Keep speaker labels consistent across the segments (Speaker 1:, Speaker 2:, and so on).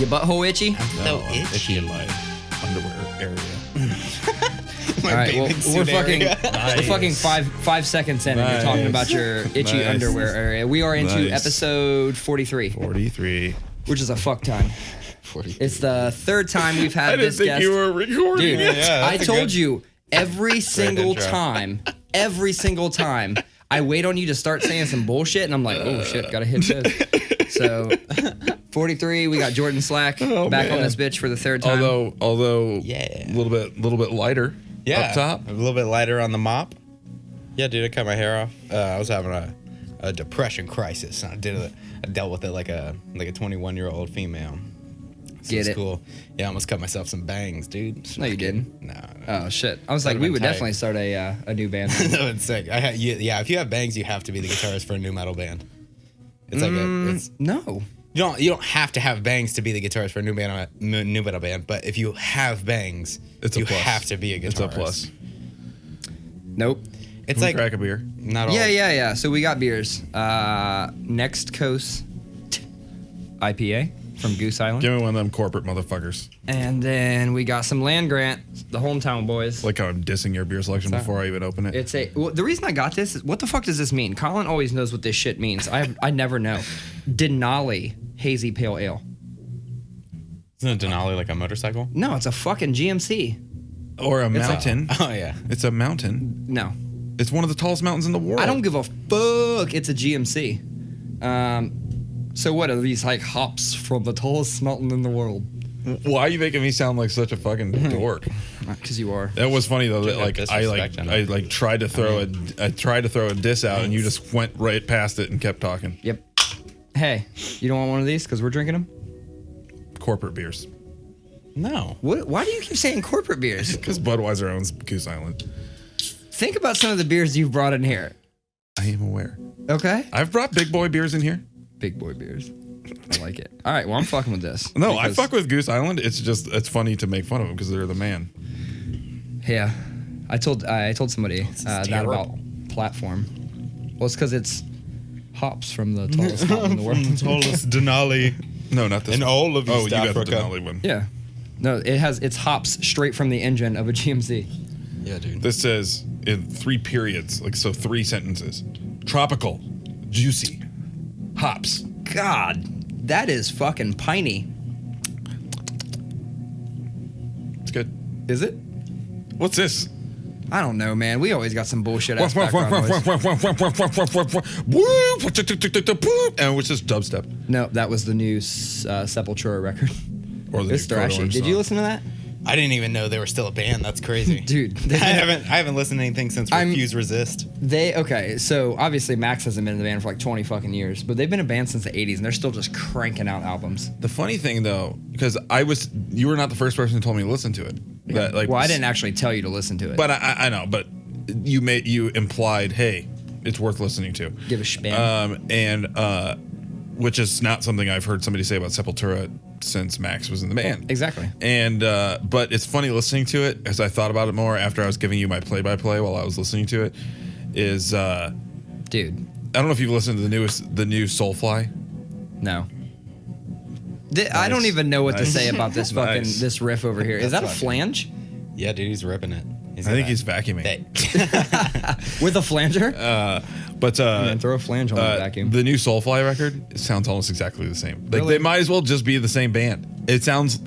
Speaker 1: Your butthole itchy?
Speaker 2: I'm so itchy
Speaker 3: in my underwear area.
Speaker 1: All right, well, we're fucking 5 seconds in, and you're talking about your itchy underwear area. We are into episode 43.
Speaker 3: 43.
Speaker 1: Which is a fuck time. 43. It's the third time we've had this guest.
Speaker 3: I didn't think you were recording.
Speaker 1: Dude, I told you every single time, I wait on you to start saying some bullshit, and I'm like, oh shit, gotta hit this. So, 43, we got Jordan Slack back on this bitch for the third time.
Speaker 3: Although, a little bit lighter. Up top,
Speaker 2: a little bit lighter on the mop. Yeah, dude, I cut my hair off. I was having a depression crisis. And I dealt with it like a 21-year-old female. So it's cool. Yeah, I almost cut myself some bangs, dude.
Speaker 1: No, you didn't.
Speaker 2: No.
Speaker 1: Oh shit! I was like, we would definitely start a new band.
Speaker 2: No, it's sick. If you have bangs, you have to be the guitarist for a new metal band. It's like
Speaker 1: no.
Speaker 2: You don't have to have bangs to be the guitarist for a new metal band, but if you have bangs, you have to be a guitarist.
Speaker 3: It's a plus.
Speaker 1: Nope.
Speaker 2: It's like
Speaker 3: crack a beer.
Speaker 2: Not all.
Speaker 1: Yeah. So we got beers. Next Coast IPA from Goose Island.
Speaker 3: Give me one of them corporate motherfuckers.
Speaker 1: And then we got some Land Grant, the hometown boys.
Speaker 3: Like how I'm dissing your beer selection before I even open it.
Speaker 1: The reason I got this is, what the fuck does this mean? Colin always knows what this shit means. I never know. Denali Hazy Pale Ale.
Speaker 2: Isn't a Denali like a motorcycle?
Speaker 1: No, it's a fucking GMC.
Speaker 3: Or a mountain.
Speaker 2: Oh yeah.
Speaker 3: It's a mountain.
Speaker 1: No.
Speaker 3: It's one of the tallest mountains in the world.
Speaker 1: I don't give a fuck. It's a GMC. So what are these like hops from the tallest mountain in the world?
Speaker 3: Why are you making me sound like such a fucking dork?
Speaker 1: Because you are.
Speaker 3: That was funny though. That I tried to throw a diss out, and you just went right past it and kept talking.
Speaker 1: Yep. Hey, you don't want one of these because we're drinking them?
Speaker 3: Corporate beers.
Speaker 2: No.
Speaker 1: What? Why do you keep saying corporate beers?
Speaker 3: Because Budweiser owns Goose Island.
Speaker 1: Think about some of the beers you've brought in here.
Speaker 3: I am aware.
Speaker 1: Okay.
Speaker 3: I've brought big boy beers in here.
Speaker 1: Big boy beers. I like it. All right, well, I'm fucking with this.
Speaker 3: No, I fuck with Goose Island. It's funny to make fun of them because they're the man.
Speaker 1: Yeah. I told somebody that about platform. Well, it's because it's hops from the tallest mountain in the world.
Speaker 2: Tallest Denali.
Speaker 3: No, not this
Speaker 2: in
Speaker 3: one.
Speaker 2: all of East
Speaker 3: you
Speaker 2: Africa.
Speaker 3: got the Denali one.
Speaker 1: Yeah. No, it's hops straight from the engine of a GMC.
Speaker 2: Yeah, dude.
Speaker 3: This says in 3 periods, 3 sentences. Tropical, juicy, hops.
Speaker 1: God, that is fucking piney.
Speaker 3: It's good.
Speaker 1: Is it?
Speaker 3: What's this?
Speaker 1: I don't know, man. We always got some bullshit ass background noise.
Speaker 3: And which is dubstep.
Speaker 1: No, that was the new Sepultura record.
Speaker 3: Or the
Speaker 1: it's thrashy. Did you listen to that?
Speaker 2: I didn't even know they were still a band. That's crazy.
Speaker 1: Dude.
Speaker 2: I haven't listened to anything since Refuse Resist.
Speaker 1: So obviously Max hasn't been in the band for like 20 fucking years, but they've been a band since the 80s and they're still just cranking out albums.
Speaker 3: The funny thing though, because you were not the first person who told me to listen to it.
Speaker 1: Yeah. Well, I didn't actually tell you to listen to it.
Speaker 3: But I know, but you implied, hey, it's worth listening to.
Speaker 1: Give a spin.
Speaker 3: Which is not something I've heard somebody say about Sepultura since Max was in the band.
Speaker 1: Exactly.
Speaker 3: And but it's funny listening to it as I thought about it more after I was giving you my play-by-play while I was listening to it. Dude, I don't know if you've listened to the new Soulfly.
Speaker 1: No. I don't even know what to say about this fucking this riff over here. Is that a flange?
Speaker 2: Yeah, dude, he's ripping it.
Speaker 3: I think he's vacuuming
Speaker 1: with a flanger.
Speaker 3: But
Speaker 1: throw a flange on the vacuum.
Speaker 3: The new Soulfly record sounds almost exactly the same. Like
Speaker 1: Really?
Speaker 3: they might as well just be the same band. It sounds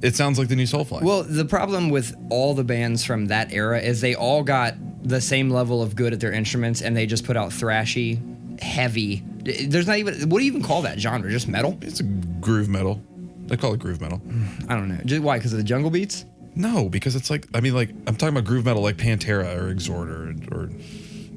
Speaker 3: like the new Soulfly.
Speaker 1: Well, the problem with all the bands from that era is they all got the same level of good at their instruments, and they just put out thrashy, heavy. There's not even, what do you even call that genre? Just metal?
Speaker 3: It's a groove metal. They call it groove metal.
Speaker 1: I don't know. Why? Because of the jungle beats?
Speaker 3: No, because it's I'm talking about groove metal like Pantera or Exhort or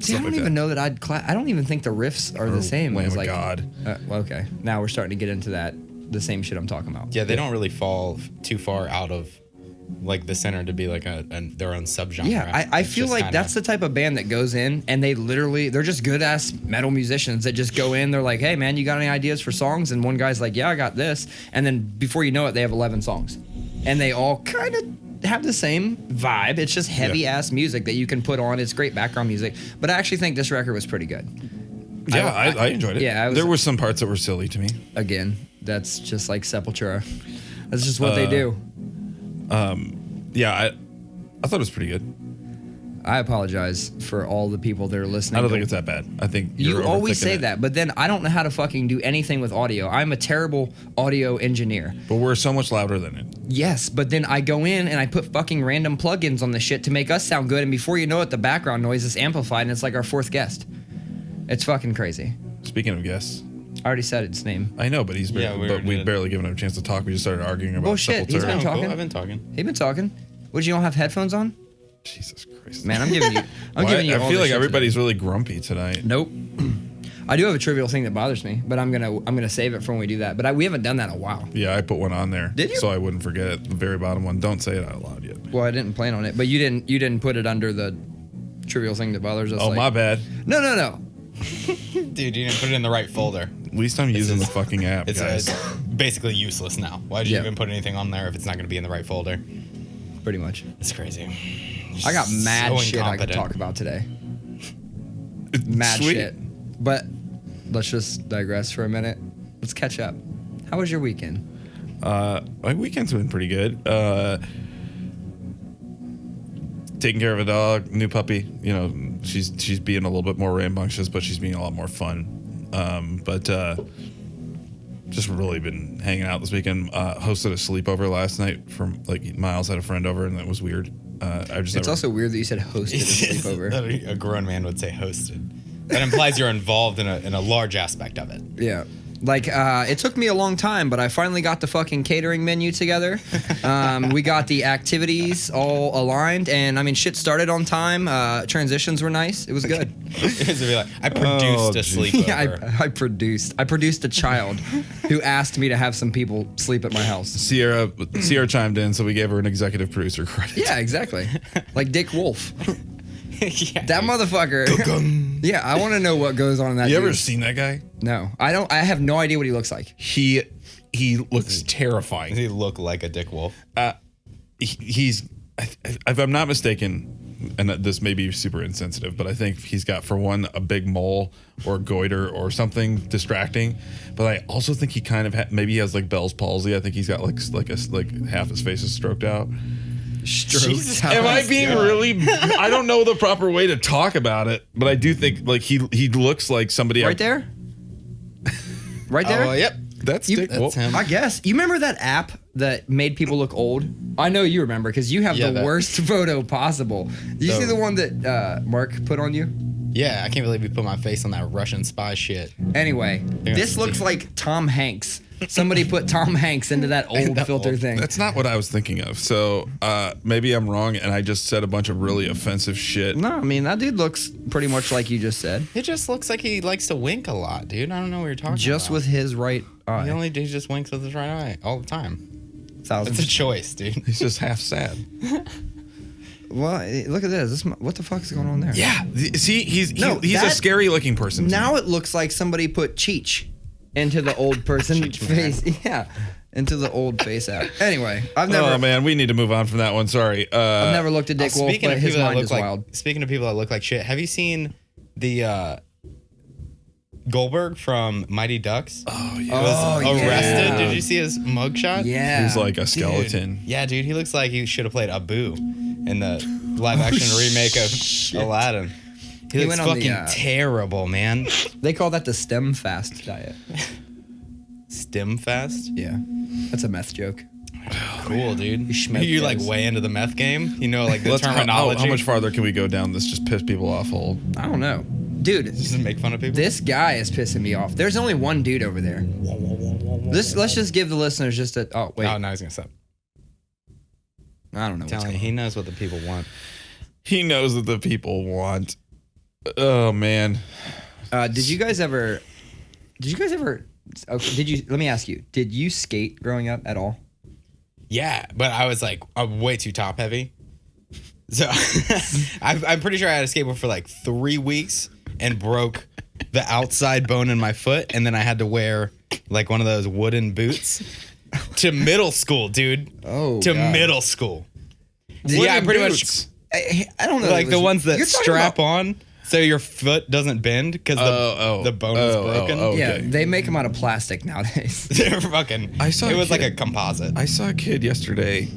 Speaker 1: See, I don't even know that I don't even think the riffs are the same.
Speaker 3: Lamb
Speaker 1: as
Speaker 3: of God.
Speaker 1: Okay. Now we're starting to get into the same shit I'm talking about.
Speaker 2: Yeah, they don't really fall too far out of like the center to be like their own subgenre.
Speaker 1: Yeah, I feel like that's the type of band that goes in and they're just good ass metal musicians that just go in. They're like, hey man, you got any ideas for songs? And one guy's like, yeah, I got this. And then before you know it, they have 11 songs, and they all kind of have the same vibe. It's just heavy ass music that you can put on. It's great background music. But I actually think this record was pretty good.
Speaker 3: Yeah, I enjoyed it.
Speaker 1: Yeah,
Speaker 3: there were some parts that were silly to me.
Speaker 1: Again, that's just like Sepultura. That's just what they do.
Speaker 3: Yeah, I thought it was pretty good.
Speaker 1: I apologize for all the people that are listening.
Speaker 3: I don't think it's that bad. I think
Speaker 1: you always say that, but then I don't know how to fucking do anything with audio. I'm a terrible audio engineer.
Speaker 3: But we're so much louder than it.
Speaker 1: Yes, but then I go in and I put fucking random plugins on the shit to make us sound good, and before you know it, the background noise is amplified, and it's like our fourth guest. It's fucking crazy.
Speaker 3: Speaking of guests,
Speaker 1: I already said its name.
Speaker 3: I know, but we've barely given him a chance to talk. We just started arguing about
Speaker 1: Bullshit. He's been
Speaker 3: Sepultura.
Speaker 1: talking.
Speaker 2: I've been talking.
Speaker 1: He's been talking. Would you don't have headphones on?
Speaker 3: Jesus Christ,
Speaker 1: Man, I'm giving you. Giving you.
Speaker 3: I
Speaker 1: all
Speaker 3: feel
Speaker 1: this
Speaker 3: like
Speaker 1: shit
Speaker 3: everybody's really grumpy tonight.
Speaker 1: today. Nope. I do have a trivial thing that bothers me, but I'm gonna save it for when we do that. But we haven't done that in a while.
Speaker 3: Yeah, I put one on there.
Speaker 1: Did you?
Speaker 3: So I wouldn't forget it. The very bottom one. Don't say it out loud yet.
Speaker 1: Well, I didn't plan on it, but you didn't put it under the trivial thing that bothers us.
Speaker 3: Oh, my bad.
Speaker 1: No.
Speaker 2: Dude, you didn't put it in the right folder.
Speaker 3: At least I'm using the fucking app,
Speaker 2: It's
Speaker 3: guys.
Speaker 2: basically useless now. Why'd you
Speaker 1: Yeah.
Speaker 2: even put anything on there if it's not going to be in the right folder?
Speaker 1: Pretty much.
Speaker 2: It's crazy.
Speaker 1: I got mad
Speaker 2: So
Speaker 1: shit I could
Speaker 2: incompetent.
Speaker 1: talk about today. Mad
Speaker 3: Sweet.
Speaker 1: shit. But let's just digress for a minute. Let's catch up. How was your weekend?
Speaker 3: My weekend's been pretty good. Taking care of a dog, new puppy. You know, she's being a little bit more rambunctious, but she's being a lot more fun. Just really been hanging out this weekend. Hosted a sleepover last night from Miles had a friend over, and that was weird.
Speaker 1: It's also weird that you said hosted a sleepover.
Speaker 2: A grown man would say hosted. That implies you're involved in a large aspect of it.
Speaker 1: Yeah. Like, it took me a long time, but I finally got the fucking catering menu together. We got the activities all aligned, and I mean, shit started on time. Transitions were nice. It was good.
Speaker 2: It was like, I produced a sleepover.
Speaker 1: Yeah, I produced a child who asked me to have some people sleep at my house.
Speaker 3: Sierra chimed in, so we gave her an executive producer credit.
Speaker 1: Yeah, exactly. Like Dick Wolf.
Speaker 2: Yeah.
Speaker 1: That motherfucker. Yeah, I want to know what goes on in that.
Speaker 3: You ever
Speaker 1: dude.
Speaker 3: seen that guy?
Speaker 1: No, I don't. I have no idea what he looks like.
Speaker 3: He looks terrifying.
Speaker 2: Does he look like a Dick Wolf?
Speaker 3: He's, if I'm not mistaken, and this may be super insensitive, but I think he's got, for one, a big mole or goiter or something distracting. But I also think he kind of maybe he has like Bell's palsy. I think he's got like half his face is stroked out.
Speaker 2: Jesus.
Speaker 3: Am I being really? I don't know the proper way to talk about it, but I do think like he looks like somebody
Speaker 1: Right there. Right there.
Speaker 2: Oh, yep.
Speaker 3: That's
Speaker 1: You-
Speaker 3: Dick Wolf.
Speaker 2: That's him.
Speaker 1: I guess. You remember that app that made people look old? I know you remember because you have the worst photo possible. Did you see the one that Mark put on you?
Speaker 2: Yeah, I can't believe you put my face on that Russian spy shit.
Speaker 1: Anyway, this looks like Tom Hanks. Somebody put Tom Hanks into that old filter thing.
Speaker 3: That's not what I was thinking of. So maybe I'm wrong, and I just said a bunch of really offensive shit.
Speaker 1: No, I mean, that dude looks pretty much like you just said.
Speaker 2: It just looks like he likes to wink a lot, dude. I don't know what you're talking about.
Speaker 1: Just with his right eye.
Speaker 2: The only dude just winks with his right eye all the time. It's a choice, dude.
Speaker 3: He's just half sad.
Speaker 1: Well, look at this. What the fuck is going on there?
Speaker 3: Yeah. See, he's a
Speaker 1: that-
Speaker 3: scary looking person. to
Speaker 1: Now
Speaker 3: me.
Speaker 1: it looks like somebody put Cheech into the old person
Speaker 2: Cheech
Speaker 1: face. Yeah. Into the old face app. Anyway, I've never
Speaker 3: Oh man, we need to move on from that one. Sorry.
Speaker 1: I've never looked at Dick Wolf,
Speaker 2: Speaking
Speaker 1: but
Speaker 2: of
Speaker 1: his
Speaker 2: people that
Speaker 1: mind
Speaker 2: look
Speaker 1: is
Speaker 2: like
Speaker 1: wild.
Speaker 2: speaking of people that look like shit, have you seen the Goldberg from Mighty Ducks?
Speaker 3: Oh yeah.
Speaker 2: Was arrested.
Speaker 1: yeah.
Speaker 2: Did you see his mugshot?
Speaker 1: Yeah.
Speaker 3: He's like a
Speaker 2: Dude.
Speaker 3: skeleton.
Speaker 2: Yeah, dude, he looks like he should have played Abu in the live action remake of Aladdin. He looks
Speaker 1: went on the,
Speaker 2: fucking terrible, man.
Speaker 1: They call that the stem fast diet.
Speaker 2: Stim fast?
Speaker 1: Yeah. That's a meth joke.
Speaker 2: Cool, dude.
Speaker 1: schmeth
Speaker 2: You're like
Speaker 1: guys.
Speaker 2: way into the meth game. You know, like the
Speaker 3: Let's
Speaker 2: terminology.
Speaker 3: how much farther can we go down this just piss people off hole?
Speaker 1: I don't know. Dude,
Speaker 2: Just to make fun of people.
Speaker 1: this guy is pissing me off. There's only one dude over there. Let's just give the listeners just a... Oh, wait.
Speaker 2: Oh, now he's gonna stop.
Speaker 1: I don't know what's
Speaker 2: Telling
Speaker 1: going
Speaker 2: you,
Speaker 1: on.
Speaker 2: he knows what the people want.
Speaker 3: He knows that the people want. Oh man.
Speaker 1: Did you guys ever... Okay, let me ask you. Did you skate growing up at all?
Speaker 2: Yeah, but I was like way too top heavy. So I'm pretty sure I had a skateboard for like 3 weeks and broke the outside bone in my foot, and then I had to wear like one of those wooden boots to middle school, dude.
Speaker 1: Oh,
Speaker 2: to
Speaker 1: God.
Speaker 2: middle school.
Speaker 3: Wooden
Speaker 2: Yeah, pretty
Speaker 3: boots.
Speaker 2: much
Speaker 1: I don't know.
Speaker 2: like the ones that
Speaker 1: You're talking
Speaker 2: strap
Speaker 1: about-
Speaker 2: on. So your foot doesn't bend because the bone is broken?
Speaker 3: okay.
Speaker 1: Yeah, they make them out of plastic nowadays.
Speaker 2: They're fucking...
Speaker 3: It
Speaker 2: was like a composite.
Speaker 3: I saw a kid yesterday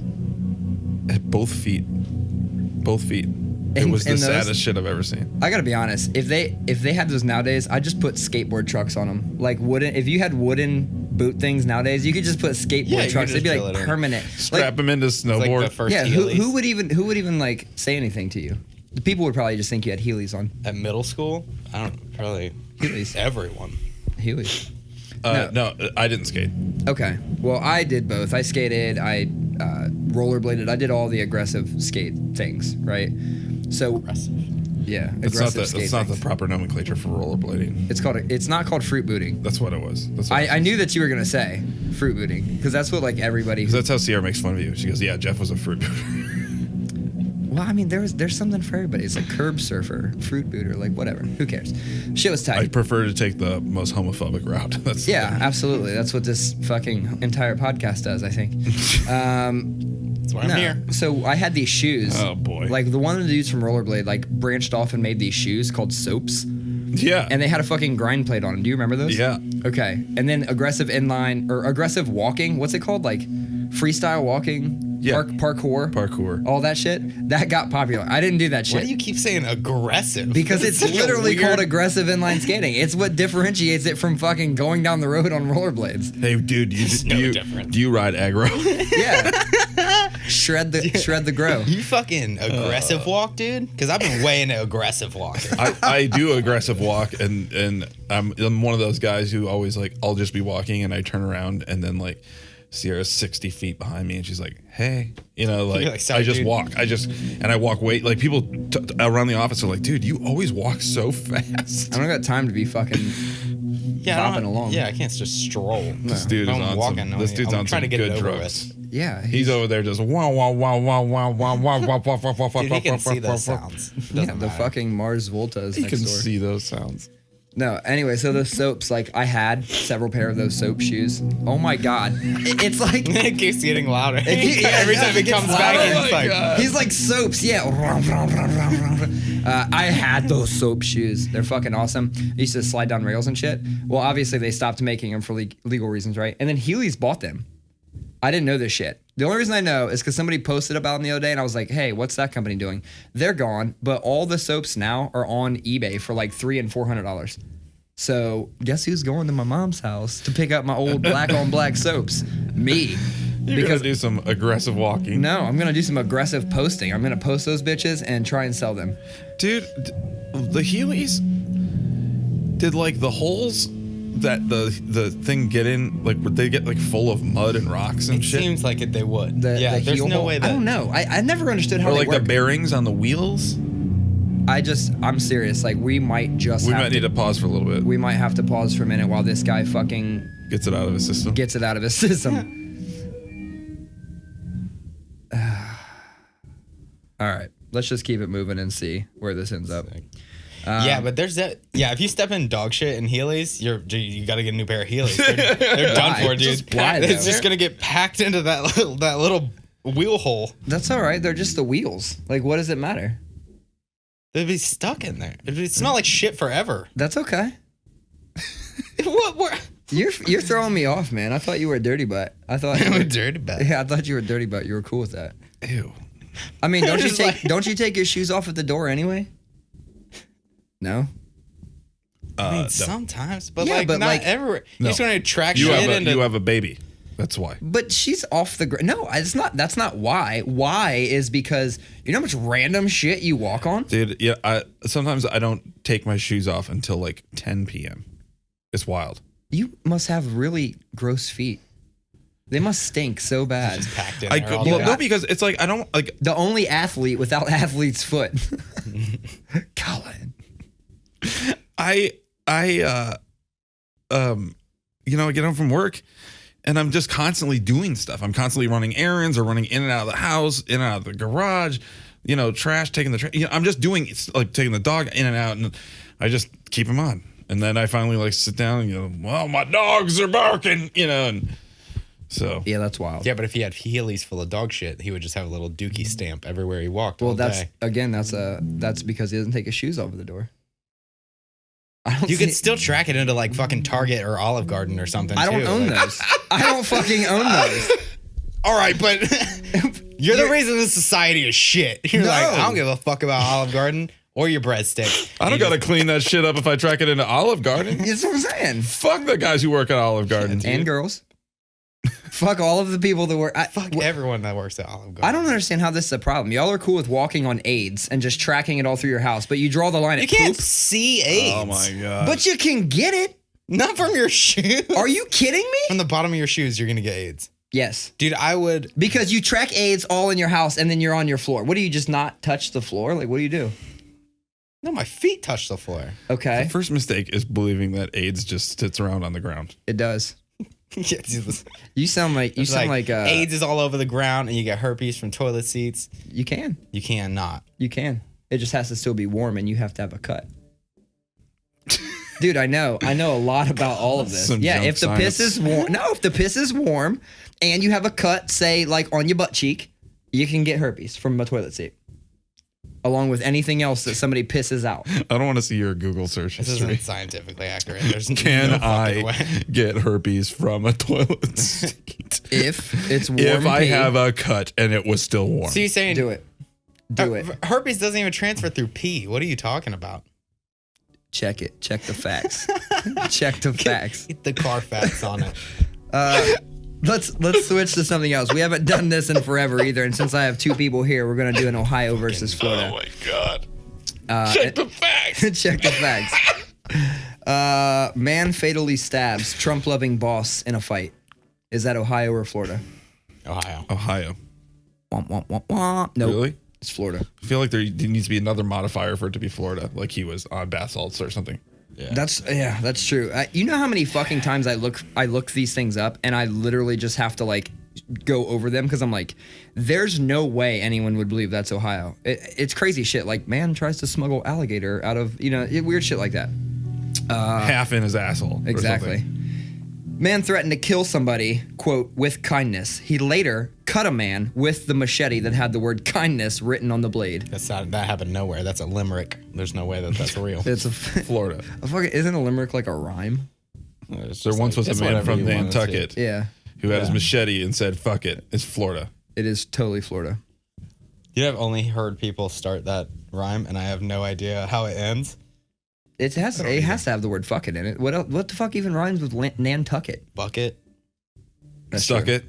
Speaker 3: at both feet. Both feet. It was the saddest shit I've ever seen.
Speaker 1: I gotta be honest. If they had those nowadays, I'd just put skateboard trucks on them. Like wooden. If you had wooden boot things nowadays, you could just put skateboard trucks. They'd be like permanent.
Speaker 3: Strap them into snowboard.
Speaker 2: Like the first
Speaker 1: yeah.
Speaker 2: Heelys.
Speaker 1: Who would even like say anything to you? The people would probably just think you had Heelys on.
Speaker 2: At middle school, I don't probably
Speaker 1: Heelys.
Speaker 2: Everyone.
Speaker 1: Heelys.
Speaker 3: No, I didn't skate.
Speaker 1: Okay. Well, I did both. I skated. I rollerbladed. I did all the aggressive skate things. Right. So.
Speaker 2: Aggressive.
Speaker 1: Yeah.
Speaker 3: It's not the proper nomenclature for rollerblading.
Speaker 1: It's not called fruit booting.
Speaker 3: That's what it was.
Speaker 1: I knew that you were gonna say fruit booting because that's what like everybody.
Speaker 3: That's how Sierra makes fun of you. She goes, "Yeah, Jeff was a fruit booter."
Speaker 1: Well, I mean, there's something for everybody. It's like curb surfer, fruit booter, like whatever. Who cares? Shit was tight.
Speaker 3: I prefer to take the most homophobic route.
Speaker 1: Absolutely. That's what this fucking entire podcast does, I think.
Speaker 2: That's why I'm here.
Speaker 1: So I had these shoes.
Speaker 3: Oh boy.
Speaker 1: Like the one of the dudes from Rollerblade like branched off and made these shoes called soaps.
Speaker 3: Yeah.
Speaker 1: And they had a fucking grind plate on them. Do you remember those?
Speaker 3: Yeah.
Speaker 1: Okay. And then aggressive inline or aggressive walking. What's it called? Like freestyle walking.
Speaker 3: Yeah.
Speaker 1: Parkour. All that shit. That got popular. I didn't do that shit.
Speaker 2: Why do you keep saying aggressive?
Speaker 1: Because it's literally called aggressive inline skating. It's what differentiates it from fucking going down the road on rollerblades.
Speaker 3: Hey, dude, do you ride aggro?
Speaker 1: Yeah. Shred the grow.
Speaker 2: You fucking aggressive walk, dude? Because I've been way into aggressive walk.
Speaker 3: I do aggressive walk, and I'm one of those guys who always like I'll just be walking and I turn around and then like Sierra's 60 feet behind me and she's like, hey, like I just walk. I walk way, like people around the office are like, dude, you always walk so fast.
Speaker 1: I don't got time to be fucking bopping along.
Speaker 2: Yeah, I can't just stroll.
Speaker 3: This dude is on this dude's on some good drugs.
Speaker 1: Yeah.
Speaker 3: He's over there just wow, wow, wow, wow, wow, wow, wow, wow, wow, wow, wow,
Speaker 2: Dude, he can see those sounds.
Speaker 1: Yeah, the fucking Mars Volta is
Speaker 3: He
Speaker 1: next
Speaker 3: can
Speaker 1: door.
Speaker 3: see those sounds.
Speaker 1: No, anyway, so those soaps, like I had several pair of those soap shoes. Oh my God. It's like.
Speaker 2: It keeps getting louder.
Speaker 1: Every time
Speaker 2: it comes back, it's like.
Speaker 1: He's like soaps, yeah. I had those soap shoes. They're fucking awesome. I used to slide down rails and shit. Well, obviously they stopped making them for legal reasons, right? And then Heelys bought them. I didn't know this shit. The only reason I know is because somebody posted about them the other day and I was like, hey, what's that company doing? They're gone, but all the soaps now are on eBay for like $300 and $400. So guess who's going to my mom's house to pick up my old black on black soaps? Me.
Speaker 3: You're gonna do some aggressive walking.
Speaker 1: No, I'm gonna do some aggressive posting. I'm gonna post those bitches and try and sell them.
Speaker 3: Dude, the Heelys did like the holes that the thing get in, like would they get like full of mud and rocks and shit?
Speaker 2: It seems like they would.
Speaker 1: The
Speaker 2: there's no way that.
Speaker 1: I don't know. I never understood how
Speaker 3: or
Speaker 1: they
Speaker 3: like
Speaker 1: work.
Speaker 3: the bearings on the wheels.
Speaker 1: I'm serious. Like we might need to
Speaker 3: pause for a little bit.
Speaker 1: We might have to pause for a minute while this guy fucking
Speaker 3: gets it out of his system.
Speaker 1: All right, let's just keep it moving and see where this ends up.
Speaker 2: But there's that. Yeah, if you step in dog shit and Heelys, you got to get a new pair of Heelys. They're done for, dude. It's just gonna get packed into that little wheel hole.
Speaker 1: That's all right. They're just the wheels. Like, what does it matter?
Speaker 2: They'd be stuck in there. It'd smell like shit forever.
Speaker 1: That's okay.
Speaker 2: What?
Speaker 1: You're throwing me off, man. I thought you were a dirty butt.
Speaker 2: I'm a dirty butt.
Speaker 1: Yeah, I thought you were a dirty butt. You were cool with that.
Speaker 3: Ew.
Speaker 1: I mean, don't you take your shoes off at the door anyway? No.
Speaker 2: I mean, sometimes, but
Speaker 1: Yeah,
Speaker 2: like
Speaker 1: but
Speaker 2: not
Speaker 1: like-
Speaker 2: everywhere.
Speaker 3: No.
Speaker 2: You're just gonna attract
Speaker 3: You
Speaker 2: shit into.
Speaker 3: you have a baby. That's why.
Speaker 1: But she's off the ground. No, it's not. That's not why. Why is because you know how much random shit you walk on?
Speaker 3: Dude, yeah, sometimes I don't take my shoes off until like 10 p.m. It's wild.
Speaker 1: You must have really gross feet. They must stink so bad.
Speaker 2: Just packed in there all day.
Speaker 3: No, because it's like I don't like.
Speaker 1: The only athlete without athlete's foot. Colin.
Speaker 3: I get home from work and I'm just constantly doing stuff. I'm constantly running errands or running in and out of the house, in and out of the garage, trash, taking the trash. I'm just doing like taking the dog in and out, and I just keep him on. And then I finally like sit down and well, my dogs are barking, and so.
Speaker 1: Yeah, that's wild.
Speaker 2: Yeah, but if he had Heelys full of dog shit, he would just have a little dookie stamp everywhere he walked.
Speaker 1: Well,
Speaker 2: all day.
Speaker 1: that's because he doesn't take his shoes off at the door.
Speaker 2: You could still track it into like fucking Target or Olive Garden or something.
Speaker 1: I don't own those. I don't fucking own those.
Speaker 2: All right, but you're the reason this society is shit. You're like, I don't give a fuck about Olive Garden or your breadsticks.
Speaker 3: I don't gotta clean that shit up if I track it into Olive Garden.
Speaker 1: That's what I'm saying.
Speaker 3: Fuck the guys who work at Olive Garden.
Speaker 1: And girls. Fuck all of the people that work.
Speaker 2: Fuck everyone that works at Olive Garden.
Speaker 1: I don't understand how this is a problem. Y'all are cool with walking on AIDS and just tracking it all through your house, but you draw the line at
Speaker 2: You can't
Speaker 1: poop.
Speaker 2: see AIDS.
Speaker 3: Oh my god.
Speaker 1: But you can get it.
Speaker 2: Not from your shoes.
Speaker 1: Are you kidding me?
Speaker 2: From the bottom of your shoes, you're gonna get AIDS.
Speaker 1: Yes.
Speaker 2: Dude, I would.
Speaker 1: Because you track AIDS all in your house and then you're on your floor. What do you just not touch the floor? Like, what do you do?
Speaker 2: No, my feet touch the floor.
Speaker 1: Okay.
Speaker 3: The first mistake is believing that AIDS just sits around on the ground.
Speaker 1: It does.
Speaker 2: Yes.
Speaker 1: You sound like
Speaker 2: AIDS is all over the ground and you get herpes from toilet seats.
Speaker 1: You can.
Speaker 2: You can not.
Speaker 1: You can. It just has to still be warm and you have to have a cut. Dude, I know a lot about all of this.
Speaker 3: Some
Speaker 1: Yeah,
Speaker 3: junk
Speaker 1: if the piss
Speaker 3: science.
Speaker 1: is warm, if the piss is warm and you have a cut, say like on your butt cheek, you can get herpes from a toilet seat. Along with anything else that somebody pisses out.
Speaker 3: I don't want to see your Google search
Speaker 2: This
Speaker 3: history.
Speaker 2: isn't scientifically accurate. There's
Speaker 3: Can
Speaker 2: no fucking way.
Speaker 3: I get herpes from a toilet seat?
Speaker 1: If it's warm,
Speaker 3: If I
Speaker 1: pee,
Speaker 3: have a cut and it was still warm.
Speaker 2: So you're saying
Speaker 1: do it. Do it.
Speaker 2: Herpes doesn't even transfer through pee. What are you talking about?
Speaker 1: Check it. Check the facts. Check the facts.
Speaker 2: Get the Carfax on it.
Speaker 1: Let's switch to something else. We haven't done this in forever either, and since I have two people here, we're gonna do an Ohio versus Florida.
Speaker 3: Oh my god. Check the facts.
Speaker 1: Check the facts. Man fatally stabs Trump-loving boss in a fight. Is that Ohio or Florida?
Speaker 3: Ohio.
Speaker 1: Womp, womp, womp, womp. Nope.
Speaker 3: Really?
Speaker 1: It's Florida.
Speaker 3: I feel like there needs to be another modifier for it to be Florida, like he was on bath salts or something.
Speaker 2: Yeah.
Speaker 1: That's true. You know how many fucking times I look these things up and I literally just have to like go over them because I'm like, there's no way anyone would believe that's Ohio. It's crazy shit. Like, man tries to smuggle alligator out of, weird shit like that.
Speaker 3: Half in his asshole. or
Speaker 1: Exactly.
Speaker 3: something.
Speaker 1: Man threatened to kill somebody, quote, with kindness. He later cut a man with the machete that had the word kindness written on the blade.
Speaker 2: That happened nowhere. That's a limerick. There's no way that's real.
Speaker 1: It's
Speaker 3: Florida.
Speaker 1: Isn't a limerick like a rhyme?
Speaker 3: There once was a man from Nantucket
Speaker 1: Yeah,
Speaker 3: who had his machete and said, fuck it, it's Florida.
Speaker 1: it is totally Florida.
Speaker 2: You have only heard people start that rhyme, and I have no idea how it ends.
Speaker 1: It has to have the word fucking in it. What the fuck even rhymes with Nantucket?
Speaker 2: Bucket,
Speaker 1: That's
Speaker 3: Stuck
Speaker 1: true.
Speaker 3: it,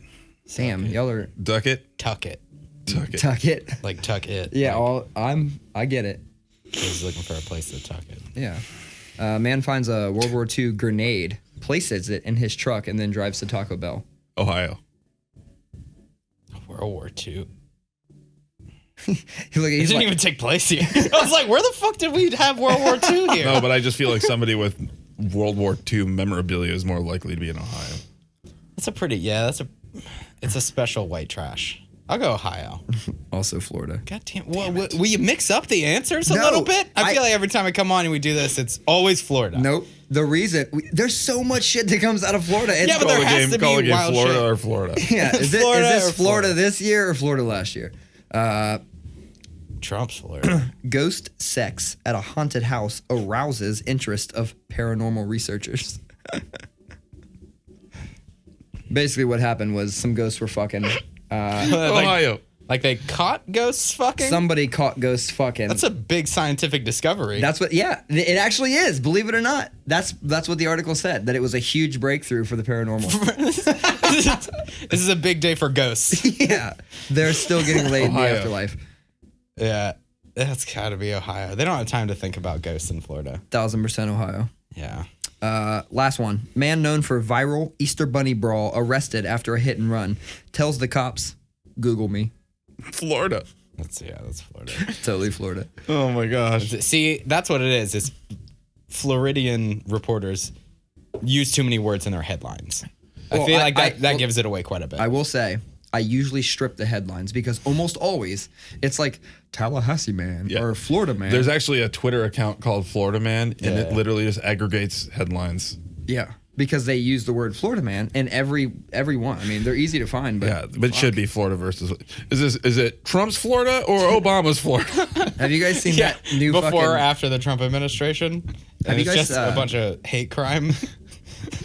Speaker 1: Damn, y'all are
Speaker 3: duck it,
Speaker 2: tuck it.
Speaker 3: tuck it.
Speaker 1: tuck it.
Speaker 2: Like tuck it.
Speaker 1: Yeah,
Speaker 2: Like,
Speaker 1: I get it.
Speaker 2: he's looking for a place to tuck it.
Speaker 1: Yeah. Man finds a World War II grenade, places it in his truck, and then drives to Taco Bell.
Speaker 3: Ohio.
Speaker 2: World War II.
Speaker 1: He's
Speaker 2: It didn't
Speaker 1: like,
Speaker 2: even take place here. I was like, where the fuck did we have World War II here?
Speaker 3: No, but I just feel like somebody with World War II memorabilia is more likely to be in Ohio.
Speaker 2: That's a pretty, it's a special white trash. I'll go Ohio.
Speaker 1: also Florida.
Speaker 2: God damn. Will you mix up the answers a
Speaker 1: No,
Speaker 2: little bit? I
Speaker 1: I-
Speaker 2: feel like every time I come on and we do this, it's always Florida.
Speaker 1: Nope. The reason there's so much shit that comes out of Florida. It's
Speaker 2: Yeah, but there has to be
Speaker 3: Call a game
Speaker 2: wild
Speaker 3: Florida
Speaker 2: shit.
Speaker 3: or Florida.
Speaker 1: yeah. Is
Speaker 2: Florida
Speaker 1: this
Speaker 2: or
Speaker 1: Florida
Speaker 2: Florida?
Speaker 1: this year or Florida last year?
Speaker 2: Trump's Florida.
Speaker 1: Ghost sex at a haunted house arouses interest of paranormal researchers. Basically, what happened was some ghosts were fucking.
Speaker 3: Ohio.
Speaker 2: Like they caught ghosts fucking?
Speaker 1: Somebody caught ghosts fucking.
Speaker 2: That's a big scientific discovery.
Speaker 1: That's what. Yeah, it actually is. Believe it or not, that's what the article said. That it was a huge breakthrough for the paranormal.
Speaker 2: This is a big day for ghosts.
Speaker 1: Yeah, they're still getting laid in the
Speaker 3: Ohio.
Speaker 1: afterlife.
Speaker 2: Yeah, that's gotta be Ohio. They don't have time to think about ghosts in Florida.
Speaker 1: 1000% Ohio.
Speaker 2: Yeah.
Speaker 1: Last one. Man known for viral Easter Bunny brawl arrested after a hit and run. Tells the cops, Google me.
Speaker 3: Florida.
Speaker 2: That's Florida.
Speaker 1: Totally Florida.
Speaker 3: Oh my gosh.
Speaker 2: See, that's what it is. It's Floridian reporters use too many words in their headlines.
Speaker 1: Well,
Speaker 2: I feel like that
Speaker 1: well,
Speaker 2: gives it away quite a bit.
Speaker 1: I will say, I usually strip the headlines because almost always it's like Tallahassee man
Speaker 3: Yeah.
Speaker 1: or Florida man.
Speaker 3: There's actually a Twitter account called Florida Man, and
Speaker 2: Yeah.
Speaker 3: it literally just aggregates headlines.
Speaker 1: yeah. because they use the word Florida man in every one. I mean, they're easy to find, but
Speaker 3: Yeah, but it should be Florida versus. Is it Trump's Florida or Obama's Florida?
Speaker 1: Have you guys seen that new
Speaker 2: before or
Speaker 1: fucking?
Speaker 2: after the Trump administration?
Speaker 1: Have you
Speaker 2: It's
Speaker 1: guys,
Speaker 2: just a bunch of hate crime.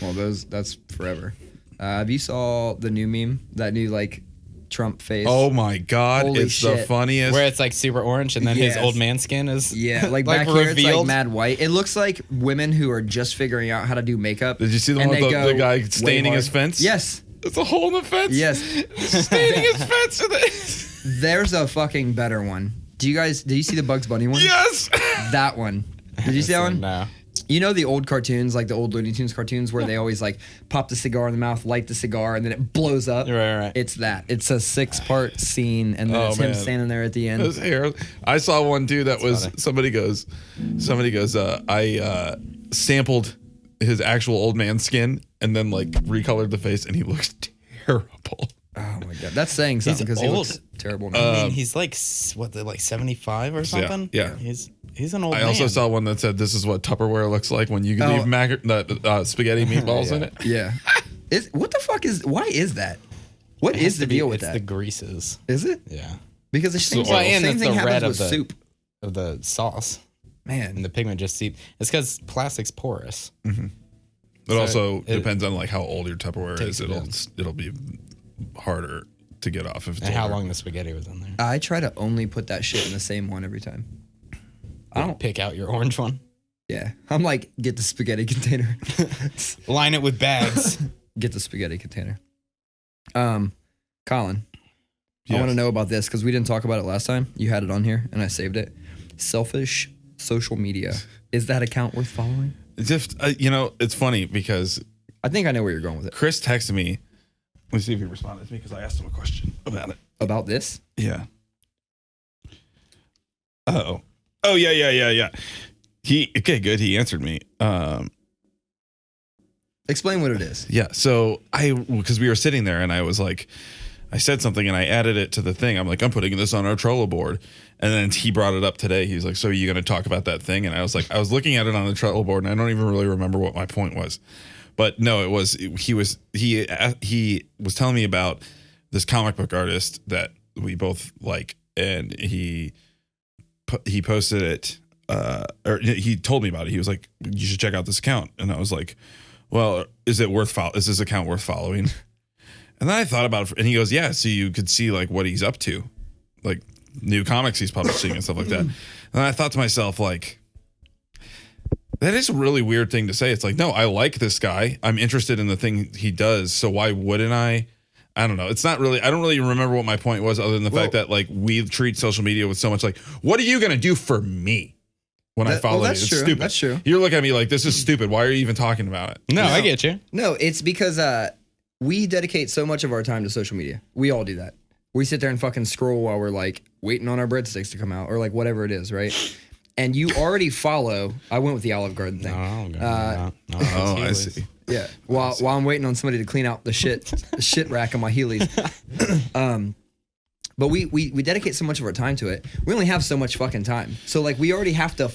Speaker 1: Well, that's forever. Have you saw the new meme? That new like Trump face.
Speaker 3: Oh my God,
Speaker 1: Holy
Speaker 3: it's the
Speaker 1: shit.
Speaker 3: funniest.
Speaker 2: Where it's like super orange and then his
Speaker 1: Yes.
Speaker 2: old man skin is
Speaker 1: Yeah, like back here it's like
Speaker 2: revealed.
Speaker 1: mad white. It looks like women who are just figuring out how to do makeup.
Speaker 3: Did you see the
Speaker 1: and
Speaker 3: one with
Speaker 1: they
Speaker 3: the
Speaker 1: go
Speaker 3: guy
Speaker 1: way
Speaker 3: staining his
Speaker 1: hard.
Speaker 3: fence?
Speaker 1: Yes.
Speaker 3: It's a hole in the fence.
Speaker 1: Yes.
Speaker 3: Staining his fence.
Speaker 1: There's a fucking better one. Did you see the Bugs Bunny one?
Speaker 3: Yes.
Speaker 1: That one. Did you see that one?
Speaker 2: No.
Speaker 1: You know the old cartoons, like the old Looney Tunes cartoons where they always like pop the cigar in the mouth, light the cigar, and then it blows up?
Speaker 2: Right.
Speaker 1: It's that. It's a 6-part scene, and then
Speaker 3: Oh,
Speaker 1: it's him
Speaker 3: man.
Speaker 1: standing there at the end.
Speaker 3: His hair. I saw one too that was
Speaker 2: funny.
Speaker 3: somebody goes, I sampled his actual old man skin and then like recolored the face and he looks terrible.
Speaker 1: Oh my god, that's saying something because he
Speaker 2: old.
Speaker 1: looks terrible now.
Speaker 2: I mean, he's like what, like 75 or something.
Speaker 3: yeah.
Speaker 2: He's an old
Speaker 3: I
Speaker 2: man.
Speaker 3: also saw one that said this is what Tupperware looks like when you
Speaker 1: Oh.
Speaker 3: leave spaghetti meatballs in it.
Speaker 1: Yeah. What the fuck is? Why is that? What
Speaker 2: It
Speaker 1: is
Speaker 2: has
Speaker 1: the
Speaker 2: to be-
Speaker 1: deal with
Speaker 2: it's
Speaker 1: that?
Speaker 2: the greases.
Speaker 1: Is it?
Speaker 2: Yeah.
Speaker 1: Because the same,
Speaker 2: Well, and
Speaker 1: same
Speaker 2: it's
Speaker 1: thing
Speaker 2: the red
Speaker 1: happens
Speaker 2: of
Speaker 1: with
Speaker 2: the
Speaker 1: soup.
Speaker 2: of the sauce and
Speaker 1: Man,
Speaker 2: the pigment just seep. It's because plastic's porous.
Speaker 3: It
Speaker 2: So
Speaker 3: also
Speaker 2: it
Speaker 3: depends on like how old your Tupperware
Speaker 2: takes
Speaker 3: is.
Speaker 2: it
Speaker 3: It'll be harder to get off if it's
Speaker 2: And how
Speaker 3: older.
Speaker 2: long the spaghetti was in there.
Speaker 1: I try to only put that shit in the same one every time. I don't.
Speaker 2: Pick out your orange one.
Speaker 1: Yeah, I'm like, get the spaghetti container.
Speaker 2: Line it with bags.
Speaker 1: Get the spaghetti container. Colin, I
Speaker 3: Yes.
Speaker 1: want to know about this because we didn't talk about it last time. You had it on here and I saved it. Selfish social media. Is that account worth following?
Speaker 3: Just it's funny because
Speaker 1: I think I know where you're going with it.
Speaker 3: Chris texted me. Let me see if he responded to me because I asked him a question about it.
Speaker 1: About this?
Speaker 3: Yeah. Oh yeah. Good. He answered me.
Speaker 1: Explain what it is.
Speaker 3: Yeah. So because we were sitting there and I was like, I said something and I added it to the thing. I'm like, I'm putting this on our Trello board. And then he brought it up today. He was like, so are you going to talk about that thing? And I was like, I was looking at it on the Trello board and I don't even really remember what my point was. But no, he was telling me about this comic book artist that we both like. And he posted it, or he told me about it. He was like, you should check out this account. And I was like, well, is this account worth following? And then I thought about it, and he goes, yeah, so you could see like what he's up to, like new comics he's publishing and stuff like that. And I thought to myself, like, that is a really weird thing to say. It's like, no, I like this guy. I'm interested in the thing he does. So why wouldn't I? I don't know. It's not really, I don't really remember what my point was other than the fact that like we treat social media with so much like, what are you going to do for me when I follow you?
Speaker 1: that's
Speaker 3: It's
Speaker 1: true.
Speaker 3: stupid.
Speaker 1: That's true.
Speaker 3: You're looking at me like, this is stupid. Why are you even talking about it?
Speaker 2: No, I get you.
Speaker 1: No, it's because we dedicate so much of our time to social media. We all do that. We sit there and fucking scroll while we're like waiting on our breadsticks to come out or like whatever it is, right? And you already follow. I went with the Olive Garden thing.
Speaker 3: Oh, I see.
Speaker 1: Yeah. While I'm waiting on somebody to clean out the shit rack on my Heelys. But we dedicate so much of our time to it. We only have so much fucking time. So like we already have to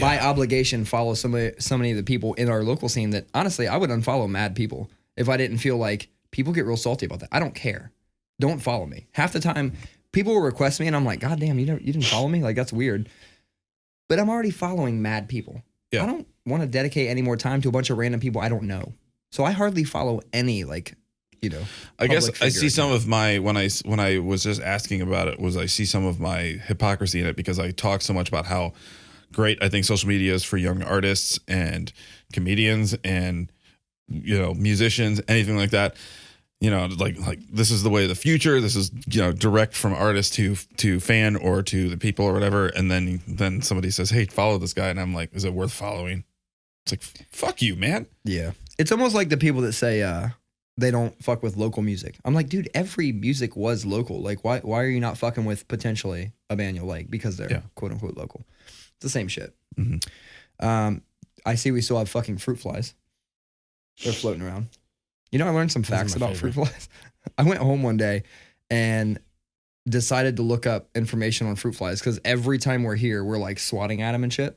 Speaker 1: by obligation follow so many of the people in our local scene that honestly I would unfollow mad people if I didn't feel like people get real salty about that. I don't care. Don't follow me. Half the time people will request me and I'm like, God damn, you didn't follow me? Like that's weird. But I'm already following mad people.
Speaker 3: Yeah.
Speaker 1: I don't want to dedicate any more time to a bunch of random people I don't know. So I hardly follow any
Speaker 3: I guess
Speaker 1: public
Speaker 3: I see
Speaker 1: figure
Speaker 3: some
Speaker 1: account.
Speaker 3: of my when I was just asking about it was I see some of my hypocrisy in it because I talk so much about how great I think social media is for young artists and comedians and musicians, anything like that. Like this is the way of the future. This is direct from artist to fan or to the people or whatever. And then somebody says, "Hey, follow this guy," and I'm like, "Is it worth following?" It's like, fuck you, man.
Speaker 1: Yeah. It's almost like the people that say they don't fuck with local music. I'm like, dude, every music was local. Like, why are you not fucking with potentially a band you'll like because they're quote unquote local? It's the same shit.
Speaker 3: Mm-hmm.
Speaker 1: I see we still have fucking fruit flies. They're floating around. I learned some facts about fruit flies. I went home one day and decided to look up information on fruit flies because every time we're here, we're like swatting at them and shit.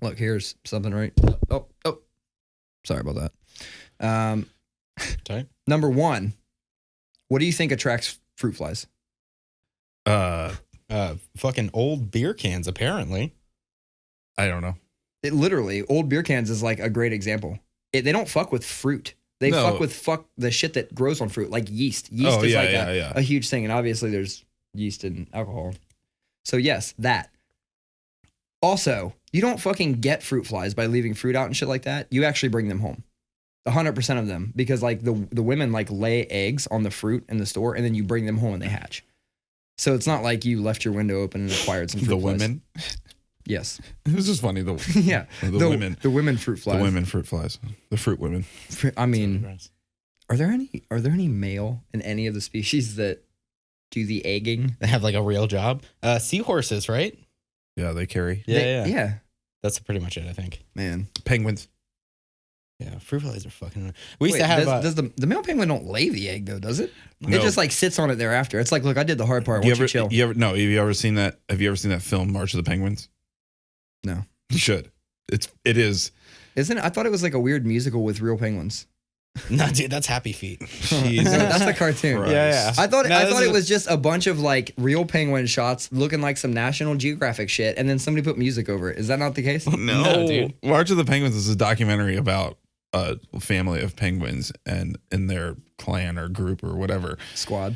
Speaker 1: Look, here's something right. Oh. Sorry about that.
Speaker 2: Sorry?
Speaker 1: Number 1, what do you think attracts fruit flies?
Speaker 2: Fucking old beer cans, apparently.
Speaker 3: I don't know.
Speaker 1: It literally, old beer cans is like a great example. They don't fuck with fruit. They fuck with the shit that grows on fruit, like yeast. Yeast is like a huge thing, and obviously there's yeast in alcohol. So yes, that. Also, you don't fucking get fruit flies by leaving fruit out and shit like that. You actually bring them home. 100% of them, because like the women like lay eggs on the fruit in the store, and then you bring them home and they hatch. So it's not like you left your window open and acquired some fruit
Speaker 3: The
Speaker 1: flies.
Speaker 3: women?
Speaker 1: Yes.
Speaker 3: It was just funny. The women.
Speaker 1: The women fruit flies.
Speaker 3: The women fruit flies. The fruit women.
Speaker 1: I mean, are there any male in any of the species that do the egging?
Speaker 2: They have like a real job. Seahorses, right?
Speaker 3: Yeah, they carry.
Speaker 1: Yeah.
Speaker 2: That's pretty much it, I think.
Speaker 1: Man.
Speaker 3: Penguins.
Speaker 2: Yeah, fruit flies are fucking. We used to have.
Speaker 1: Does the male penguin don't lay the egg though? Does it?
Speaker 3: No.
Speaker 1: It just like sits on it thereafter. It's like, look, I did the hard part. Why don't you chill?
Speaker 3: Have you ever seen that? Have you ever seen that film March of the Penguins?
Speaker 1: No.
Speaker 3: You should. It is.
Speaker 1: Isn't it? I thought it was like a weird musical with real penguins.
Speaker 2: No, dude, that's Happy Feet.
Speaker 1: No, that's a cartoon.
Speaker 3: Right.
Speaker 2: Yeah.
Speaker 1: I thought it was just a bunch of like real penguin shots looking like some National Geographic shit, and then somebody put music over it. Is that not the case?
Speaker 3: No,
Speaker 2: dude.
Speaker 3: March of the Penguins is a documentary about a family of penguins and in their clan or group or whatever
Speaker 1: Squad.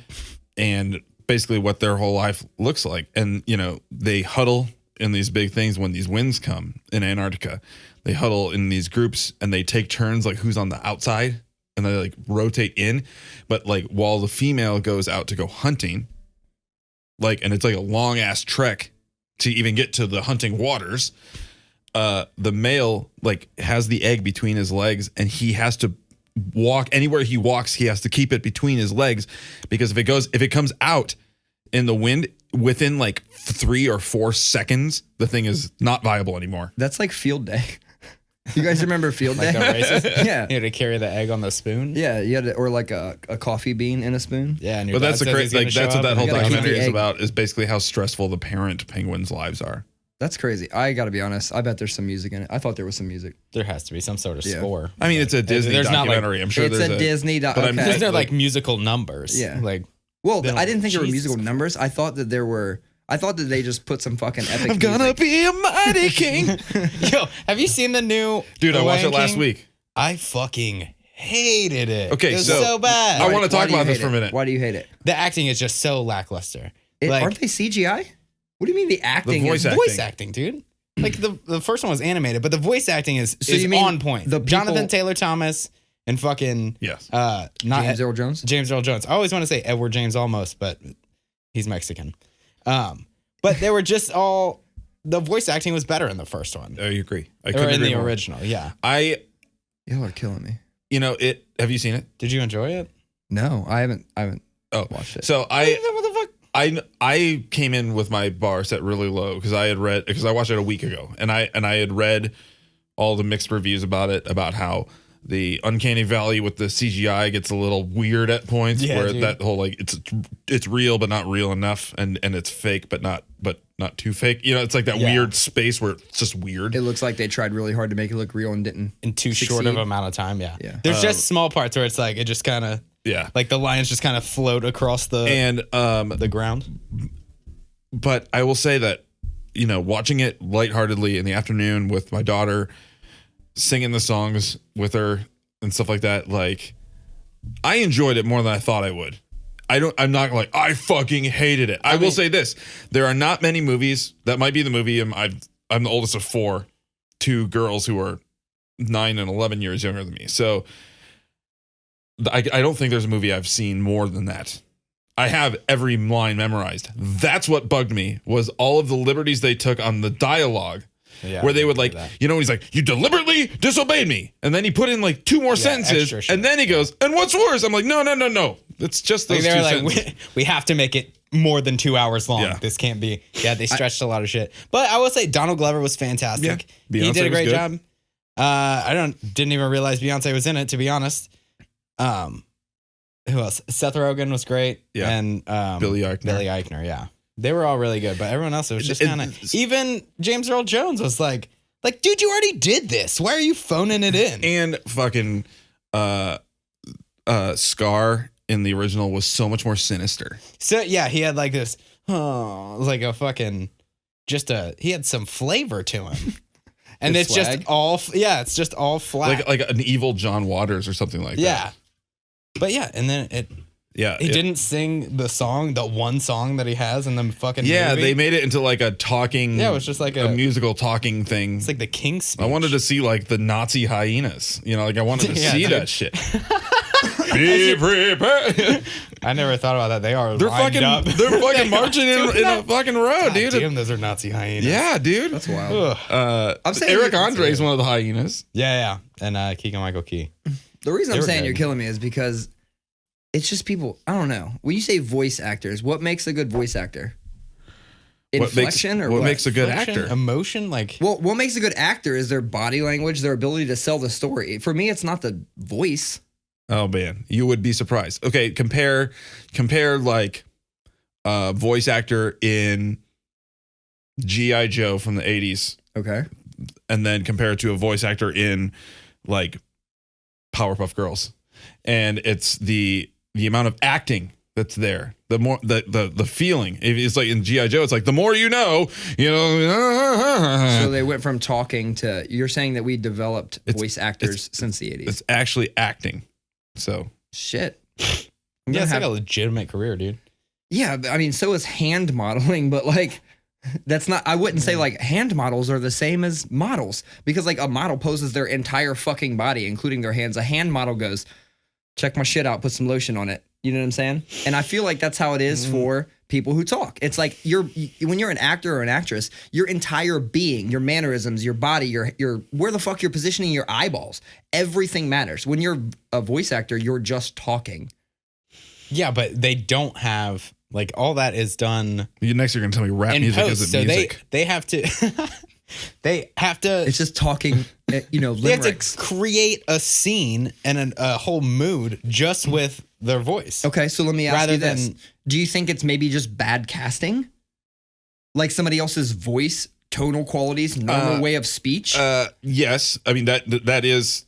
Speaker 3: And basically what their whole life looks like. And, they huddle in these big things when these winds come in Antarctica. They huddle in these groups and they take turns, like who's on the outside, and they like rotate in. But like while the female goes out to go hunting, like, and it's like a long ass trek to even get to the hunting waters. The male like has the egg between his legs, and he has to walk anywhere he walks. He has to keep it between his legs, because if it comes out in the wind within like 3 or 4 seconds, the thing is not viable anymore.
Speaker 1: That's like Field Day. You guys remember Field Day?
Speaker 2: Like the races?
Speaker 1: Yeah.
Speaker 2: You had to carry the egg on the spoon?
Speaker 1: Yeah, you had to, or like a coffee bean in a spoon.
Speaker 2: Yeah, and
Speaker 3: But that's that's what that whole documentary is
Speaker 1: egg.
Speaker 3: about, is basically how stressful the parent penguins' lives are.
Speaker 1: That's crazy. I got to be honest. I bet there's some music in it. I thought there was some music.
Speaker 2: There has to be some sort of score.
Speaker 3: I mean, it's a Disney
Speaker 2: there's not, like-
Speaker 3: documentary. I'm sure
Speaker 1: It's
Speaker 3: there's
Speaker 1: a Disney
Speaker 3: but I'm-
Speaker 1: okay.
Speaker 2: Because they're like musical numbers.
Speaker 1: Yeah.
Speaker 2: Like,
Speaker 1: Well,
Speaker 2: They don't-
Speaker 1: I didn't think there were
Speaker 2: Jesus
Speaker 1: musical numbers. I thought that they just put some fucking epic
Speaker 3: I'm gonna
Speaker 1: music.
Speaker 3: be a mighty king.
Speaker 2: yo, have you seen the new
Speaker 3: Dude, I watched
Speaker 2: Lion
Speaker 3: it last
Speaker 2: King?
Speaker 3: week.
Speaker 2: I fucking hated it.
Speaker 3: Okay,
Speaker 2: it was
Speaker 3: so-
Speaker 2: so bad.
Speaker 3: I wanna
Speaker 1: Why
Speaker 3: talk
Speaker 1: do you
Speaker 3: about this
Speaker 1: hate
Speaker 3: for a
Speaker 1: it?
Speaker 3: minute.
Speaker 1: Why do you hate it?
Speaker 2: The acting is just so lackluster. Like,
Speaker 1: Aren't they CGI? What do you mean the acting
Speaker 3: voice
Speaker 1: is
Speaker 3: acting.
Speaker 2: voice acting, dude. Like the first one was animated, but the voice acting is
Speaker 1: you mean
Speaker 2: on point.
Speaker 1: the people-
Speaker 2: Jonathan Taylor Thomas and fucking
Speaker 3: Yes.
Speaker 2: not
Speaker 1: James Earl Jones?
Speaker 2: James Earl Jones. I always want to say Edward James almost, but he's Mexican. But they were just all the voice acting was better in the first one.
Speaker 3: I agree. I
Speaker 2: Or
Speaker 3: couldn't
Speaker 2: in
Speaker 3: agree
Speaker 2: the
Speaker 3: more.
Speaker 2: original, yeah.
Speaker 1: Y'all are killing me.
Speaker 3: Have you seen it?
Speaker 2: Did you enjoy it?
Speaker 1: No, I haven't
Speaker 3: Oh,
Speaker 1: watched it.
Speaker 3: so
Speaker 2: What the fuck?
Speaker 3: I came in with my bar set really low because I watched it a week ago, and I had read all the mixed reviews about it, about how the uncanny valley with the CGI gets a little weird at points,
Speaker 2: Yeah,
Speaker 3: where
Speaker 2: dude.
Speaker 3: that whole like it's real but not real enough, and it's fake but not too fake. It's like that
Speaker 2: Yeah.
Speaker 3: weird space where it's just weird.
Speaker 1: It looks like they tried really hard to make it look real and didn't.
Speaker 2: In too short of
Speaker 1: Succeed.
Speaker 2: amount of time, yeah.
Speaker 1: Yeah.
Speaker 2: There's just small parts where it's like it just kind of
Speaker 3: Yeah,
Speaker 2: like the lions just kind of float across the
Speaker 3: and
Speaker 2: the ground.
Speaker 3: but I will say that, watching it lightheartedly in the afternoon with my daughter, singing the songs with her and stuff like that, like, I enjoyed it more than I thought I would. I'm not like, I fucking hated it. I will say this. There are not many movies. That might be the movie. I'm the oldest of 4, 2 girls who are 9 and 11 years younger than me. So I don't think there's a movie I've seen more than that. I have every line memorized. That's what bugged me, was all of the liberties they took on the dialogue,
Speaker 2: Yeah,
Speaker 3: where they would like,
Speaker 2: that.
Speaker 3: he's like, you deliberately disobeyed me. And then he put in like 2 more sentences,
Speaker 2: extra shit.
Speaker 3: and then he goes, and what's worse? I'm like, no. It's just those
Speaker 2: Like
Speaker 3: 2
Speaker 2: they were
Speaker 3: sentences.
Speaker 2: like, we have to make it more than 2 hours long.
Speaker 3: Yeah.
Speaker 2: This can't be. Yeah, they stretched a lot of shit. But I will say Donald Glover was fantastic.
Speaker 3: Yeah.
Speaker 2: He
Speaker 3: Beyonce
Speaker 2: did a
Speaker 3: was
Speaker 2: great
Speaker 3: good.
Speaker 2: job. I didn't even realize Beyonce was in it, to be honest. Who else? Seth Rogen was great.
Speaker 3: Yeah.
Speaker 2: And
Speaker 3: Billy Eichner.
Speaker 2: yeah. They were all really good, but everyone else, it was just
Speaker 3: It-
Speaker 2: kind of. Even James Earl Jones was like, Like, dude, you already did this. Why are you phoning it in?
Speaker 3: And fucking Scar in the original was so much more sinister.
Speaker 2: So yeah, he had like this, like a fucking, he had some flavor to him. And
Speaker 1: Good
Speaker 2: it's
Speaker 1: swag.
Speaker 2: just all, it's just all flat.
Speaker 3: Like an evil John Waters or something like that.
Speaker 2: Yeah. But yeah, and then he didn't sing the one song that he has in the fucking movie.
Speaker 3: They made it into like a talking.
Speaker 2: Yeah, it was just like
Speaker 3: a musical talking thing.
Speaker 2: It's like the King's Speech.
Speaker 3: I wanted to see like the Nazi hyenas. You know, like I wanted to
Speaker 2: Yeah,
Speaker 3: see
Speaker 2: dude.
Speaker 3: that shit. Be prepared.
Speaker 2: I never thought about that. They are
Speaker 3: They're
Speaker 2: lined
Speaker 3: fucking
Speaker 2: up.
Speaker 3: they're fucking marching in a fucking row,
Speaker 2: God
Speaker 3: dude.
Speaker 2: damn, those are Nazi hyenas.
Speaker 3: Yeah, dude.
Speaker 1: That's wild. I'm saying
Speaker 3: Eric Andre is one of the hyenas.
Speaker 2: Yeah. And Keegan-Michael Key.
Speaker 1: The reason I'm
Speaker 2: They were
Speaker 1: saying
Speaker 2: good.
Speaker 1: you're killing me is because it's just people. I don't know. When you say voice actors, what makes a good voice actor? Inflection or what?
Speaker 3: Makes a good
Speaker 2: Inflection,
Speaker 3: actor?
Speaker 2: emotion, like
Speaker 1: Well, what makes a good actor is their body language, their ability to sell the story. For me, it's not the voice.
Speaker 3: Oh man, you would be surprised. Okay, compare like voice actor in G.I. Joe from the 80s
Speaker 1: Okay.
Speaker 3: and then compare it to a voice actor in like Powerpuff Girls. And it's the amount of acting that's there. The more the feeling. It's like in G.I. Joe, it's like the more you know.
Speaker 1: So they went from talking to, you're saying that we developed voice actors since the 80s.
Speaker 3: It's actually acting. So
Speaker 1: Shit.
Speaker 2: yeah, it's like a legitimate career, dude.
Speaker 1: Yeah, but, I mean, so is hand modeling, but like, that's not, I wouldn't say like hand models are the same as models because like a model poses their entire fucking body, including their hands. A hand model goes, check my shit out, put some lotion on it. You know what I'm saying? And I feel like that's how it is for people who talk. It's like when you're an actor or an actress, your entire being, your mannerisms, your body, your where the fuck you're positioning your eyeballs, everything matters. When you're a voice actor, you're just talking.
Speaker 2: Yeah, but they don't have like all that is done
Speaker 3: next you're gonna tell me rap
Speaker 2: in
Speaker 3: music
Speaker 2: post.
Speaker 3: isn't
Speaker 2: So
Speaker 3: music.
Speaker 2: they have to they have to
Speaker 1: It's just talking,
Speaker 2: they have
Speaker 1: limericks.
Speaker 2: to create a scene and a whole mood just with their voice.
Speaker 1: Okay, so let me ask
Speaker 2: Rather
Speaker 1: you this.
Speaker 2: than-
Speaker 1: Do you think it's maybe just bad casting? Like somebody else's voice, tonal qualities, normal way of speech?
Speaker 3: Yes, I mean that is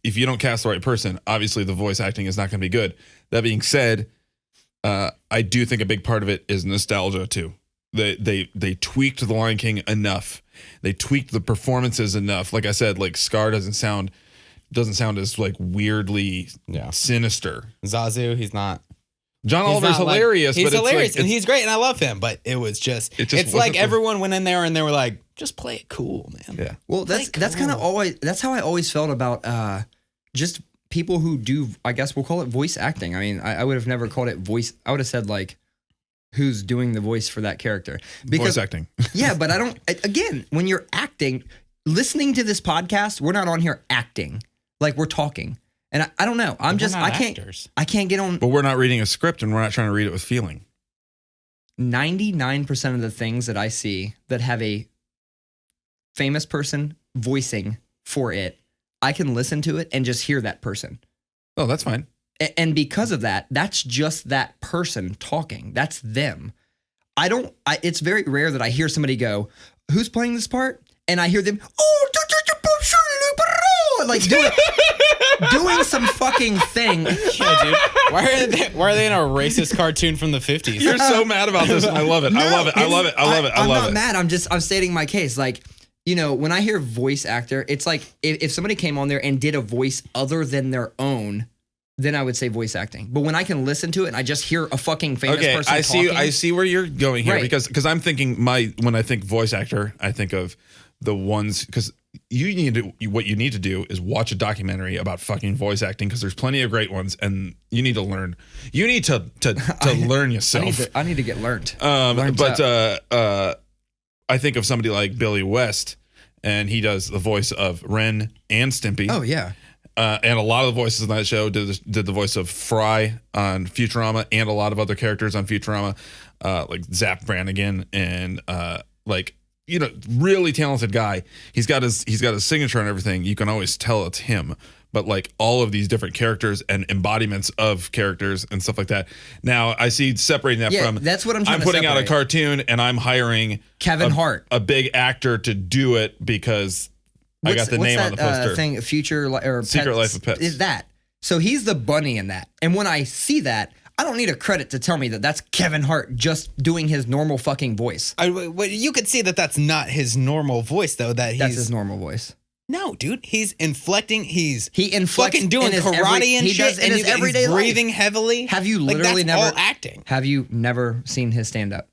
Speaker 3: if you don't cast the right person, obviously the voice acting is not going to be good. That being said, I do think a big part of it is nostalgia too. They tweaked The Lion King enough. They tweaked the performances enough. Like I said, like Scar doesn't sound as like weirdly sinister.
Speaker 2: Zazu, he's not.
Speaker 3: John Oliver's
Speaker 2: not like-
Speaker 3: hilarious,
Speaker 2: he's
Speaker 3: but
Speaker 2: hilarious
Speaker 3: it's
Speaker 2: and he's great and I love him, but it was just
Speaker 3: It just
Speaker 2: it's like
Speaker 3: wasn't-
Speaker 2: everyone went in there and they were like, just play it cool, man.
Speaker 3: yeah.
Speaker 1: well, that's kind of always, that's how I always felt about just people who do, I guess we'll call it voice acting. I mean, I would have never called it voice. I would have said like, who's doing the voice for that character.
Speaker 3: Voice acting.
Speaker 1: Yeah, but I don't, again, when you're acting, listening to this podcast, we're not on here acting. Like we're talking. And I don't know.
Speaker 2: We're not actors.
Speaker 1: I can't get on.
Speaker 3: But we're not reading a script and we're not trying to read it with feeling.
Speaker 1: 99% of the things that I see that have a famous person voicing for it, I can listen to it and just hear that person.
Speaker 3: Oh, that's fine.
Speaker 1: And because of that, that's just that person talking. That's them. It's very rare that I hear somebody go, who's playing this part? And I hear them, like doing some fucking thing.
Speaker 2: Yeah, dude. Why are they in a racist cartoon from the 50s?
Speaker 3: You're so mad about this. I love it. I love it. I love it. I love it. I
Speaker 1: I'm
Speaker 3: love
Speaker 1: not
Speaker 3: it.
Speaker 1: mad. I'm stating my case. Like, when I hear voice actor, it's like if somebody came on there and did a voice other than their own, then I would say voice acting. But when I can listen to it and I just hear a fucking famous person talking.
Speaker 3: I see where you're going here
Speaker 1: Right.
Speaker 3: because I'm thinking when I think voice actor, I think of the ones because what you need to do is watch a documentary about fucking voice acting because there's plenty of great ones and you need to learn. You need to learn yourself.
Speaker 1: I need to get learned.
Speaker 3: I think of somebody like Billy West, and he does the voice of Ren and Stimpy.
Speaker 1: Oh yeah.
Speaker 3: And a lot of the voices on that show did the voice of Fry on Futurama and a lot of other characters on Futurama, like Zap Brannigan and really talented guy. He's got his signature and everything. You can always tell it's him. but like all of these different characters and embodiments of characters and stuff like that. Now I see separating that from
Speaker 1: that's what I'm trying to
Speaker 3: putting out a
Speaker 1: separate.
Speaker 3: cartoon and I'm hiring
Speaker 1: Kevin Hart,
Speaker 3: a big actor to do it because I got the name on the poster.
Speaker 1: Thing,
Speaker 3: Secret Life of Pets.
Speaker 1: Is that. So he's the bunny in that. And when I see that, I don't need a credit to tell me that that's Kevin Hart just doing his normal fucking voice.
Speaker 2: You could see that that's not his normal voice, though. That's
Speaker 1: his normal voice.
Speaker 2: No, dude. He's inflecting. He
Speaker 1: inflects
Speaker 2: fucking doing karate and shit.
Speaker 1: In his everyday
Speaker 2: he's
Speaker 1: life.
Speaker 2: breathing heavily.
Speaker 1: Have you literally
Speaker 2: that's
Speaker 1: never
Speaker 2: all acting?
Speaker 1: Have you never seen his stand up?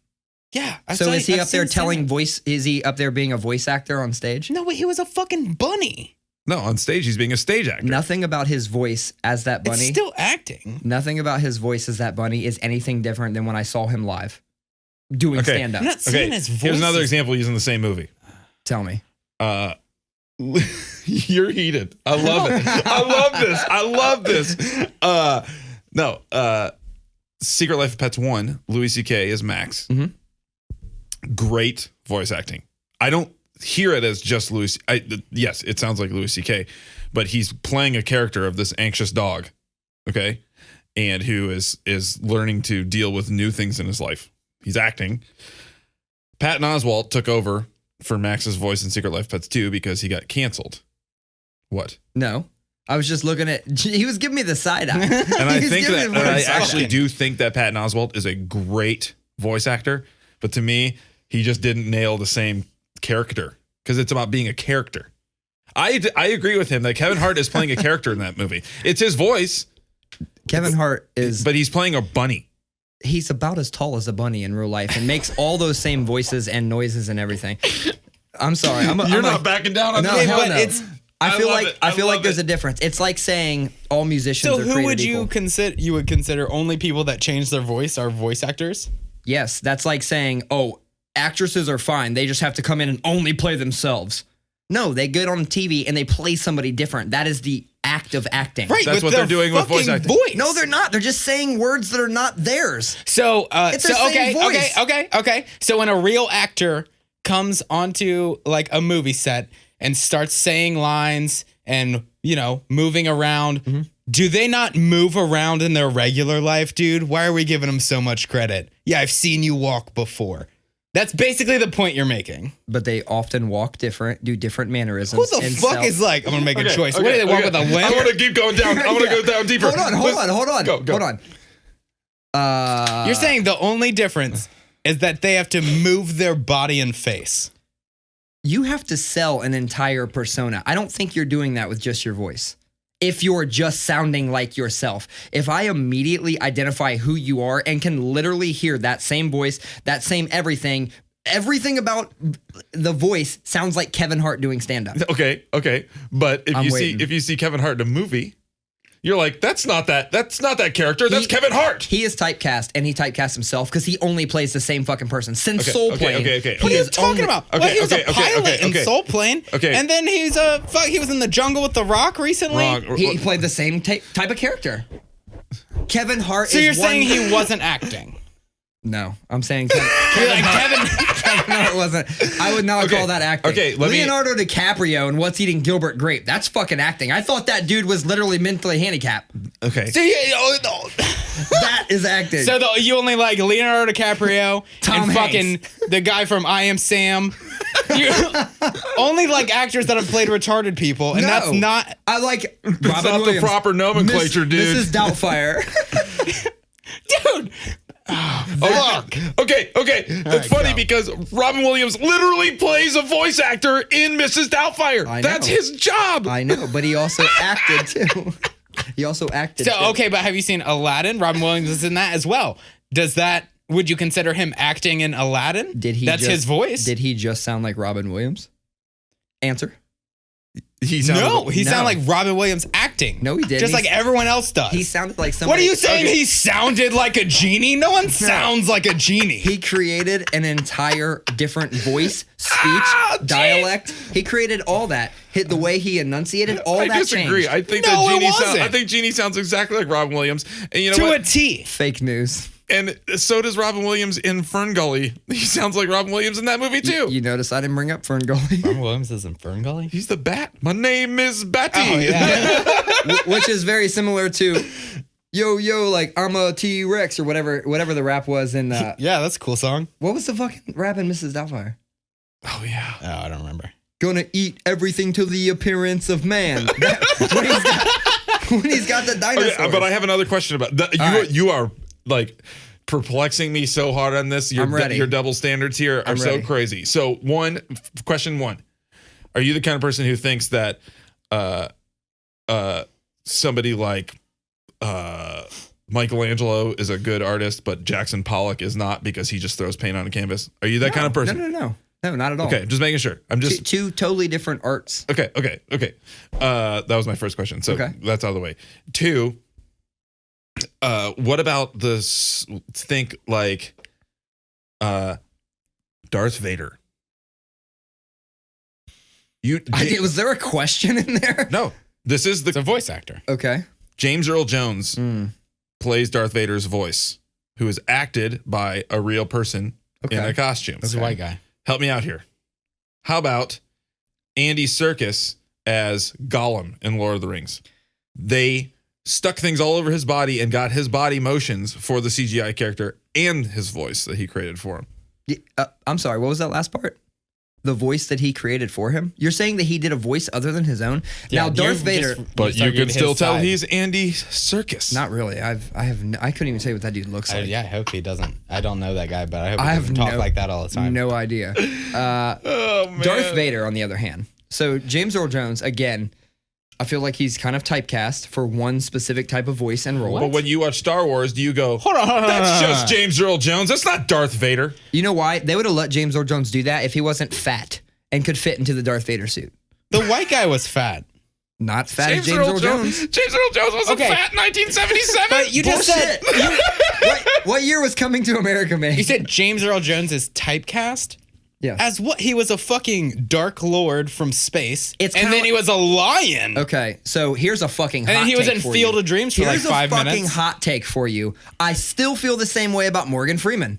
Speaker 2: Yeah.
Speaker 1: Is he up there telling voice? Is he up there being a voice actor on stage?
Speaker 2: No, he was a fucking bunny.
Speaker 3: No, on stage he's being a stage actor.
Speaker 1: Nothing about his voice as that bunny.
Speaker 2: It's still acting.
Speaker 1: Nothing about his voice as that bunny is anything different than when I saw him live doing stand up.
Speaker 2: I'm not saying his voice.
Speaker 3: Here's another example using the same movie.
Speaker 1: Tell me.
Speaker 3: You're heated. I love it. I love this. Secret Life of Pets 1, Louis C.K. is Max.
Speaker 1: Mm-hmm.
Speaker 3: Great voice acting. I don't hear it as just Louis. Yes, it sounds like Louis C.K., but he's playing a character of this anxious dog, okay? And who is learning to deal with new things in his life. He's acting. Patton Oswalt took over for Max's voice in Secret Life of Pets 2 because he got canceled. What?
Speaker 1: No. I was just looking at, he was giving me the side eye.
Speaker 3: And I think that, and I actually do think that Patton Oswalt is a great voice actor, but to me, he just didn't nail the same character because it's about being a character. I agree with him that Kevin Hart is playing a character in that movie. It's his voice.
Speaker 1: Kevin Hart is,
Speaker 3: but he's playing a bunny.
Speaker 1: He's about as tall as a bunny in real life and makes all those same voices and noises and everything. I'm sorry.
Speaker 3: You're not backing down on
Speaker 1: no,
Speaker 3: that.
Speaker 1: hell no.
Speaker 2: It's.
Speaker 1: I feel like there's a difference. It's like saying all musicians are created equal. So who would
Speaker 2: you consider? You would consider only people that change their voice are voice actors?
Speaker 1: Yes, that's like saying, oh, actresses are fine. They just have to come in and only play themselves. No, they get on TV and they play somebody different. That is the act of acting.
Speaker 2: Right,
Speaker 3: that's what they're doing with voice acting.
Speaker 1: No, they're not. They're just saying words that are not theirs.
Speaker 2: So,
Speaker 1: it's their same voice.
Speaker 2: Okay. So when a real actor comes onto like a movie set and starts saying lines and, moving around, do they not move around in their regular life, dude? Why are we giving them so much credit? Yeah, I've seen you walk before. That's basically the point you're making.
Speaker 1: But they often walk different, do different mannerisms.
Speaker 2: Who the fuck is like, I'm going to make a choice. What do they walk with a limp?
Speaker 3: I want to keep going down. I want to go down deeper.
Speaker 1: Hold on.
Speaker 3: Go.
Speaker 1: Hold on.
Speaker 2: You're saying the only difference is that they have to move their body and face.
Speaker 1: You have to sell an entire persona. I don't think you're doing that with just your voice. If you're just sounding like yourself. If I immediately identify who you are and can literally hear that same voice, that same everything about the voice sounds like Kevin Hart doing stand-up.
Speaker 3: Okay. But if you see Kevin Hart in a movie, you're like, that's not that character. That's Kevin Hart.
Speaker 1: He is typecast, and he typecasts himself because he only plays the same fucking person since Soul Plane.
Speaker 3: Okay.
Speaker 2: What are you talking about? He was a pilot in Soul Plane.
Speaker 3: Okay.
Speaker 2: And then he was in The Jungle with The Rock recently.
Speaker 1: He played the same type of character. Kevin Hart.
Speaker 2: So you're saying he wasn't acting?
Speaker 1: No, I'm saying Kevin Hart wasn't. I would not call that acting.
Speaker 3: Okay,
Speaker 1: Leonardo DiCaprio and What's Eating Gilbert Grape. That's fucking acting. I thought that dude was literally mentally handicapped.
Speaker 3: Okay.
Speaker 2: See,
Speaker 1: that is acting.
Speaker 2: So you only like Leonardo DiCaprio
Speaker 1: Tom
Speaker 2: and
Speaker 1: Hanks.
Speaker 2: fucking the guy from I Am Sam. You only like actors that have played retarded people, and that's not.
Speaker 1: I like
Speaker 3: That's
Speaker 1: Robin
Speaker 3: not
Speaker 1: Williams.
Speaker 3: the proper nomenclature, dude.
Speaker 1: Mrs. Doubtfire.
Speaker 2: Dude.
Speaker 3: Okay. That's funny because Robin Williams literally plays a voice actor in Mrs. Doubtfire. That's his job.
Speaker 1: I know, but he also acted too.
Speaker 2: Okay, but have you seen Aladdin? Robin Williams is in that as well. Would you consider him acting in Aladdin? That's his voice?
Speaker 1: Did he just sound like Robin Williams? Answer.
Speaker 2: He sounded like Robin Williams acting.
Speaker 1: No, he didn't.
Speaker 2: Just like everyone else does.
Speaker 1: He sounded like somebody.
Speaker 2: What are you saying? He sounded like a genie? No one sounds like a genie.
Speaker 1: He created an entire different voice, speech, dialect. He created all that. The way he enunciated,
Speaker 3: I disagree.
Speaker 1: changed.
Speaker 3: I think Genie sounds exactly like Robin Williams. And you know
Speaker 2: to
Speaker 3: what?
Speaker 2: a T.
Speaker 1: Fake news.
Speaker 3: And so does Robin Williams in Fern Gully. He sounds like Robin Williams in that movie too.
Speaker 1: You notice I didn't bring up Fern Gully.
Speaker 2: Robin Williams is in Fern Gully?
Speaker 3: He's the bat. My name is Batty.
Speaker 2: Oh, yeah.
Speaker 1: which is very similar to yo, like I'm a T-Rex or whatever the rap was in.
Speaker 2: Yeah, that's a cool song.
Speaker 1: What was the fucking rap in Mrs. Doubtfire?
Speaker 3: Oh yeah.
Speaker 2: Oh, I don't remember.
Speaker 1: Gonna eat everything to the appearance of man. When he's got the dinosaurs.
Speaker 3: Okay, but I have another question about that. You are like perplexing me so hard on this.
Speaker 1: I'm ready.
Speaker 3: Your double standards here are so crazy. So question one, are you the kind of person who thinks that somebody like Michelangelo is a good artist, but Jackson Pollock is not because he just throws paint on a canvas? Are you that kind of person?
Speaker 1: No, not at all.
Speaker 3: Okay, just making sure. I'm just
Speaker 1: two totally different arts.
Speaker 3: Okay. That was my first question. So that's out of the way. 2, what about this? Think like Darth Vader.
Speaker 1: Was there a question in there?
Speaker 3: No. It's
Speaker 2: a voice actor.
Speaker 1: Okay.
Speaker 3: James Earl Jones plays Darth Vader's voice, who is acted by a real person in a costume.
Speaker 2: That's a white guy.
Speaker 3: Help me out here. How about Andy Serkis as Gollum in Lord of the Rings? They stuck things all over his body and got his body motions for the CGI character and his voice that he created for him.
Speaker 1: I'm sorry, what was that last part? The voice that he created for him? You're saying that he did a voice other than his own?
Speaker 2: Yeah,
Speaker 1: now, Darth Vader...
Speaker 3: But you can still tell he's Andy Serkis.
Speaker 1: Not really. I couldn't even say what that dude looks like.
Speaker 2: I hope he doesn't. I don't know that guy, but I hope he doesn't talk like that all the time.
Speaker 1: No idea.
Speaker 3: Oh, man.
Speaker 1: Darth Vader, on the other hand. So, James Earl Jones, again... I feel like he's kind of typecast for one specific type of voice and role.
Speaker 3: But when you watch Star Wars, do you go, hold on, that's just James Earl Jones. That's not Darth Vader.
Speaker 1: You know why? They would have let James Earl Jones do that if he wasn't fat and could fit into the Darth Vader suit.
Speaker 2: The white guy was fat.
Speaker 1: Not fat as James Earl Jones.
Speaker 3: James Earl Jones wasn't fat in 1977.
Speaker 2: But you just said...
Speaker 1: What year was Coming to America made?
Speaker 2: You said James Earl Jones is typecast?
Speaker 1: Yeah.
Speaker 2: As what? He was a fucking Dark Lord from space.
Speaker 1: And
Speaker 2: then he was a lion.
Speaker 1: Okay, so here's a fucking hot take.
Speaker 2: And then he was in
Speaker 1: for
Speaker 2: Field
Speaker 1: you.
Speaker 2: of Dreams for like 5 minutes.
Speaker 1: Here's a fucking hot take for you. I still feel the same way about Morgan Freeman.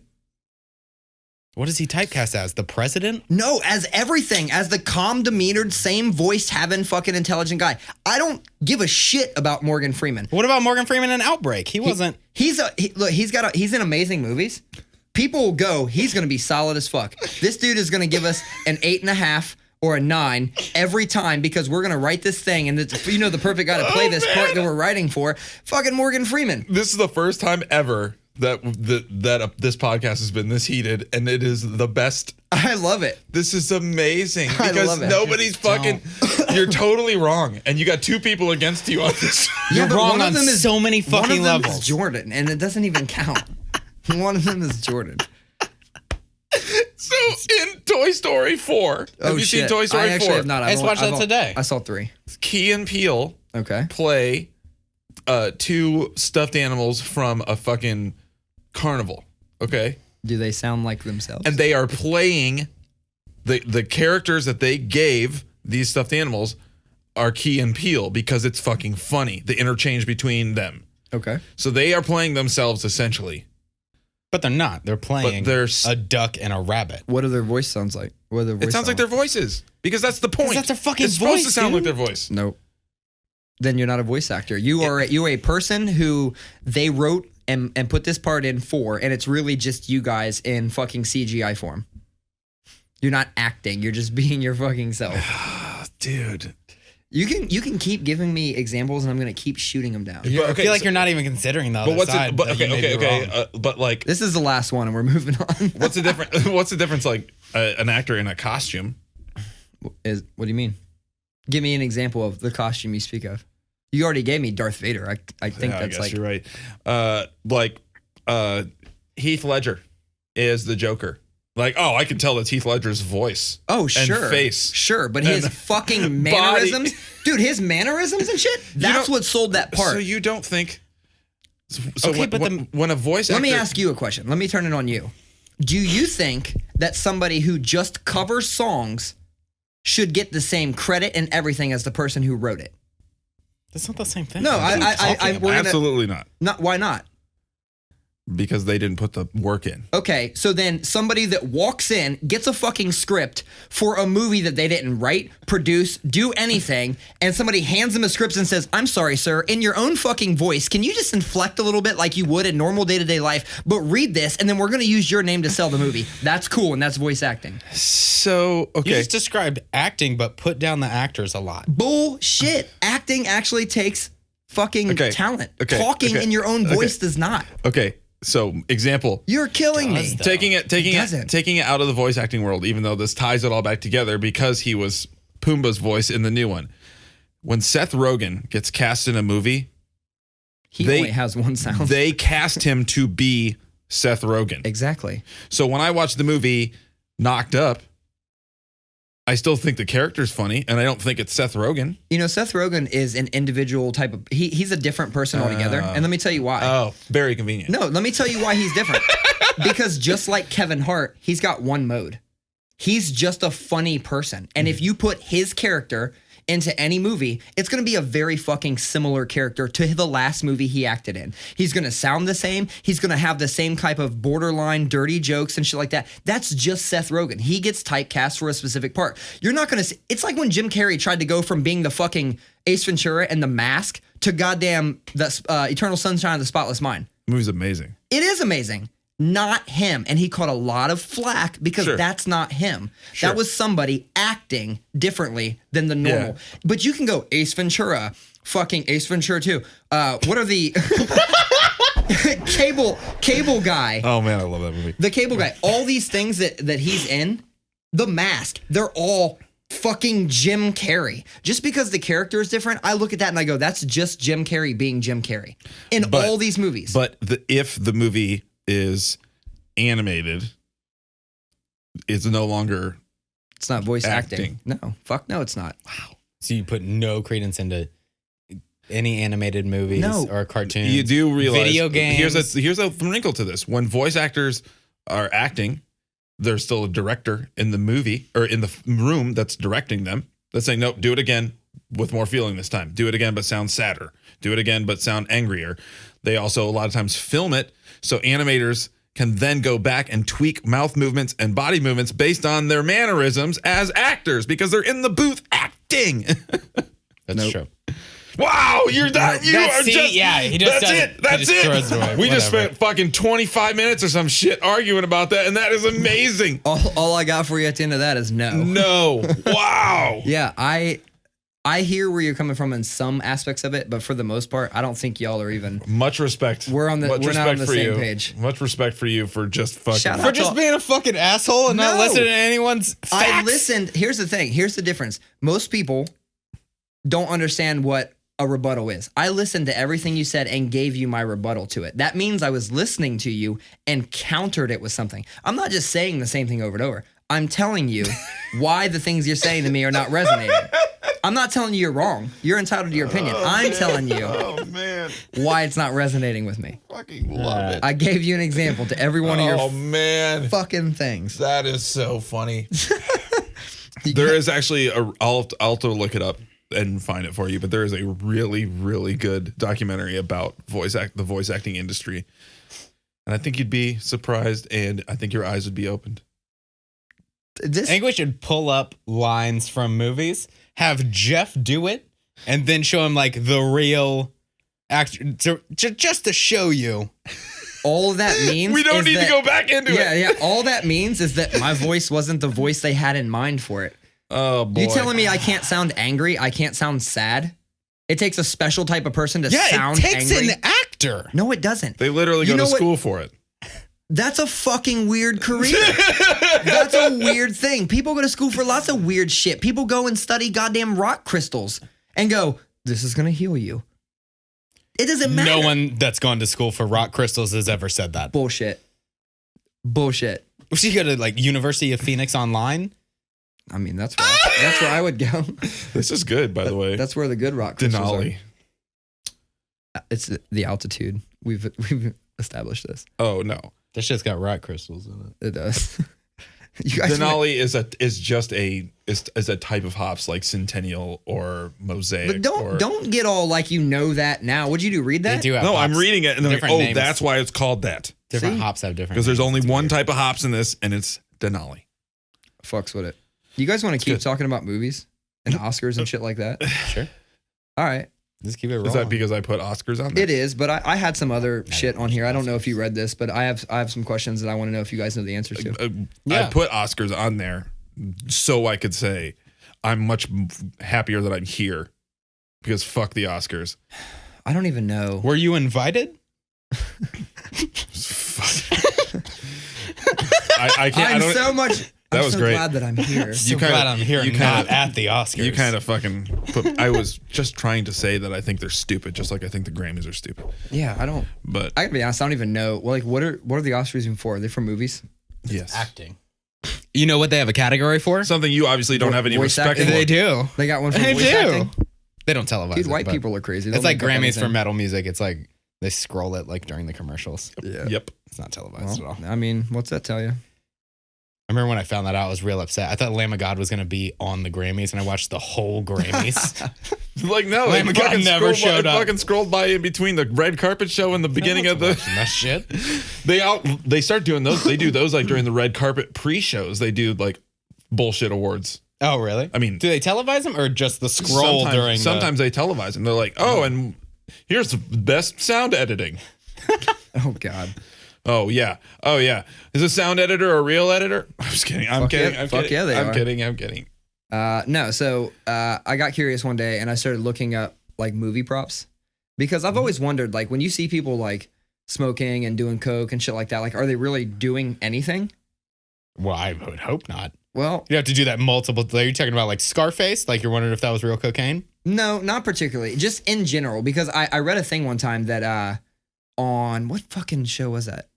Speaker 2: What is he typecast as? The president?
Speaker 1: No, as everything. As the calm, demeanored, same voice having fucking intelligent guy. I don't give a shit about Morgan Freeman.
Speaker 2: What about Morgan Freeman in Outbreak? He wasn't...
Speaker 1: He's in amazing movies. People will go, he's going to be solid as fuck. This dude is going to give us an 8.5 or a 9 every time because we're going to write this thing and it's, the perfect guy to play this part that we're writing for. Fucking Morgan Freeman.
Speaker 3: This is the first time ever that this podcast has been this heated, and it is the best.
Speaker 1: I love it.
Speaker 3: This is amazing
Speaker 1: I
Speaker 3: because
Speaker 1: love it.
Speaker 3: nobody's fucking. You're totally wrong, and you got 2 people against you on this.
Speaker 2: You're wrong on
Speaker 1: is
Speaker 2: so many fucking
Speaker 1: one of them
Speaker 2: levels.
Speaker 1: Is Jordan, and it doesn't even count. One of them is Jordan.
Speaker 3: So in Toy Story 4, have you seen Toy Story 4?
Speaker 1: I actually have not.
Speaker 2: I just watched that today.
Speaker 1: I saw 3.
Speaker 3: Key and Peele play 2 stuffed animals from a fucking carnival. Okay.
Speaker 1: Do they sound like themselves?
Speaker 3: And they are playing the characters that they gave these stuffed animals are Key and Peele because it's fucking funny. The interchange between them.
Speaker 1: Okay.
Speaker 3: So they are playing themselves essentially.
Speaker 2: But they're not. They're playing a duck and a rabbit.
Speaker 1: What do their voice sounds like?
Speaker 3: It sounds like their voices because that's the point.
Speaker 2: That's their fucking
Speaker 3: it's
Speaker 2: voice.
Speaker 3: It's supposed to sound
Speaker 2: dude.
Speaker 3: like their voice.
Speaker 1: Nope. Then you're not a voice actor. You are a person who they wrote and put this part in for, and it's really just you guys in fucking CGI form. You're not acting. You're just being your fucking self.
Speaker 3: Dude.
Speaker 1: You can keep giving me examples, and I'm gonna keep shooting them down.
Speaker 2: I feel like you're not even considering the other side.
Speaker 3: But like
Speaker 1: this is the last one, and we're moving on.
Speaker 3: What's the difference? What's the difference? Like an actor in a costume.
Speaker 1: What do you mean? Give me an example of the costume you speak of. You already gave me Darth Vader. I think that's
Speaker 3: I guess you're right. Heath Ledger is the Joker. Like, I can tell that's Heath Ledger's voice.
Speaker 1: Oh, sure.
Speaker 3: And face.
Speaker 1: Sure, but his fucking mannerisms. Dude, his mannerisms and shit, that's what sold that part.
Speaker 3: So you don't think... when a voice actor...
Speaker 1: Let me ask you a question. Let me turn it on you. Do you think that somebody who just covers songs should get the same credit and everything as the person who wrote it?
Speaker 2: That's not the same thing.
Speaker 1: No,
Speaker 3: Absolutely not.
Speaker 1: Why not?
Speaker 3: because they didn't put the work in.
Speaker 1: Okay, so then somebody that walks in, gets a fucking script for a movie that they didn't write, produce, do anything, and somebody hands them a script and says, I'm sorry, sir, in your own fucking voice, can you just inflect a little bit like you would in normal day-to-day life, but read this, and then we're going to use your name to sell the movie. That's cool, and that's voice acting.
Speaker 3: So, okay.
Speaker 2: You just described acting, but put down the actors a lot.
Speaker 1: Bullshit. Acting actually takes fucking talent.
Speaker 3: Okay.
Speaker 1: Talking in your own voice does not.
Speaker 3: Okay. So, example.
Speaker 1: You're killing me.
Speaker 3: Taking it out of the voice acting world, even though this ties it all back together because he was Pumbaa's voice in the new one. When Seth Rogen gets cast in a movie,
Speaker 1: he only has one sound.
Speaker 3: They cast him to be Seth Rogen.
Speaker 1: Exactly.
Speaker 3: So when I watch the movie Knocked Up, I still think the character's funny, and I don't think it's Seth Rogen.
Speaker 1: You know, Seth Rogen is an individual type of... He's a different person altogether, and let me tell you why.
Speaker 3: Oh, very convenient.
Speaker 1: No, let me tell you why he's different. Because just like Kevin Hart, he's got one mode. He's just a funny person. And if you put his character into any movie, it's going to be a very fucking similar character to the last movie he acted in. He's going to sound the same. He's going to have the same type of borderline dirty jokes and shit like that. That's just Seth Rogen. He gets typecast for a specific part. You're not going to... It's like when Jim Carrey tried to go from being the fucking Ace Ventura and The Mask to goddamn the Eternal Sunshine of the Spotless Mind.
Speaker 3: The movie's amazing.
Speaker 1: It is amazing. Not him. And he caught a lot of flack because that's not him. That was somebody acting differently than the normal. Yeah. But you can go Ace Ventura, fucking Ace Ventura 2. What are the... Cable guy.
Speaker 3: Oh, man, I love that movie.
Speaker 1: The Cable guy. All these things that he's in, The Mask, they're all fucking Jim Carrey. Just because the character is different, I look at that and I go, that's just Jim Carrey being Jim Carrey. In all these movies.
Speaker 3: But if the movie is animated, it's no longer...
Speaker 1: It's not voice acting. No. Fuck no, it's not.
Speaker 2: Wow. So you put no credence into any animated movies or cartoons?
Speaker 3: You do realize...
Speaker 2: Video games?
Speaker 3: Here's a wrinkle to this. When voice actors are acting, there's still a director in the movie, or in the room that's directing them, that's saying, nope, do it again with more feeling this time. Do it again, but sound sadder. Do it again, but sound angrier. They also, a lot of times, film it so animators can then go back and tweak mouth movements and body movements based on their mannerisms as actors because they're in the booth acting.
Speaker 2: That's true.
Speaker 3: Wow, you're done.
Speaker 2: He just
Speaker 3: that's it. That's it. We just spent fucking 25 minutes or some shit arguing about that, and that is amazing.
Speaker 1: All I got for you at the end of that is no.
Speaker 3: No. Wow.
Speaker 1: Yeah, I hear where you're coming from in some aspects of it, but for the most part, I don't think y'all are even.
Speaker 3: Much respect.
Speaker 1: We're not on the same page.
Speaker 3: Much respect for you for just fucking.
Speaker 2: For just being a fucking asshole and not listening to anyone's facts.
Speaker 1: I listened. Here's the thing. Here's the difference. Most people don't understand what a rebuttal is. I listened to everything you said and gave you my rebuttal to it. That means I was listening to you and countered it with something. I'm not just saying the same thing over and over. I'm telling you why the things you're saying to me are not resonating. I'm not telling you you're wrong. You're entitled to your opinion. I'm telling you why it's not resonating with me.
Speaker 3: Fucking love it.
Speaker 1: I gave you an example to every one of your fucking things.
Speaker 3: That is so funny. There is actually I'll have to look it up and find it for you, but there is a really, really good documentary about the voice acting industry. And I think you'd be surprised, and I think your eyes would be opened.
Speaker 2: I think we should pull up lines from movies, have Jeff do it, and then show him like the real actor, just to show you.
Speaker 1: All that means
Speaker 3: we don't need to go back into it.
Speaker 1: Yeah. All that means is that my voice wasn't the voice they had in mind for it.
Speaker 3: Oh boy!
Speaker 1: You telling me I can't sound angry? I can't sound sad? It takes a special type of person to sound angry.
Speaker 2: It takes an actor.
Speaker 1: No, it doesn't.
Speaker 3: They literally go to school for it.
Speaker 1: That's a fucking weird career. That's a weird thing. People go to school for lots of weird shit. People go and study goddamn rock crystals and go, this is going to heal you. It doesn't matter.
Speaker 2: No one that's gone to school for rock crystals has ever said that.
Speaker 1: Bullshit.
Speaker 2: We should go to like University of Phoenix online.
Speaker 1: I mean, that's where I would go.
Speaker 3: This is good, by the way.
Speaker 1: That's where the good rock crystals
Speaker 3: Denali.
Speaker 1: are. It's the altitude. We've established this.
Speaker 3: Oh, no.
Speaker 2: That shit's got rock crystals in it.
Speaker 1: It does.
Speaker 3: Denali is just a type of hops like Centennial or Mosaic.
Speaker 1: But don't get all like you know that now. What'd you do? Read that?
Speaker 2: They do have
Speaker 3: no,
Speaker 2: hops.
Speaker 3: I'm reading it and they're like,
Speaker 2: Different names.
Speaker 3: That's why it's called that.
Speaker 2: Different
Speaker 1: See?
Speaker 2: hops have different.
Speaker 3: Because there's
Speaker 2: names.
Speaker 3: only
Speaker 2: It's
Speaker 3: one
Speaker 2: weird.
Speaker 3: type of hops in this, and it's Denali.
Speaker 1: Fucks with it. You guys want to keep
Speaker 3: good.
Speaker 1: talking about movies and Oscars and shit like that?
Speaker 2: Sure.
Speaker 1: All right.
Speaker 2: Just keep it rolling.
Speaker 3: Is that because I put Oscars on there?
Speaker 1: It is, but I had some other shit on here. I don't know if you read this, but I have some questions that I want to know if you guys know the answers to.
Speaker 2: Yeah.
Speaker 3: I put Oscars on there so I could say I'm much happier that I'm here because fuck the Oscars.
Speaker 1: I don't even know.
Speaker 2: Were you invited?
Speaker 3: I can't. I
Speaker 1: I'm
Speaker 3: don't,
Speaker 1: so much.
Speaker 3: That
Speaker 1: I'm
Speaker 3: was
Speaker 1: so
Speaker 3: great.
Speaker 1: glad that I'm here.
Speaker 2: So
Speaker 3: kinda-
Speaker 2: glad I'm here,
Speaker 3: you
Speaker 2: not
Speaker 3: kinda-
Speaker 2: at the Oscars.
Speaker 3: You kind of fucking put. I was just trying to say that I think they're stupid, just like I think the Grammys are stupid.
Speaker 1: Yeah, I don't.
Speaker 3: But
Speaker 1: I gotta be honest. I don't even know. Well, like, what are the Oscars even for? Are they for movies?
Speaker 3: yes,
Speaker 2: acting. You know what they have a category for?
Speaker 3: something you obviously don't have any
Speaker 1: Voice
Speaker 3: respect
Speaker 1: acting?
Speaker 3: for.
Speaker 2: They do.
Speaker 1: They got one for
Speaker 2: They
Speaker 1: voice
Speaker 2: do.
Speaker 1: acting.
Speaker 2: They don't televise
Speaker 1: Dude,
Speaker 2: it,
Speaker 1: white
Speaker 2: but
Speaker 1: people are crazy. They'll
Speaker 2: It's like
Speaker 1: make up
Speaker 2: Grammys for
Speaker 1: anything.
Speaker 2: metal music. It's like they scroll it like during the commercials.
Speaker 1: Yeah.
Speaker 3: Yep.
Speaker 2: It's not televised
Speaker 1: Well,
Speaker 2: at all.
Speaker 1: I mean, what's that tell you?
Speaker 2: I remember when I found that out, I was real upset. I thought Lamb of God was going to be on the Grammys, and I watched the whole Grammys.
Speaker 3: Like no,
Speaker 2: Lamb
Speaker 3: it
Speaker 2: of God
Speaker 3: fucking
Speaker 2: never
Speaker 3: scrolled by-
Speaker 2: showed
Speaker 3: it
Speaker 2: up.
Speaker 3: Fucking scrolled by in between the red carpet show and the beginning of the.
Speaker 2: Watching that shit.
Speaker 3: They start doing those. They do those like during the red carpet pre-shows. They do like bullshit awards.
Speaker 2: Oh, really?
Speaker 3: I mean,
Speaker 2: Do they televise them or just the scroll
Speaker 3: sometimes,
Speaker 2: during?
Speaker 3: sometimes they televise them. They're like, oh, and here's the best sound editing.
Speaker 1: Oh God.
Speaker 3: Oh yeah. Is a sound editor a real editor? I'm just kidding. I'm
Speaker 1: Fuck
Speaker 3: kidding.
Speaker 1: yeah.
Speaker 3: I'm
Speaker 1: Fuck
Speaker 3: kidding.
Speaker 1: yeah, they
Speaker 3: I'm
Speaker 1: are.
Speaker 3: kidding. I'm kidding.
Speaker 1: No. So I got curious one day and I started looking up like movie props because I've always wondered like when you see people like smoking and doing coke and shit like that, like are they really doing anything?
Speaker 2: Well, I would hope not.
Speaker 1: Well,
Speaker 2: You have to do that multiple. Are you talking about like Scarface? Like you're wondering if that was real cocaine?
Speaker 1: no, not particularly. Just in general because I read a thing one time that on what fucking show was that?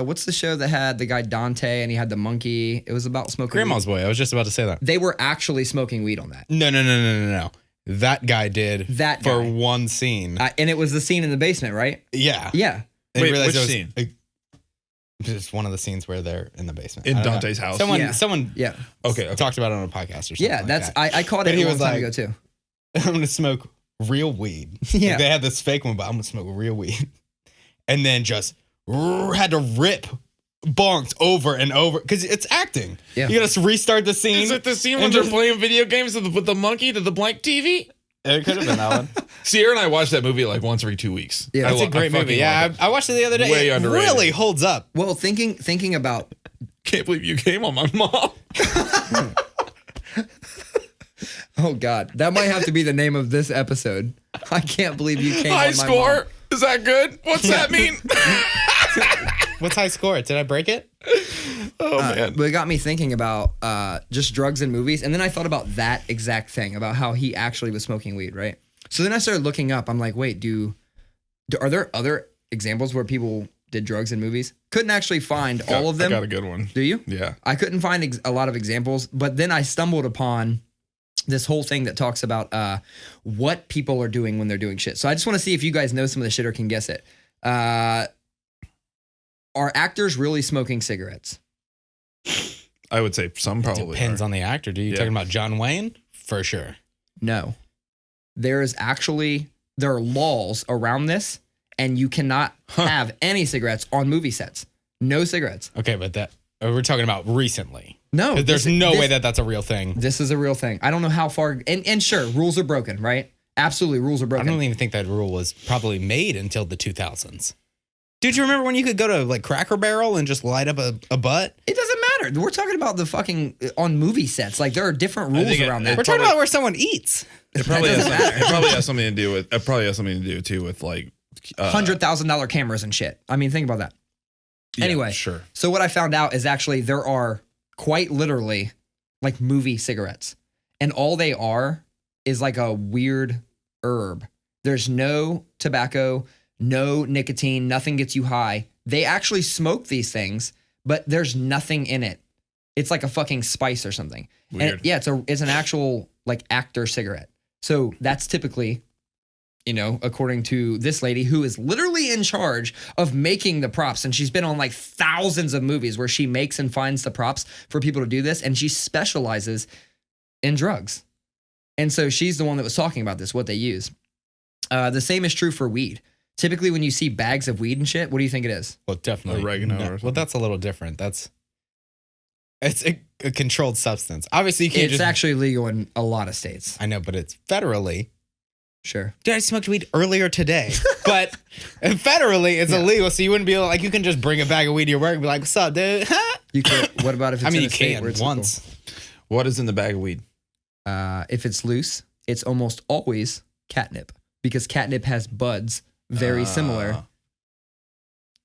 Speaker 1: What's the show that had the guy Dante and he had the monkey? It was about smoking
Speaker 2: Grandma's
Speaker 1: weed.
Speaker 2: Boy. I was just about to say that.
Speaker 1: They were actually smoking weed on that.
Speaker 2: No. That guy did
Speaker 1: That
Speaker 2: for
Speaker 1: guy.
Speaker 2: one scene.
Speaker 1: And it was the scene in the basement, right?
Speaker 2: Yeah.
Speaker 1: Yeah.
Speaker 2: And
Speaker 3: Wait,
Speaker 2: realized
Speaker 3: which
Speaker 2: it was-
Speaker 3: scene?
Speaker 2: It's one of the scenes where they're in the basement.
Speaker 3: In
Speaker 2: I don't know.
Speaker 3: Dante's house.
Speaker 2: Someone
Speaker 1: Yeah.
Speaker 3: Okay.
Speaker 2: talked about it on a podcast or something.
Speaker 1: Yeah,
Speaker 2: like
Speaker 1: that's
Speaker 2: that.
Speaker 1: I caught
Speaker 2: But
Speaker 1: it
Speaker 2: he
Speaker 1: a long
Speaker 2: was
Speaker 1: time
Speaker 2: like-
Speaker 1: ago too.
Speaker 2: I'm gonna smoke real weed.
Speaker 1: Yeah.
Speaker 2: Like, they had this fake one, but I'm gonna smoke real weed. And then just had to rip bonks over and over because it's acting.
Speaker 1: Yeah.
Speaker 2: You gotta restart the scene.
Speaker 3: Is it the scene
Speaker 2: And
Speaker 3: when they're
Speaker 2: just-
Speaker 3: playing video games with the monkey to the blank TV?
Speaker 2: It could have been that one.
Speaker 3: Sierra and I watch that movie like once every 2 weeks.
Speaker 1: Yeah.
Speaker 2: That's
Speaker 3: I
Speaker 2: a great
Speaker 3: fucking
Speaker 2: movie. Yeah,
Speaker 3: love it.
Speaker 2: I watched it the other day.
Speaker 3: Way
Speaker 2: It
Speaker 3: underrated.
Speaker 2: really holds up.
Speaker 1: Well, thinking about
Speaker 3: Can't believe you came on my mom.
Speaker 1: oh god, that might have to be the name of this episode. I can't believe you came
Speaker 3: High
Speaker 1: on my
Speaker 3: score.
Speaker 1: mom.
Speaker 3: Is that good? What's that mean?
Speaker 2: What's high score? Did I break it?
Speaker 3: Oh man.
Speaker 1: But it got me thinking about just drugs in movies, and then I thought about that exact thing about how he actually was smoking weed, right? So then I started looking up. I'm like, wait, are there other examples where people did drugs in movies? Couldn't actually find all of them.
Speaker 3: I got a good one.
Speaker 1: Do you?
Speaker 3: Yeah.
Speaker 1: I couldn't find a lot of examples, but then I stumbled upon this whole thing that talks about what people are doing when they're doing shit. So I just want to see if you guys know some of the shit or can guess it. Are actors really smoking cigarettes?
Speaker 3: I would say some probably
Speaker 2: Depends
Speaker 3: are.
Speaker 2: on the actor. Do you
Speaker 3: Yeah.
Speaker 2: talking about John Wayne? For sure.
Speaker 1: No. There are laws around this, and you cannot have any cigarettes on movie sets. No cigarettes.
Speaker 2: Okay, but we're talking about recently.
Speaker 1: No.
Speaker 2: 'Cause there's
Speaker 1: this-
Speaker 2: no
Speaker 1: this-
Speaker 2: way that that's a real thing.
Speaker 1: This is a real thing. I don't know how far, and sure, rules are broken, right? Absolutely, rules are
Speaker 2: I
Speaker 1: broken.
Speaker 2: don't even think that rule was probably made until the 2000s. Dude, you remember when you could go to like Cracker Barrel and just light up a butt?
Speaker 1: It doesn't matter. We're talking about the fucking on movie sets. Like there are different rules
Speaker 3: think
Speaker 1: around
Speaker 3: it-
Speaker 1: that.
Speaker 2: We're talking about where someone eats.
Speaker 3: It probably
Speaker 1: That
Speaker 3: has
Speaker 1: doesn't
Speaker 3: something,
Speaker 1: matter.
Speaker 3: it probably has something to do with. It probably has something to do too with like
Speaker 1: $100,000 cameras and shit. I mean, think about that.
Speaker 3: yeah,
Speaker 1: Anyway,
Speaker 3: sure.
Speaker 1: So what I found out is actually there are quite literally like movie cigarettes, and all they are is like a weird herb. There's no tobacco, no nicotine, nothing gets you high. They actually smoke these things, but there's nothing in it. It's like a fucking spice or something.
Speaker 3: Weird.
Speaker 1: And yeah, it's an actual like actor cigarette. So that's typically, according to this lady who is literally in charge of making the props, and she's been on like thousands of movies where she makes and finds the props for people to do this, and she specializes in drugs. And so she's the one that was talking about this, what they use. The same is true for weed. Typically, when you see bags of weed and shit, what do you think it is?
Speaker 2: Well, definitely
Speaker 3: Oregano or
Speaker 2: Well,
Speaker 3: something.
Speaker 2: that's a little different. It's a controlled substance. Obviously, you can't
Speaker 1: It's actually legal in a lot of states.
Speaker 2: I know, but it's federally.
Speaker 1: Sure.
Speaker 2: Dude, I smoked weed earlier today, but federally it's illegal. So you wouldn't be able, like, you can just bring a bag of weed to your work and be like, "What's up, dude?"
Speaker 1: You could. What about if it's
Speaker 2: I mean,
Speaker 1: in
Speaker 2: you
Speaker 1: a state
Speaker 2: can
Speaker 1: where it's
Speaker 2: once.
Speaker 3: What is in the bag of weed?
Speaker 1: If it's loose, it's almost always catnip because catnip has buds very similar.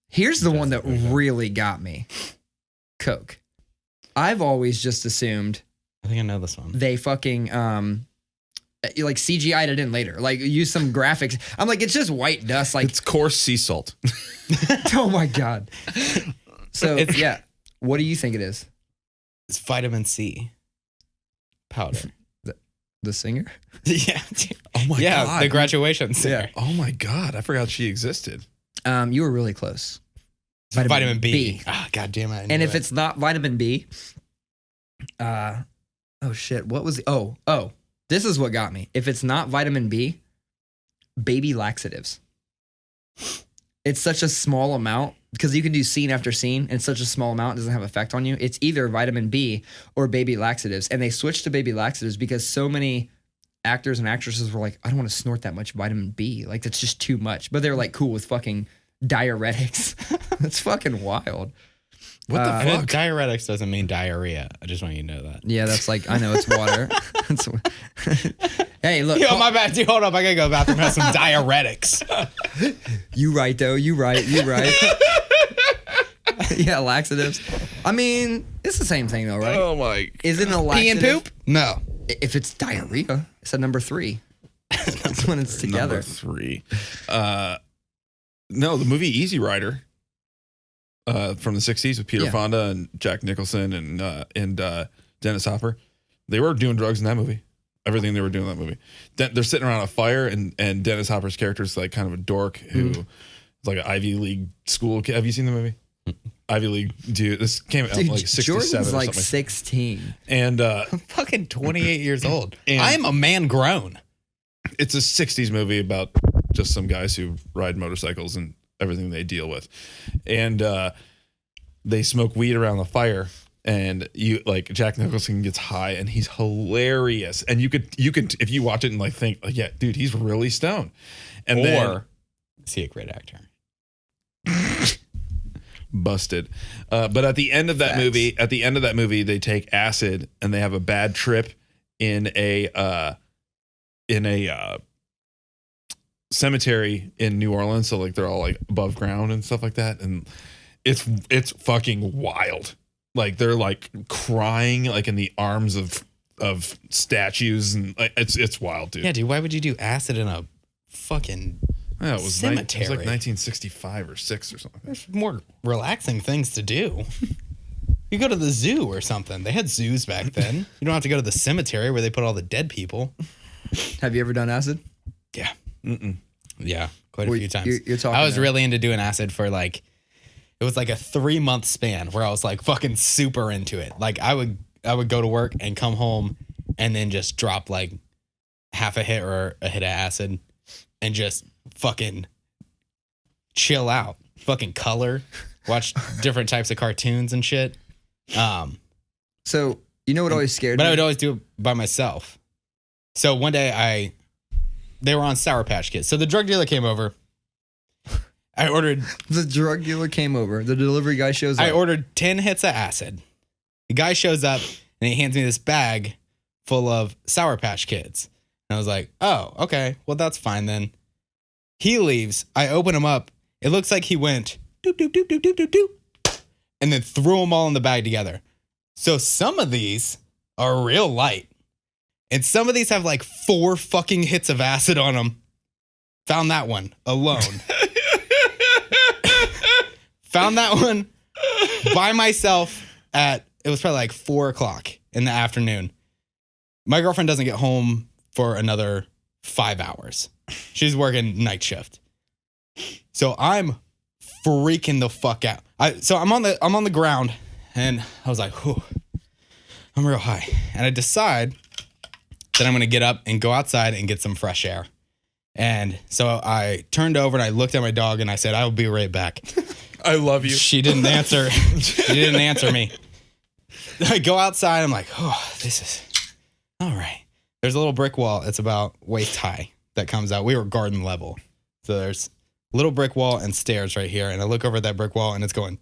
Speaker 1: Here's the one that really got me. Coke. I've always just assumed
Speaker 2: I think I know this one.
Speaker 1: they fucking like CGI'd it in later. Like use some graphics. I'm like, it's just white dust. Like,
Speaker 3: It's coarse sea salt.
Speaker 1: oh my God. So yeah. What do you think it is?
Speaker 2: It's vitamin C powder.
Speaker 1: The singer?
Speaker 2: Yeah.
Speaker 3: Oh my
Speaker 2: Yeah,
Speaker 3: God.
Speaker 2: the graduation singer.
Speaker 3: Oh my God. I forgot she existed.
Speaker 1: You were really close.
Speaker 2: Vitamin B. Ah, God damn it. I
Speaker 1: And
Speaker 2: knew
Speaker 1: if
Speaker 2: it.
Speaker 1: it's not vitamin B, oh shit, what was this is what got me. If it's not vitamin B, baby laxatives. It's such a small amount because you can do scene after scene and it's such a small amount, it doesn't have effect on you. It's either vitamin B or baby laxatives. And they switched to baby laxatives because so many actors and actresses were like, I don't want to snort that much vitamin B. Like, that's just too much. But they're like cool with fucking diuretics. That's fucking wild.
Speaker 3: What the
Speaker 2: And
Speaker 3: fuck?
Speaker 2: diuretics doesn't mean diarrhea. I just want you to know that.
Speaker 1: Yeah, that's like, I know it's water. Hey, look.
Speaker 2: Yo, my bad, dude. Hold up. I gotta go to the bathroom and have some diuretics.
Speaker 1: You right, though. You right. Yeah, laxatives. I mean, it's the same thing, though, right?
Speaker 3: Oh my.
Speaker 1: Isn't a
Speaker 2: Pee
Speaker 1: laxative?
Speaker 2: and poop? No.
Speaker 1: If it's diarrhea, it's at number 3. That's when it's together.
Speaker 3: Number 3. No, the movie Easy Rider from the 60s with Peter Fonda and Jack Nicholson and Dennis Hopper. They were doing drugs in that movie. Everything they were doing in that movie. They're sitting around a fire and Dennis Hopper's character is like kind of a dork who is like an Ivy League school kid. Have you seen the movie? Ivy League dude. This came out
Speaker 1: Dude,
Speaker 3: like 67
Speaker 1: Jordan's
Speaker 3: or something.
Speaker 1: like 16.
Speaker 3: And
Speaker 2: I'm fucking 28 years old.
Speaker 3: And-
Speaker 2: I'm a man grown.
Speaker 3: it's a 60s movie about just some guys who ride motorcycles and everything they deal with. And they smoke weed around the fire. And you like Jack Nicholson gets high and he's hilarious. And you could if you watch it and like think, like, yeah, dude, he's really stoned. And then
Speaker 2: is he a great actor?
Speaker 3: busted. But at the end of that movie, they take acid and they have a bad trip in a cemetery in New Orleans. So like they're all like above ground and stuff like that. And it's fucking wild. Like they're like crying like in the arms of statues and like, it's wild, dude.
Speaker 2: Yeah, dude. Why would you do acid in a fucking
Speaker 3: Yeah, it was
Speaker 2: cemetery?
Speaker 3: It was like 1965 or 6 or something.
Speaker 2: There's more relaxing things to do. You go to the zoo or something. They had zoos back then. You don't have to go to the cemetery where they put all the dead people.
Speaker 1: Have you ever done acid?
Speaker 2: Yeah.
Speaker 3: Mm-mm.
Speaker 2: Yeah, quite a
Speaker 1: Well,
Speaker 2: few times.
Speaker 1: you're talking
Speaker 2: I was
Speaker 1: now.
Speaker 2: really into doing acid for like, it was like a 3-month span where I was like fucking super into it. Like I would go to work and come home and then just drop like half a hit or a hit of acid and just fucking chill out, fucking color, watch different types of cartoons and shit.
Speaker 1: So, you know what always scared
Speaker 2: But
Speaker 1: me?
Speaker 2: I would always do it by myself. So one day they were on Sour Patch Kids. So the drug dealer came over. I ordered
Speaker 1: The drug dealer came over. The delivery guy shows up.
Speaker 2: I ordered 10 hits of acid. The guy shows up and he hands me this bag full of Sour Patch Kids. And I was like, oh, okay. Well, that's fine then. He leaves. I open him up. It looks like he went doop, doop, doop, doop, doop, doop, doop, and then threw them all in the bag together. So some of these are real light. And some of these have like 4 fucking hits of acid on them. Found that one alone. Found that one by myself it was probably like 4:00 in the afternoon. My girlfriend doesn't get home for another 5 hours. She's working night shift. So I'm freaking the fuck out. I'm on the ground and I was like, whew, I'm real high. And I decide that I'm going to get up and go outside and get some fresh air. And so I turned over and I looked at my dog and I said, I will be right back.
Speaker 3: I love you.
Speaker 2: She didn't answer. She didn't answer me. I go outside. I'm like, oh, this is all right. There's a little brick wall. It's about waist high that comes out. We were garden level. So there's a little brick wall and stairs right here. And I look over at that brick wall and it's going,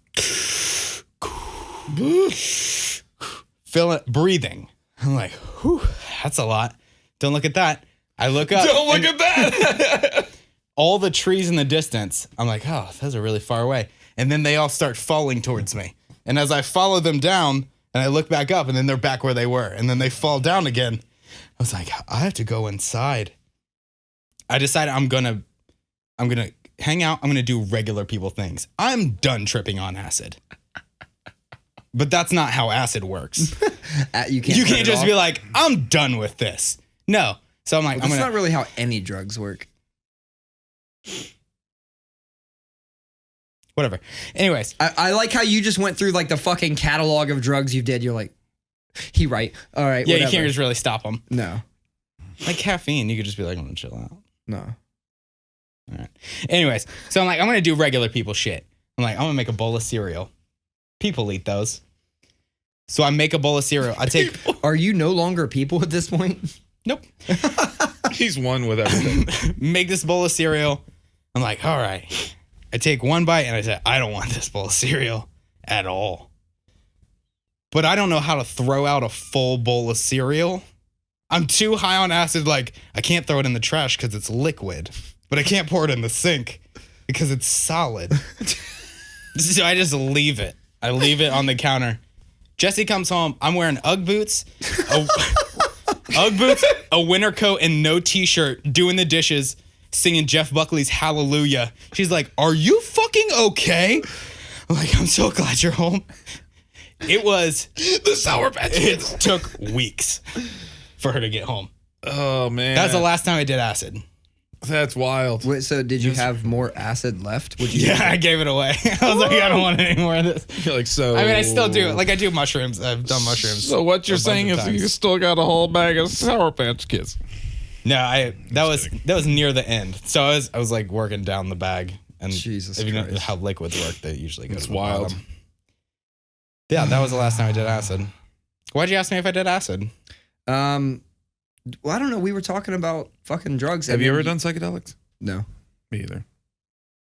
Speaker 2: breathing. I'm like, whew, that's a lot. Don't look at that. I look up.
Speaker 3: Don't look at that.
Speaker 2: All the trees in the distance. I'm like, oh, those are really far away. And then they all start falling towards me. And as I follow them down and I look back up and then they're back where they were. And then they fall down again. I was like, I have to go inside. I decided I'm going to hang out. I'm going to do regular people things. I'm done tripping on acid. But that's not how acid works.
Speaker 1: You
Speaker 2: can't just be like, I'm done with this. No. So I'm like,
Speaker 1: that's not really how any drugs work.
Speaker 2: Whatever. Anyways.
Speaker 1: I like how you just went through like the fucking catalog of drugs you did. You're like, he right. All right.
Speaker 2: Yeah,
Speaker 1: whatever.
Speaker 2: you can't just really stop them.
Speaker 1: No.
Speaker 2: Like caffeine, you could just be like, I'm going to chill out.
Speaker 1: No.
Speaker 2: All right. Anyways. So I'm like, I'm going to do regular people shit. I'm like, I'm going to make a bowl of cereal. People eat those. So I make a bowl of cereal. I take.
Speaker 1: Are you no longer people at this point?
Speaker 2: Nope.
Speaker 3: He's one with everything.
Speaker 2: Make this bowl of cereal. I'm like, all right. I take one bite and I say, I don't want this bowl of cereal at all. But I don't know how to throw out a full bowl of cereal. I'm too high on acid. Like, I can't throw it in the trash because it's liquid, but I can't pour it in the sink because it's solid. So I just leave it. I leave it on the counter. Jesse comes home. I'm wearing Ugg boots, a winter coat, and no t-shirt, doing the dishes, singing Jeff Buckley's Hallelujah. She's like, are you fucking okay? I'm like, I'm so glad you're home. It was
Speaker 3: the Sour Patch Kids.
Speaker 2: It took weeks for her to get home.
Speaker 3: Oh, man.
Speaker 2: That's the last time I did acid.
Speaker 3: That's wild.
Speaker 1: Wait, so did you have more acid left?
Speaker 2: Yeah, I gave it away. I was like, I don't want any more of this.
Speaker 3: You're like, so.
Speaker 2: I mean, I still do. Like, I do mushrooms. I've done mushrooms.
Speaker 3: So what you're saying is you still got a whole bag of Sour Patch Kids.
Speaker 2: No, that was near the end. So I was like working down the bag, and
Speaker 1: Jesus
Speaker 2: if you know
Speaker 1: Christ.
Speaker 2: how liquids work, they usually go
Speaker 3: It's
Speaker 2: to the
Speaker 3: wild.
Speaker 2: bottom. Yeah, that was the last time I did acid. Why'd you ask me if I did acid?
Speaker 1: Well, I don't know. We were talking about fucking drugs.
Speaker 3: Have you ever done psychedelics?
Speaker 1: No.
Speaker 3: Me either.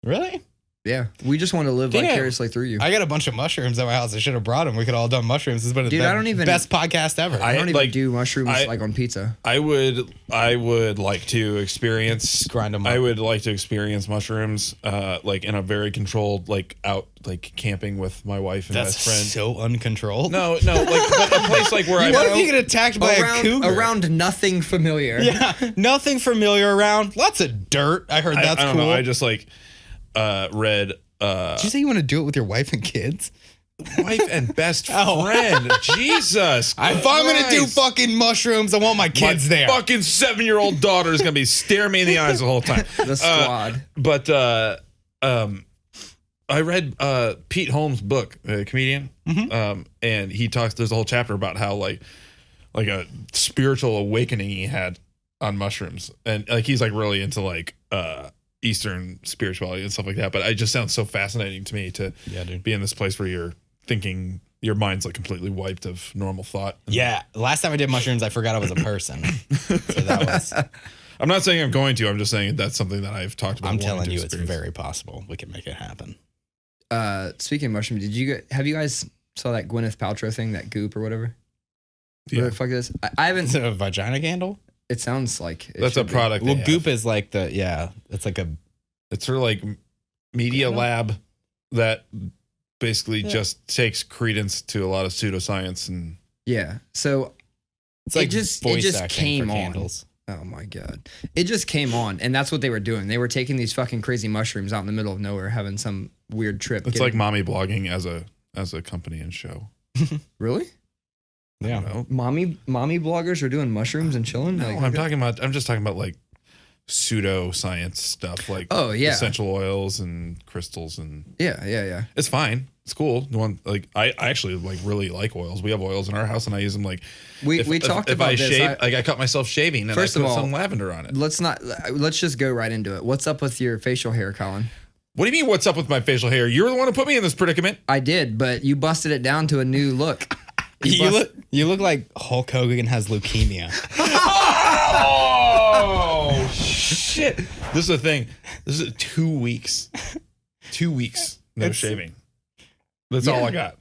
Speaker 2: Really?
Speaker 1: Yeah. We just want to live
Speaker 2: Damn.
Speaker 1: vicariously through you.
Speaker 2: I got a bunch of mushrooms at my house. I should have brought them. We could all done mushrooms. This has been
Speaker 1: Dude, I don't even-
Speaker 2: best podcast ever.
Speaker 1: I don't even
Speaker 3: like-
Speaker 1: do mushrooms
Speaker 3: I-
Speaker 1: like on pizza.
Speaker 3: I would like to experience
Speaker 2: Grind 'em up.
Speaker 3: I would like to experience mushrooms like in a very controlled, like out, like camping with my wife and
Speaker 2: That's
Speaker 3: best friend.
Speaker 2: so uncontrolled.
Speaker 3: No, like but a place like where
Speaker 2: What
Speaker 3: I
Speaker 2: if you get attacked by a cougar?
Speaker 1: Around nothing familiar.
Speaker 2: Yeah, nothing familiar around. Lots of dirt. I heard that's
Speaker 3: I don't
Speaker 2: cool.
Speaker 3: know. I just like read
Speaker 2: Did you say you want to do it with your wife and kids?
Speaker 3: wife and best
Speaker 2: Oh.
Speaker 3: friend. Jesus.
Speaker 2: If I'm gonna do
Speaker 3: Christ.
Speaker 2: fucking mushrooms, I want my kids
Speaker 3: my
Speaker 2: there.
Speaker 3: fucking 7-year-old daughter is gonna be staring me in the eyes the whole time.
Speaker 1: The squad.
Speaker 3: But I read Pete Holmes' book, a comedian, and he talks. There's a whole chapter about how like a spiritual awakening he had on mushrooms, and like he's like really into like Eastern spirituality and stuff like that. But it just sounds so fascinating to me to
Speaker 2: dude.
Speaker 3: be in this place where you're thinking your mind's like completely wiped of normal thought.
Speaker 2: Yeah, last time I did mushrooms, I forgot I was a person. So that was.
Speaker 3: I'm not saying I'm going to. I'm just saying that's something that I've talked about.
Speaker 2: I'm
Speaker 3: wanting
Speaker 2: telling
Speaker 3: to
Speaker 2: you, it's
Speaker 3: experience.
Speaker 2: very possible. We can make it happen.
Speaker 1: Speaking of mushrooms, have you guys saw that Gwyneth Paltrow thing, that Goop or whatever?
Speaker 3: Yeah.
Speaker 1: What the fuck is? I haven't.
Speaker 2: Is it a vagina candle?
Speaker 1: It sounds like it
Speaker 3: That's a
Speaker 1: should be.
Speaker 3: product.
Speaker 2: Well,
Speaker 3: they have.
Speaker 2: Goop is like it's like a.
Speaker 3: It's sort of like media lab that basically just takes credence to a lot of pseudoscience and
Speaker 1: Yeah. So
Speaker 2: It's like
Speaker 1: it just
Speaker 2: voice acting
Speaker 1: came
Speaker 2: for
Speaker 1: on.
Speaker 2: candles.
Speaker 1: Oh my god! It just came on, and that's what they were doing. They were taking these fucking crazy mushrooms out in the middle of nowhere, having some weird trip.
Speaker 3: it's like mommy blogging as a company and show.
Speaker 1: Really?
Speaker 2: Yeah.
Speaker 3: No,
Speaker 1: Mommy bloggers are doing mushrooms and chilling.
Speaker 3: no, I'm just talking about like pseudoscience stuff like essential oils and crystals and
Speaker 1: yeah.
Speaker 3: It's fine. It's cool. I actually like really like oils. We have oils in our house and I use them like
Speaker 1: we talked about this.
Speaker 3: Shave, I cut myself shaving and
Speaker 1: first
Speaker 3: I put
Speaker 1: of all,
Speaker 3: some lavender on it.
Speaker 1: Let's just go right into it. What's up with your facial hair, Colin?
Speaker 3: What do you mean what's up with my facial hair? You're the one who put me in this predicament.
Speaker 1: I did, but you busted it down to a new look.
Speaker 2: You look like Hulk Hogan has leukemia.
Speaker 3: Oh shit! This is the thing. This is 2 weeks. 2 weeks no shaving. That's all I got.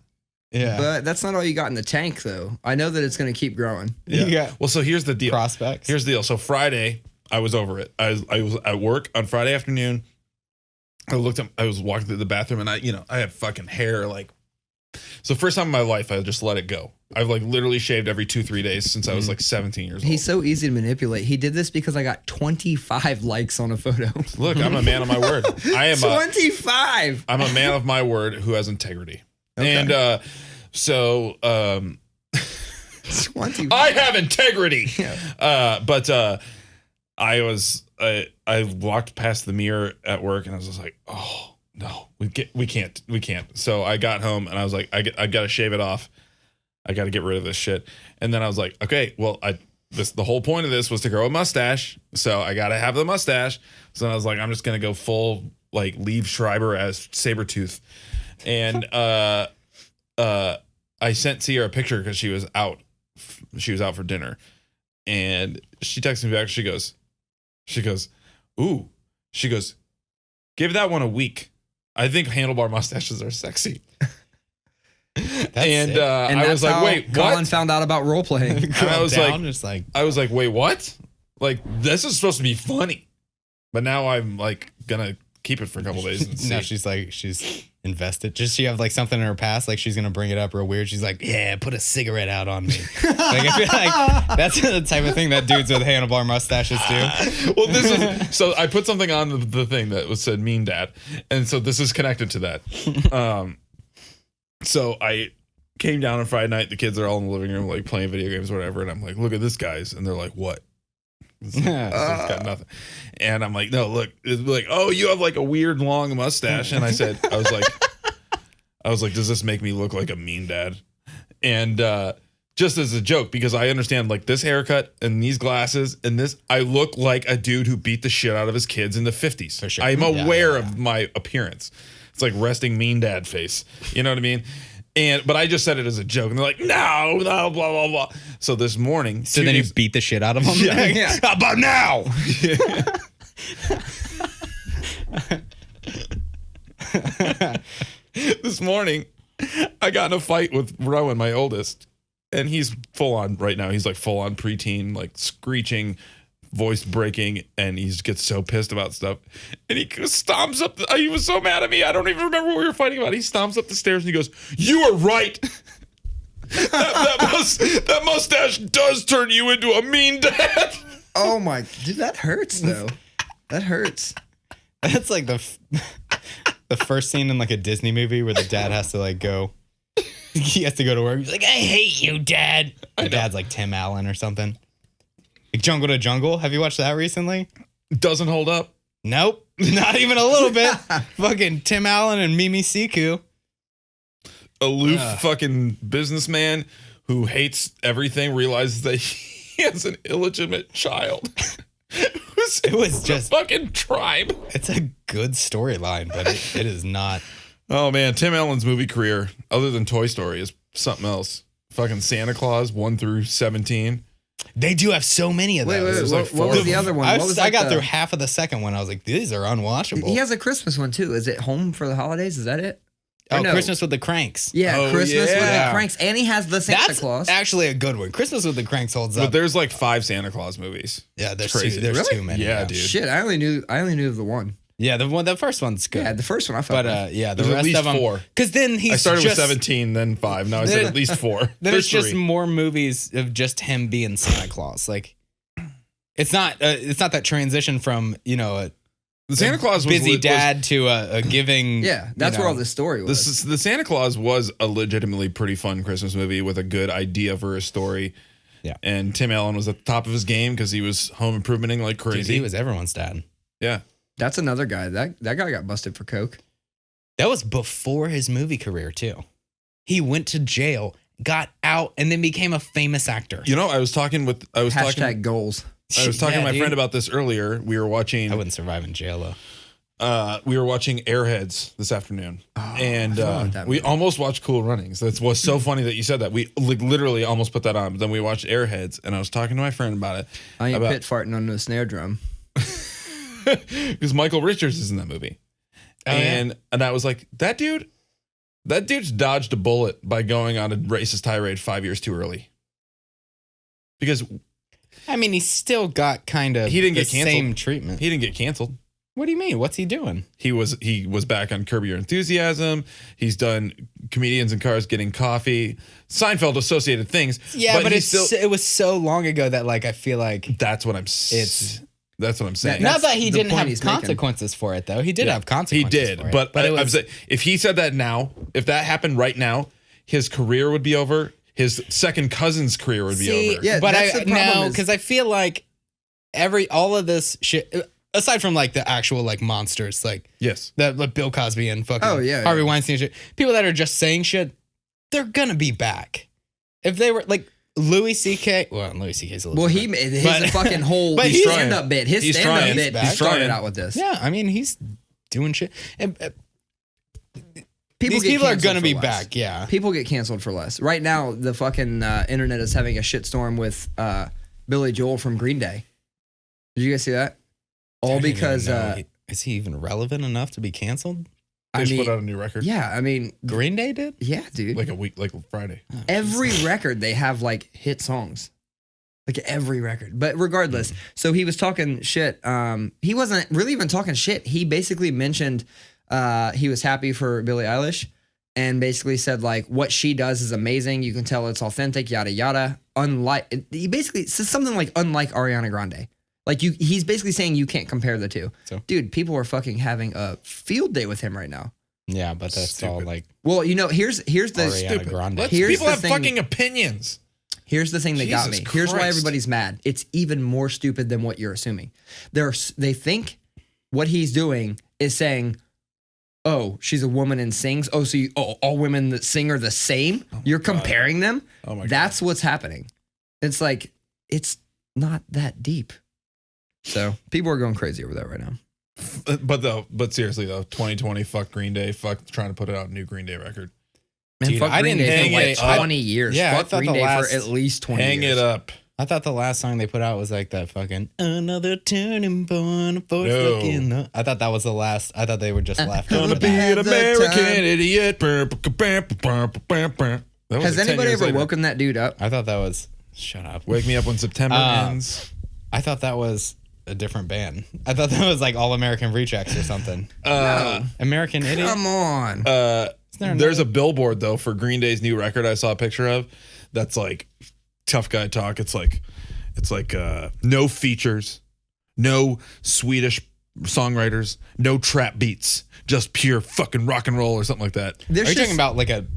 Speaker 1: Yeah, but that's not all you got in the tank, though. I know that it's going to keep growing.
Speaker 2: Yeah.
Speaker 3: Well, so here's the deal.
Speaker 2: Prospects.
Speaker 3: Here's the deal. So Friday, I was over it. I was at work on Friday afternoon. I was walking through the bathroom and I have fucking hair like. So first time in my life, I just let it go. I've like literally shaved every 2-3 days since I was like 17 years old.
Speaker 1: He's so easy to manipulate. He did this because I got 25 likes on a photo.
Speaker 3: Look, I'm a man of my word. I am
Speaker 1: 25.
Speaker 3: I'm a man of my word who has integrity.
Speaker 1: Okay.
Speaker 3: And
Speaker 1: 25.
Speaker 3: I have integrity.
Speaker 1: Yeah.
Speaker 3: But I walked past the mirror at work and I was just like, oh no, we can't. So I got home and I was like, I got to shave it off. I got to get rid of this shit. And then I was like, okay, well, the whole point of this was to grow a mustache. So I got to have the mustache. So then I was like, I'm just going to go full like Liev Schreiber as Sabretooth. And I sent Sierra a picture because she was out. She was out for dinner. And she texted me back. She goes, ooh. She goes, give that one a week. I think handlebar mustaches are sexy. And I was like, wait,
Speaker 1: Colin
Speaker 3: what?
Speaker 1: found out about role playing.
Speaker 3: And I was like, wait, what? Like, this is supposed to be funny. But now I'm like gonna keep it for a couple days and see.
Speaker 2: Now she's invested. Just she have like something in her past, like she's gonna bring it up real weird. She's like, yeah, put a cigarette out on me. Like I feel like that's the type of thing that dudes with handlebar mustaches do.
Speaker 3: Well, so I put something on the thing that said mean dad. And so this is connected to that. So I came down on Friday night. The kids are all in the living room, like playing video games or whatever. And I'm like, look at this, guys. And they're like, what? It's got nothing. And I'm like, no, look. It's like, oh, you have like a weird long mustache. And I was like, does this make me look like a mean dad? And just as a joke, because I understand like this haircut and these glasses and this, I look like a dude who beat the shit out of his kids in the 50s.
Speaker 2: For sure.
Speaker 3: I'm aware of my appearance. It's like resting mean dad face. You know what I mean? But I just said it as a joke. And they're like, no, blah, blah, blah. So this morning.
Speaker 2: So then you beat the shit out of them?
Speaker 3: Yeah. How about now? This morning, I got in a fight with Rowan, my oldest. And he's full on right now. He's like full on preteen, like screeching, voice breaking, and he gets so pissed about stuff. And he stomps up. He was so mad at me. I don't even remember what we were fighting about. He stomps up the stairs and he goes, "You are right. that mustache does turn you into a mean dad."
Speaker 1: Oh my, dude, that hurts though. That hurts.
Speaker 2: That's like the first scene in like a Disney movie where the dad has to like go. He has to go to work. He's like, "I hate you, Dad." The dad's like Tim Allen or something. Like Jungle to Jungle. Have you watched that recently?
Speaker 3: Doesn't hold up.
Speaker 2: Nope. Not even a little bit. Fucking Tim Allen and Mimi Siku.
Speaker 3: Aloof fucking businessman who hates everything, realizes that he has an illegitimate child.
Speaker 2: It was just
Speaker 3: a fucking tribe.
Speaker 2: It's a good storyline, but it is not.
Speaker 3: Oh man, Tim Allen's movie career, other than Toy Story, is something else. Fucking Santa Claus 1 through 17.
Speaker 2: They do have so many of those.
Speaker 1: Wait, what was the other one?
Speaker 2: I got through half of the second one. I was like, these are unwatchable.
Speaker 1: He has a Christmas one too. Is it Home for the Holidays? Is that it?
Speaker 2: Oh, no. Christmas with the Cranks.
Speaker 1: Yeah, Christmas with the Cranks. And he has the Santa Claus.
Speaker 2: That's actually a good one. Christmas with the Cranks holds up.
Speaker 3: But there's like 5 Santa Claus movies.
Speaker 2: Yeah, there's
Speaker 3: crazy.
Speaker 2: There's too many.
Speaker 3: Yeah, dude.
Speaker 1: Shit, I only knew of the one.
Speaker 2: Yeah, the first one's good.
Speaker 1: Yeah, the first one I felt.
Speaker 2: But the
Speaker 3: there's
Speaker 2: rest
Speaker 3: at least
Speaker 2: of them
Speaker 3: 4.
Speaker 2: Because then
Speaker 3: I started with 17, then 5. Now I said at least 4.
Speaker 2: Then
Speaker 3: there's
Speaker 2: it's just
Speaker 3: 3.
Speaker 2: more movies of just him being Santa Claus. Like, it's not that transition from the
Speaker 3: Santa Claus was
Speaker 2: busy dad to a giving.
Speaker 1: Yeah, that's where all this story was.
Speaker 3: The Santa Claus was a legitimately pretty fun Christmas movie with a good idea for a story.
Speaker 2: Yeah.
Speaker 3: And Tim Allen was at the top of his game because he was home improvementing like crazy.
Speaker 2: Dude, he was everyone's dad.
Speaker 3: Yeah.
Speaker 1: That's another guy. That guy got busted for coke.
Speaker 2: That was before his movie career, too. He went to jail, got out, and then became a famous actor.
Speaker 3: You know, I was talking
Speaker 1: Goals.
Speaker 3: to my friend about this earlier. We were watching.
Speaker 2: I wouldn't survive in jail, though.
Speaker 3: We were watching Airheads this afternoon, and we almost watched Cool Runnings. That was so funny that you said that. We literally almost put that on, but then we watched Airheads, and I was talking to my friend about it.
Speaker 1: I ain't pit farting on the snare drum.
Speaker 3: Because Michael Richards is in that movie, and I was like, that dude's dodged a bullet by going on a racist tirade 5 years too early. Because
Speaker 2: I mean, he still got kind of
Speaker 3: he didn't get canceled.
Speaker 2: Same treatment.
Speaker 3: He didn't get canceled.
Speaker 2: What do you mean? What's he doing?
Speaker 3: He was back on Curb Your Enthusiasm. He's done Comedians in Cars Getting Coffee, Seinfeld associated things.
Speaker 2: Yeah, but it was so long ago that like I feel like
Speaker 3: that's what I'm saying.
Speaker 2: Not that he didn't have consequences for it though. He did have consequences.
Speaker 3: He did,
Speaker 2: for it,
Speaker 3: but
Speaker 2: it was,
Speaker 3: I'm saying if he said that now, if that happened right now, his career would be over. His second cousin's career would be over.
Speaker 1: Yeah,
Speaker 2: but
Speaker 1: that's the problem
Speaker 2: because I feel like all of this shit. Aside from like the actual like monsters, like
Speaker 3: yes,
Speaker 2: that like Bill Cosby and fucking
Speaker 1: Harvey
Speaker 2: Weinstein shit, people that are just saying shit, they're gonna be back. If they were like Louis C.K., well, Louis C.K.'s a little
Speaker 1: his fucking whole stand-up bit. His stand-up bit started out with this.
Speaker 2: Yeah, I mean he's doing shit. And,
Speaker 1: These
Speaker 2: people are gonna be back. Yeah,
Speaker 1: people get canceled for less. Right now, the fucking internet is having a shitstorm with Billy Joel from Green Day. Did you guys see that? All because
Speaker 2: is he even relevant enough to be canceled?
Speaker 3: They just put out a new record.
Speaker 1: Yeah, I mean
Speaker 2: Green Day did?
Speaker 1: Yeah, dude.
Speaker 3: Like a week, like Friday.
Speaker 1: Every record they have like hit songs. Like every record. But regardless, so he was talking shit. He wasn't really even talking shit. He basically mentioned he was happy for Billie Eilish and basically said like what she does is amazing. You can tell it's authentic, yada yada. He basically says something like unlike Ariana Grande. Like he's basically saying you can't compare the two. So, dude, people are fucking having a field day with him right now.
Speaker 2: Yeah, but that's all like.
Speaker 1: Well, you know, here's the
Speaker 2: Ariana Grande.
Speaker 3: People have fucking opinions.
Speaker 1: Here's the thing that got me. Here's why everybody's mad. It's even more stupid than what you're assuming. They think what he's doing is saying, "Oh, she's a woman and sings. Oh, so all women that sing are the same? You're comparing them? Oh my God. That's what's happening." It's like it's not that deep. So people are going crazy over that right now.
Speaker 3: But seriously though, 2020, fuck Green Day, fuck trying to put out a new Green Day record.
Speaker 1: Man,
Speaker 2: dude,
Speaker 1: fuck Green Day for like 20 years.
Speaker 2: Yeah,
Speaker 1: fuck Green Day for at least 20 years.
Speaker 3: Hang it up.
Speaker 2: I thought the last song they put out was like that fucking another turning point. I thought that was the last. I thought they were just left.
Speaker 3: Gonna be an American idiot.
Speaker 1: Has anybody ever woken that dude up?
Speaker 2: I thought that was. Shut up.
Speaker 3: Wake me up when September ends.
Speaker 2: I thought that was a different band. I thought that was like All American Rejects or something. No. American Idiot.
Speaker 1: Come on.
Speaker 3: There's a billboard though for Green Day's new record. I saw a picture of. That's like tough guy talk. It's like no features, no Swedish songwriters, no trap beats, just pure fucking rock and roll or something like that.
Speaker 2: Are you talking about like
Speaker 3: an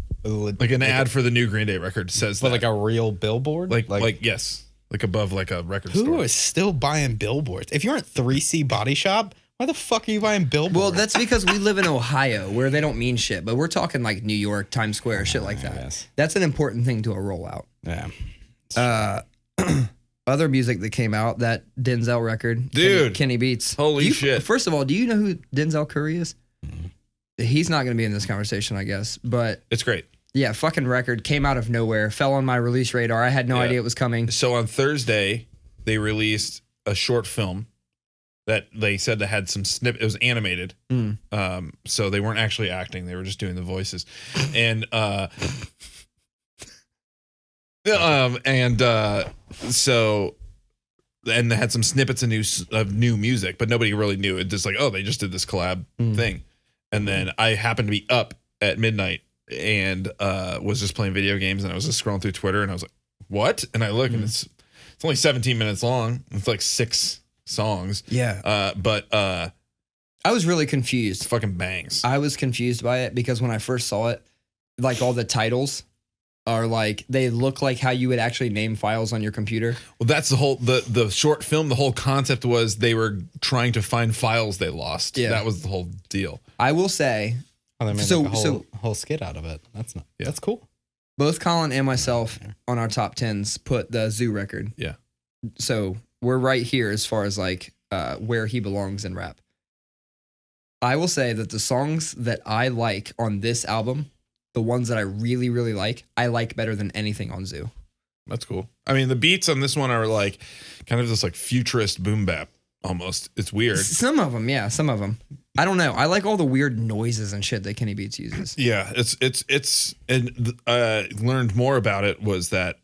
Speaker 3: ad for the new Green Day record says that.
Speaker 2: Like a real billboard?
Speaker 3: Like yes. Like above like a record store.
Speaker 2: Who is still buying billboards? If you're at 3C Body Shop, why the fuck are you buying billboards?
Speaker 1: Well, that's because we live in Ohio where they don't mean shit, but we're talking like New York, Times Square, shit like that. Yes. That's an important thing to a rollout.
Speaker 2: Yeah.
Speaker 1: Other music that came out, that Denzel record.
Speaker 3: Dude.
Speaker 1: Kenny Beats.
Speaker 3: Holy shit.
Speaker 1: First of all, do you know who Denzel Curry is? Mm-hmm. He's not going to be in this conversation, I guess, but.
Speaker 3: It's great.
Speaker 1: Yeah, fucking record, came out of nowhere, fell on my release radar. I had no idea it was coming.
Speaker 3: So on Thursday, they released a short film that they said that had some it was animated. So they weren't actually acting, they were just doing the voices. And they had some snippets of new music, but nobody really knew it. Just like, oh, they just did this collab thing. And then I happened to be up at midnight and was just playing video games, and I was just scrolling through Twitter, and I was like, what? And I look, and it's only 17 minutes long. It's like 6 songs.
Speaker 1: Yeah.
Speaker 3: But
Speaker 1: I was really confused.
Speaker 3: Fucking bangs.
Speaker 1: I was confused by it because when I first saw it, like all the titles are like, they look like how you would actually name files on your computer.
Speaker 3: Well, that's the whole the short film. The whole concept was they were trying to find files they lost.
Speaker 1: Yeah.
Speaker 3: That was the whole deal.
Speaker 1: I will say,
Speaker 2: Oh, they made
Speaker 1: So-
Speaker 2: like a
Speaker 1: so-
Speaker 2: whole skit out of it. That's cool.
Speaker 1: both Colin and myself on our top 10s put the Zoo record.
Speaker 3: Yeah.
Speaker 1: So we're right here as far as like where he belongs in rap. I will say that the songs that I like on this album, the ones that I really, really like, I like better than anything on Zoo.
Speaker 3: That's cool. I mean, the beats on this one are like kind of this like futurist boom bap almost. It's weird.
Speaker 1: Some of them, yeah, some of them. I don't know. I like all the weird noises and shit that Kenny Beats uses.
Speaker 3: Yeah, it's and learned more about it was that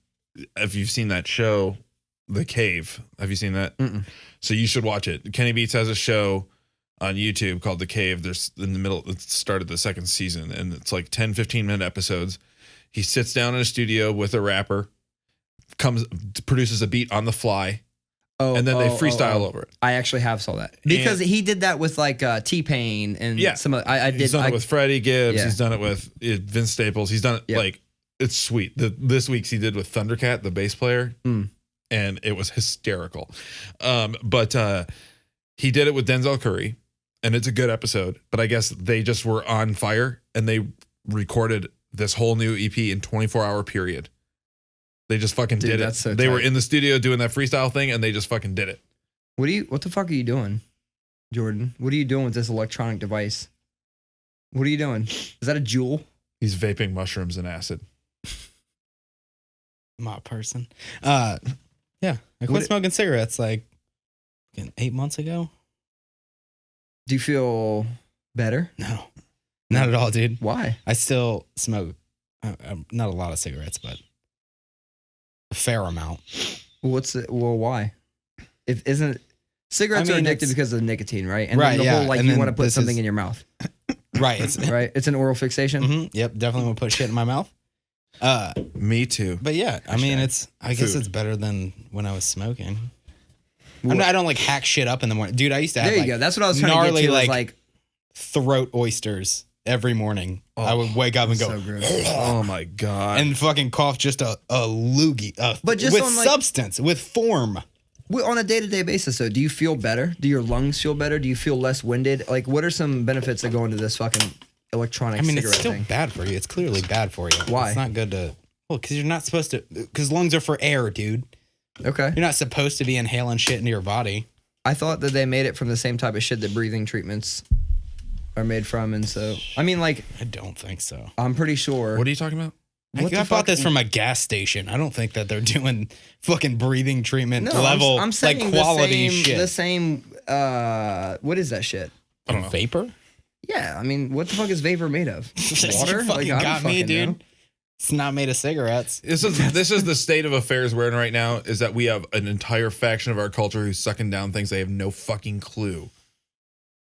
Speaker 3: if you've seen that show, The Cave, have you seen that?
Speaker 1: Mm-mm.
Speaker 3: So you should watch it. Kenny Beats has a show on YouTube called The Cave. There's in the middle, it started the second season, and it's like 10, 15-minute episodes. He sits down in a studio with a rapper, produces a beat on the fly, and then they freestyle over it.
Speaker 1: I actually have saw that because he did that with like T-Pain and some of
Speaker 3: He's done it with Freddie Gibbs.
Speaker 1: Yeah.
Speaker 3: He's done it with Vince Staples. He's done it like, it's sweet. This week's he did with Thundercat, the bass player, and it was hysterical. But he did it with Denzel Curry, and it's a good episode. But I guess they just were on fire, and they recorded this whole new EP in 24-hour period. They just fucking did it.
Speaker 1: That's so
Speaker 3: they were
Speaker 1: tight.
Speaker 3: in the studio doing that freestyle thing, and they just fucking did it.
Speaker 1: What the fuck are you doing, Jordan? What are you doing with this electronic device? What are you doing? Is that a jewel?
Speaker 3: He's vaping mushrooms and acid.
Speaker 2: I'm a person. Yeah. I quit smoking cigarettes like 8 months ago.
Speaker 1: Do you feel better?
Speaker 2: No, not at all, dude.
Speaker 1: Why?
Speaker 2: I still smoke, not a lot of cigarettes, but a fair amount.
Speaker 1: Why? If isn't cigarettes are addictive
Speaker 2: it's-
Speaker 1: because of nicotine, right? And
Speaker 2: Right,
Speaker 1: then the
Speaker 2: yeah,
Speaker 1: whole like
Speaker 2: and
Speaker 1: you
Speaker 2: then
Speaker 1: want to put
Speaker 2: this
Speaker 1: something
Speaker 2: is-
Speaker 1: in your mouth,
Speaker 2: Right. It's
Speaker 1: right? It's an oral fixation.
Speaker 2: Mhm, yep. Definitely want to put shit in my mouth.
Speaker 3: Me too.
Speaker 2: But yeah, I mean, I guess
Speaker 3: Food.
Speaker 2: it's better than when I was smoking. I don't like hack shit up in the morning, dude. I used to have
Speaker 1: There you go. That's what I was trying to
Speaker 2: gnarly,
Speaker 1: get to. Was
Speaker 2: like,
Speaker 1: like
Speaker 2: throat oysters every morning. I would wake up and go,
Speaker 1: so gross.
Speaker 3: Oh my God.
Speaker 2: and fucking cough just a loogie,
Speaker 1: But just
Speaker 2: with
Speaker 1: on, like-
Speaker 2: substance, with form.
Speaker 1: On a day-to-day basis, though, do you feel better? Do your lungs feel better? Do you feel less winded? Like, what are some benefits that go into this fucking electronic
Speaker 2: I mean,
Speaker 1: cigarette
Speaker 2: it's still
Speaker 1: thing?
Speaker 2: bad for you. It's clearly bad for you.
Speaker 1: Why?
Speaker 2: It's not good to. Well, because you're not supposed to. Because lungs are for air, dude.
Speaker 1: Okay.
Speaker 2: You're not supposed to be inhaling shit into your body.
Speaker 1: I thought that they made it from the same type of shit that breathing treatments are made from, and so I mean, like,
Speaker 2: I don't think so.
Speaker 1: I'm pretty sure.
Speaker 3: What are you talking about?
Speaker 1: What the
Speaker 2: I bought
Speaker 1: fuck?
Speaker 2: this from a gas station. I don't think that they're doing fucking breathing treatment
Speaker 1: No,
Speaker 2: level,
Speaker 1: I'm saying
Speaker 2: like quality
Speaker 1: the same. What is that shit?
Speaker 3: I don't know.
Speaker 2: Vapor?
Speaker 1: Yeah, I mean, what the fuck is vapor made of? Water?
Speaker 2: You fucking
Speaker 1: I don't
Speaker 2: got me,
Speaker 1: fucking
Speaker 2: dude.
Speaker 1: know.
Speaker 2: It's not made of cigarettes.
Speaker 3: This is the state of affairs we're in right now, is that we have an entire faction of our culture who's sucking down things they have no fucking clue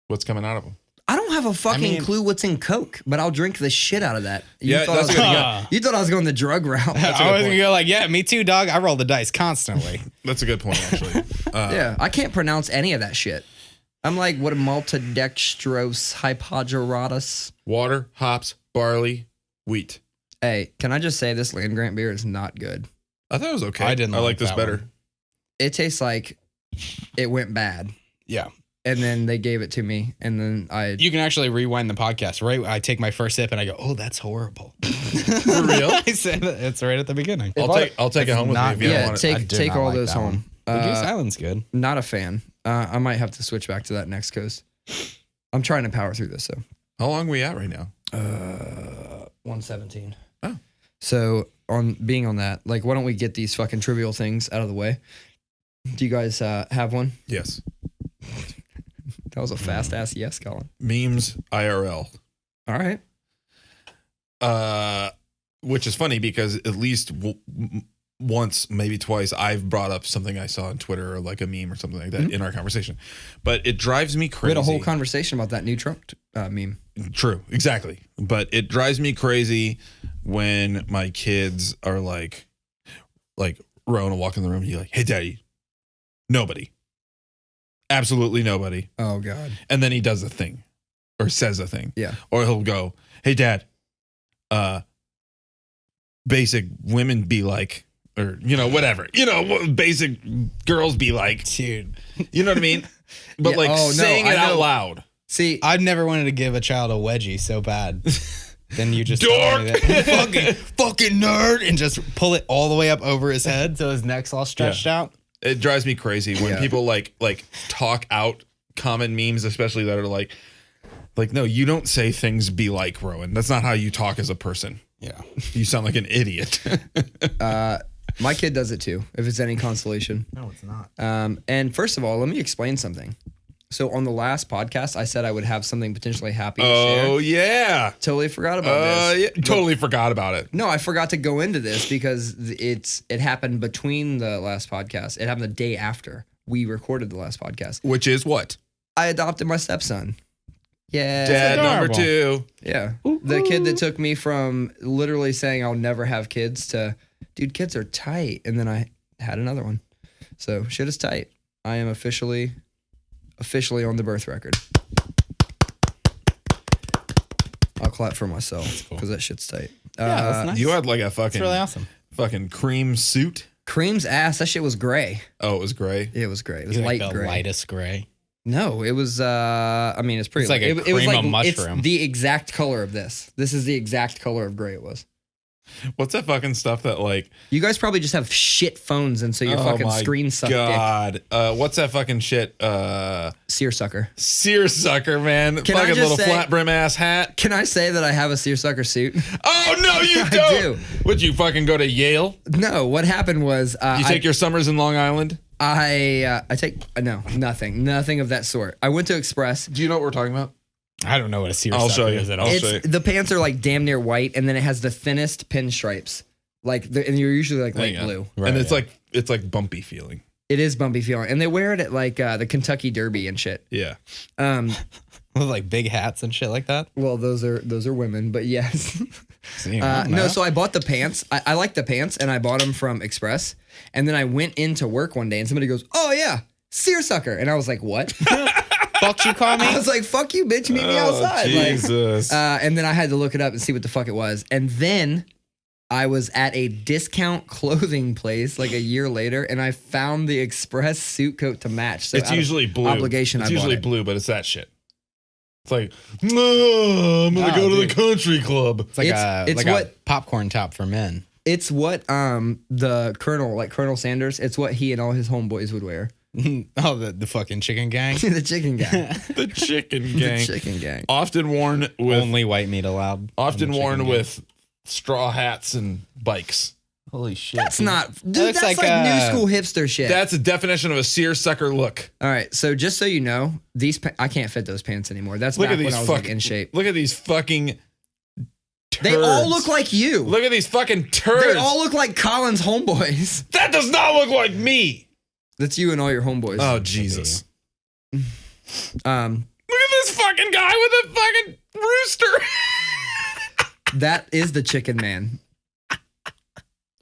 Speaker 3: what's coming out of them.
Speaker 1: I don't have a fucking clue what's in Coke, but I'll drink the shit out of that.
Speaker 3: Yeah,
Speaker 1: thought I was
Speaker 3: that's
Speaker 1: gonna
Speaker 3: good.
Speaker 1: you thought I was going the drug route.
Speaker 3: a
Speaker 2: I
Speaker 3: good
Speaker 2: was
Speaker 3: point.
Speaker 2: gonna go like, yeah, me too, dog. I roll the dice constantly.
Speaker 3: That's a good point, actually.
Speaker 1: Yeah, I can't pronounce any of that shit. I'm like, what a maltodextrose hypodroratus.
Speaker 3: Water, hops, barley, wheat.
Speaker 1: Hey, can I just say this land grant beer is not good?
Speaker 3: I thought it was okay.
Speaker 2: I didn't
Speaker 3: I like
Speaker 2: like
Speaker 3: this
Speaker 2: that
Speaker 3: better.
Speaker 2: one.
Speaker 1: It tastes like it went bad.
Speaker 2: Yeah.
Speaker 1: And then they gave it to me, and then
Speaker 2: You can actually rewind the podcast, right? I take my first sip and I go, oh, that's horrible.
Speaker 3: For real?
Speaker 2: I said that. It's right at the beginning.
Speaker 3: I'll take it home with me
Speaker 2: not
Speaker 3: if you don't
Speaker 1: yeah,
Speaker 3: want it.
Speaker 2: I do
Speaker 1: take
Speaker 2: not
Speaker 1: all
Speaker 2: like
Speaker 1: those
Speaker 2: that
Speaker 1: home.
Speaker 2: one. Goose Island's good.
Speaker 1: Not a fan. I might have to switch back to that next coast. I'm trying to power through this though.
Speaker 3: How long are we at right now?
Speaker 1: 117.
Speaker 3: Oh.
Speaker 1: So on that, like, why don't we get these fucking trivial things out of the way? Do you guys have one?
Speaker 3: Yes.
Speaker 1: That was a fast ass yes, Colin.
Speaker 3: Memes IRL.
Speaker 1: All right.
Speaker 3: Which is funny because at least once, maybe twice, I've brought up something I saw on Twitter or like a meme or something like that in our conversation. But it drives me
Speaker 1: We
Speaker 3: crazy.
Speaker 1: had a whole conversation about that new Trump meme.
Speaker 3: True, exactly. But it drives me crazy when my kids are like Rowan will walk in the room and he's like, "Hey, Daddy, nobody, absolutely nobody."
Speaker 1: Oh God.
Speaker 3: And then he does a thing or says a thing.
Speaker 1: Yeah.
Speaker 3: Or he'll go, "Hey, Dad, basic women be like, or whatever, what basic girls be like,
Speaker 2: dude.
Speaker 3: You know what I mean? But saying it out loud.
Speaker 1: See,
Speaker 2: I've never wanted to give a child a wedgie so bad. Then you just
Speaker 3: Dork!
Speaker 2: tell me that fucking nerd, and just pull it all the way up over his head so his neck's all stretched out.
Speaker 3: It drives me crazy when people like talk out common memes, especially that are like, no, you don't say things be like, Rowan. That's not how you talk as a person.
Speaker 2: Yeah.
Speaker 3: You sound like an idiot.
Speaker 1: my kid does it too, if it's any consolation.
Speaker 2: No, it's not.
Speaker 1: And first of all, let me explain something. So on the last podcast, I said I would have something potentially happy to share.
Speaker 3: Oh, yeah.
Speaker 1: Totally forgot about this.
Speaker 3: Yeah, totally forgot about it.
Speaker 1: No, I forgot to go into this because it happened between the last podcast. It happened the day after we recorded the last podcast.
Speaker 3: Which is what?
Speaker 1: I adopted my stepson. Yeah.
Speaker 3: Dad number 2.
Speaker 1: Yeah. The kid that took me from literally saying I'll never have kids to, dude, kids are tight. And then I had another one. So shit is tight. I am officially on the birth record. I'll clap for myself because that shit's tight.
Speaker 2: Yeah, that's nice.
Speaker 3: You had like a
Speaker 2: That's
Speaker 3: fucking
Speaker 2: really awesome.
Speaker 3: fucking cream suit.
Speaker 1: Cream's ass. That shit was gray.
Speaker 3: Oh, it was gray.
Speaker 1: It was gray. It was
Speaker 2: You
Speaker 1: light
Speaker 2: like the
Speaker 1: gray.
Speaker 2: lightest gray.
Speaker 1: No, it was. I mean, it's pretty.
Speaker 2: It's like
Speaker 1: light.
Speaker 2: a
Speaker 1: It was
Speaker 2: cream
Speaker 1: like
Speaker 2: of mushroom.
Speaker 1: It's the exact color of this. This is the exact color of gray it was.
Speaker 3: What's that fucking stuff that like?
Speaker 1: You guys probably just have shit phones, and so your fucking screen suck dick.
Speaker 3: God, what's that fucking shit?
Speaker 1: Seersucker.
Speaker 3: Seersucker, man.
Speaker 1: Can I
Speaker 3: Fucking
Speaker 1: just
Speaker 3: little
Speaker 1: say-
Speaker 3: flat brim ass hat.
Speaker 1: Can I say that I have a seersucker suit?
Speaker 3: Oh no, you
Speaker 1: I
Speaker 3: don't.
Speaker 1: do.
Speaker 3: Would you fucking go to Yale?
Speaker 1: No. What happened was
Speaker 3: You take your summers in Long Island?
Speaker 1: I take no nothing of that sort. I went to Express.
Speaker 3: Do you know what we're talking about?
Speaker 2: I don't know what a seersucker
Speaker 3: I'll show you.
Speaker 2: is at all.
Speaker 3: I'll show you.
Speaker 1: The pants are like damn near white, and then it has the thinnest pinstripes. And you're usually like light
Speaker 3: Hang on.
Speaker 1: blue.
Speaker 2: Right,
Speaker 3: And it's like bumpy feeling.
Speaker 1: It is bumpy feeling, and they wear it at like the Kentucky Derby and shit.
Speaker 3: Yeah.
Speaker 2: With like big hats and shit like that.
Speaker 1: Well, those are women, but yes.
Speaker 2: See, I don't
Speaker 1: No,
Speaker 2: know.
Speaker 1: so I bought the pants. I like the pants, and I bought them from Express. And then I went into work one day, and somebody goes, "Oh yeah, seersucker," and I was like, "What?"
Speaker 2: fuck you call me?
Speaker 1: I was like, "Fuck you, bitch! Meet me outside."
Speaker 3: Jesus.
Speaker 1: And then I had to look it up and see what the fuck it was. And then I was at a discount clothing place like a year later, and I found the Express suit coat to match. So
Speaker 3: It's
Speaker 1: out of
Speaker 3: usually blue.
Speaker 1: Obligation.
Speaker 3: It's
Speaker 1: I bought
Speaker 3: usually
Speaker 1: it.
Speaker 3: blue, but it's that shit. It's like, no, I'm gonna go to the country club.
Speaker 2: It's like
Speaker 1: it's
Speaker 2: a
Speaker 1: what-
Speaker 2: popcorn top for men.
Speaker 1: It's what the Colonel, like Colonel Sanders, it's what he and all his homeboys would wear.
Speaker 2: Oh, the fucking chicken gang.
Speaker 1: The chicken gang.
Speaker 3: The chicken gang.
Speaker 1: The chicken gang.
Speaker 3: Often worn with
Speaker 2: Only white meat allowed.
Speaker 3: often
Speaker 2: on the
Speaker 3: worn
Speaker 2: chicken gang.
Speaker 3: with straw hats and bikes.
Speaker 2: Holy shit.
Speaker 1: That's not, dude,
Speaker 2: looks
Speaker 1: that's like,
Speaker 2: like,
Speaker 1: new school hipster shit.
Speaker 3: That's a definition of a seersucker look.
Speaker 1: All right, so just so you know, I can't fit those pants anymore. That's
Speaker 3: Look
Speaker 1: back
Speaker 3: at these
Speaker 1: when I was
Speaker 3: fucking
Speaker 1: like in shape.
Speaker 3: Look at these fucking turds.
Speaker 1: They all look like you.
Speaker 3: Look at these fucking turds.
Speaker 1: They all look like Colin's homeboys.
Speaker 3: That does not look like me.
Speaker 1: That's you and all your homeboys.
Speaker 3: Oh Jesus.
Speaker 1: Um,
Speaker 3: Look at this fucking guy with a fucking rooster.
Speaker 1: that is the chicken man.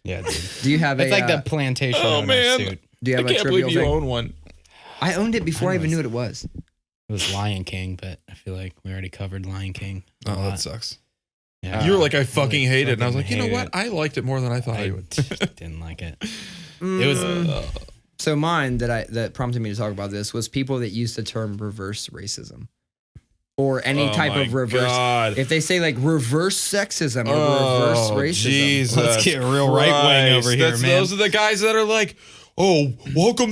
Speaker 2: Yeah, dude.
Speaker 1: Do you have
Speaker 2: It's
Speaker 1: a?
Speaker 2: like the plantation
Speaker 3: Oh
Speaker 2: owner
Speaker 3: man.
Speaker 2: suit.
Speaker 1: do you
Speaker 3: I
Speaker 1: have a
Speaker 3: can't
Speaker 1: trivial
Speaker 3: believe you
Speaker 1: thing?
Speaker 3: own one.
Speaker 1: I owned it before I even knew what it was.
Speaker 2: It was Lion King, but I feel like we already covered Lion King. a
Speaker 3: Oh,
Speaker 2: lot.
Speaker 3: that sucks.
Speaker 2: Yeah.
Speaker 3: You were like, I fucking hate it. And I was like,
Speaker 2: fucking
Speaker 3: you know what?
Speaker 2: hate
Speaker 3: I liked it more than I thought I
Speaker 2: I
Speaker 3: would.
Speaker 2: didn't like it. It was
Speaker 1: So mine that prompted me to talk about this was people that use the term reverse racism. Or any
Speaker 3: Oh
Speaker 1: type
Speaker 3: my
Speaker 1: of reverse.
Speaker 3: God.
Speaker 1: If they say like reverse sexism or reverse racism.
Speaker 3: Jesus
Speaker 2: Let's get real right-wing over here, man.
Speaker 3: Those are the guys that are like, oh, how come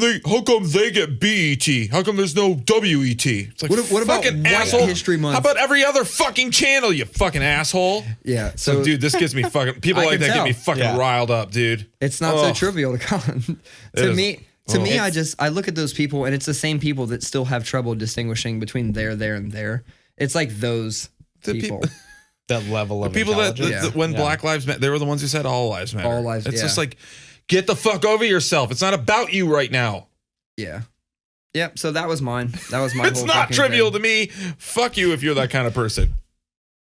Speaker 3: they get BET? How come there's no WET? It's like,
Speaker 1: What about
Speaker 3: fucking
Speaker 1: White
Speaker 3: asshole.
Speaker 1: History Month?
Speaker 3: How about every other fucking channel, you fucking asshole?
Speaker 1: Yeah.
Speaker 3: So, dude, this gets me fucking. People
Speaker 1: I
Speaker 3: like
Speaker 1: can
Speaker 3: that get
Speaker 1: tell.
Speaker 3: me fucking
Speaker 2: Yeah.
Speaker 3: riled up, dude.
Speaker 1: It's not so
Speaker 3: Ugh.
Speaker 1: trivial to Colin.
Speaker 3: It
Speaker 1: to
Speaker 3: is.
Speaker 1: me, I look at those people and it's the same people that still have trouble distinguishing between there, and there. It's like those
Speaker 3: The
Speaker 1: people.
Speaker 2: that level of
Speaker 3: People that,
Speaker 2: intelligence.
Speaker 3: when Black Lives Matter, they were the ones who said all lives matter.
Speaker 1: All lives-
Speaker 3: It's
Speaker 1: yeah.
Speaker 3: just like, get the fuck over yourself. It's not about you right now.
Speaker 1: Yeah. Yep. So that was mine. That was my
Speaker 3: It's
Speaker 1: whole
Speaker 3: not
Speaker 1: fucking
Speaker 3: trivial
Speaker 1: thing.
Speaker 3: to me. Fuck you if you're that kind of person.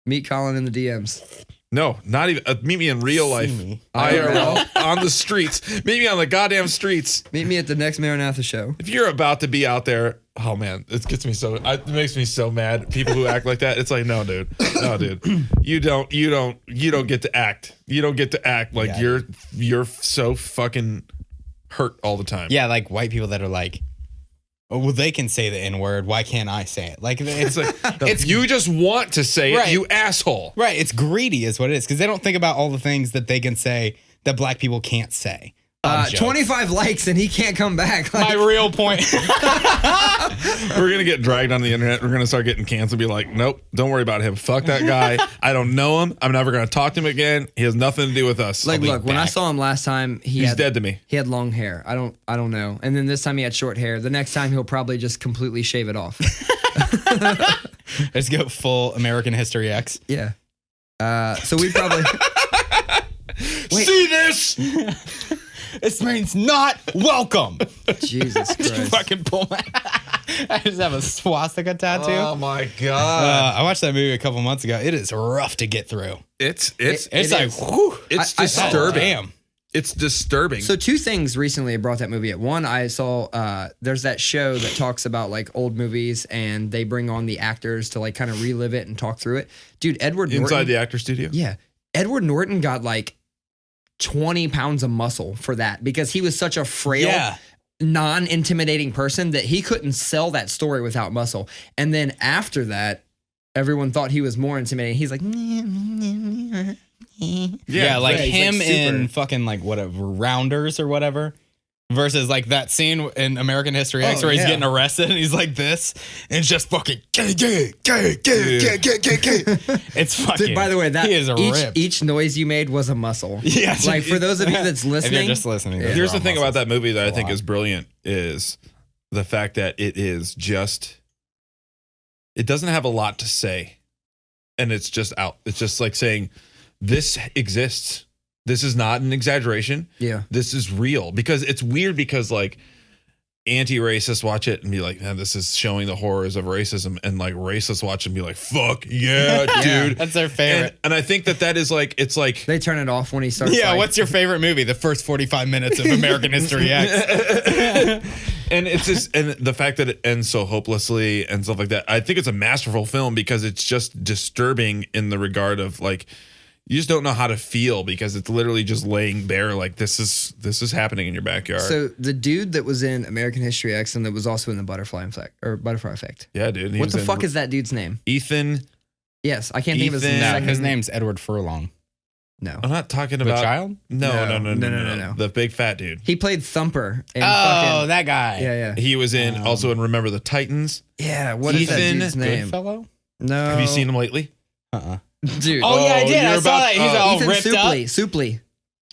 Speaker 1: Meet Colin in the DMs.
Speaker 3: No, not even. Meet me in real life.
Speaker 2: me.
Speaker 3: IRL on the streets. Meet me on the goddamn streets.
Speaker 1: Meet me at the next Maranatha show.
Speaker 3: If you're about to be out there Oh man, it gets me so. It makes me so mad. People who act like that. It's like, no, dude. You don't get to act. You don't get to act like you're so fucking hurt all the time.
Speaker 2: Yeah, like white people that are like, oh, well, they can say the N-word. Why can't I say it? Like it's
Speaker 3: It's you just want to say it,
Speaker 2: Right.
Speaker 3: you asshole.
Speaker 2: right. It's greedy, is what it is, because they don't think about all the things that they can say that black people can't say.
Speaker 1: 25 likes and he can't come back. Like,
Speaker 2: My real point.
Speaker 3: We're gonna get dragged on the internet. We're gonna start getting canceled. Be like, nope, don't worry about him. Fuck that guy. I don't know him. I'm never gonna talk to him again. He has nothing to do with us.
Speaker 1: like, look, when I saw him last time,
Speaker 3: he's dead to me.
Speaker 1: He had long hair. I don't know. And then this time he had short hair. The next time he'll probably just completely shave it off.
Speaker 2: Let's go full American History X.
Speaker 1: Yeah. So we probably Wait.
Speaker 3: See this?
Speaker 2: This means not welcome.
Speaker 1: Jesus Christ.
Speaker 2: Fucking pull my. I just have a swastika tattoo.
Speaker 3: Oh my god!
Speaker 2: I watched that movie a couple months ago. It is rough to get through.
Speaker 3: It's
Speaker 2: like, whew.
Speaker 3: it's
Speaker 1: I
Speaker 3: disturbing.
Speaker 2: Damn.
Speaker 3: It's disturbing.
Speaker 1: So two things recently brought that movie up. One, I saw there's that show that talks about like old movies and they bring on the actors to like kind of relive it and talk through it. Dude, Edward Norton.
Speaker 3: Inside the actor studio.
Speaker 1: Yeah. Edward Norton got like 20 pounds of muscle for that because he was such a frail, non-intimidating person that he couldn't sell that story without muscle. And then after that, everyone thought he was more intimidating. He's like,
Speaker 2: Yeah, like
Speaker 1: he's
Speaker 2: him
Speaker 1: like super-
Speaker 2: in fucking like whatever Rounders or whatever. Versus like that scene in American History X where he's
Speaker 1: yeah.
Speaker 2: getting arrested and he's like this and it's just fucking gay. It's fucking.
Speaker 1: Dude, by the way, that
Speaker 2: he is ripped.
Speaker 1: each noise you made was a muscle.
Speaker 2: Yeah,
Speaker 1: Like for those of you that's
Speaker 2: if
Speaker 1: listening,
Speaker 2: you're just listening,
Speaker 1: Yeah.
Speaker 2: those
Speaker 3: Here's
Speaker 2: are
Speaker 3: the
Speaker 2: all
Speaker 3: thing about
Speaker 2: muscles.
Speaker 3: that movie that I think
Speaker 2: lot.
Speaker 3: is brilliant is the fact that it is just. It doesn't have a lot to say, and it's just out. It's just like saying, "This exists. This is not an exaggeration.
Speaker 1: yeah.
Speaker 3: This is real." Because it's weird because like anti-racists watch it and be like, man, this is showing the horrors of racism, and like racists watch it and be like, fuck yeah, dude.
Speaker 2: That's their favorite.
Speaker 3: And I think that is like, it's like,
Speaker 1: They turn it off when he starts.
Speaker 2: Yeah,
Speaker 1: like,
Speaker 2: what's your favorite movie? The first 45 minutes of American History X.
Speaker 3: and it's just, and the fact that it ends so hopelessly and stuff like that, I think it's a masterful film because it's just disturbing in the regard of like, you just don't know how to feel because it's literally just laying bare like this is happening in your backyard.
Speaker 1: So the dude that was in American History X and that was also in the Butterfly Effect.
Speaker 3: Yeah, dude. He
Speaker 1: What
Speaker 3: was
Speaker 1: the
Speaker 3: in
Speaker 1: fuck is that dude's name?
Speaker 3: Ethan?
Speaker 1: Yes, I can't think of his
Speaker 3: Ethan-
Speaker 2: No,
Speaker 1: second.
Speaker 2: his name's Edward Furlong.
Speaker 1: No.
Speaker 3: I'm not talking
Speaker 2: The
Speaker 3: about
Speaker 2: child?
Speaker 3: No. The big fat dude.
Speaker 1: He played Thumper. In
Speaker 2: Oh,
Speaker 1: fucking,
Speaker 2: that guy.
Speaker 1: yeah.
Speaker 3: He was in also in Remember the Titans.
Speaker 1: Yeah, what is that
Speaker 3: Ethan
Speaker 1: dude's name?
Speaker 2: Goodfellow?
Speaker 1: No.
Speaker 3: Have you seen him lately?
Speaker 2: Uh-uh.
Speaker 1: Dude.
Speaker 2: Oh, yeah, I did.
Speaker 3: you're
Speaker 2: I saw
Speaker 3: about-
Speaker 2: that. He's all
Speaker 1: Ethan
Speaker 2: ripped up.
Speaker 1: Suplee.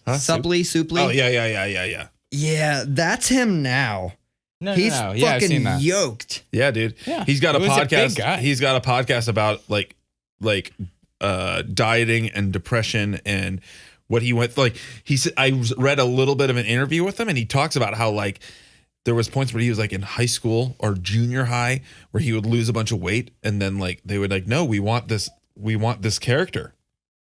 Speaker 3: Huh?
Speaker 1: Suplee.
Speaker 3: Oh yeah.
Speaker 1: Yeah, that's him now.
Speaker 2: No,
Speaker 1: He's
Speaker 2: no. Yeah, I've seen
Speaker 1: fucking
Speaker 2: that.
Speaker 1: yoked.
Speaker 3: Yeah, dude.
Speaker 2: Yeah.
Speaker 3: He's got a
Speaker 2: He was a big
Speaker 3: podcast.
Speaker 2: guy.
Speaker 3: He's got a podcast about like dieting and depression and what he went like. He said I read a little bit of an interview with him and he talks about how like there was points where he was like in high school or junior high where he would lose a bunch of weight and then like they would like, no, we want this character.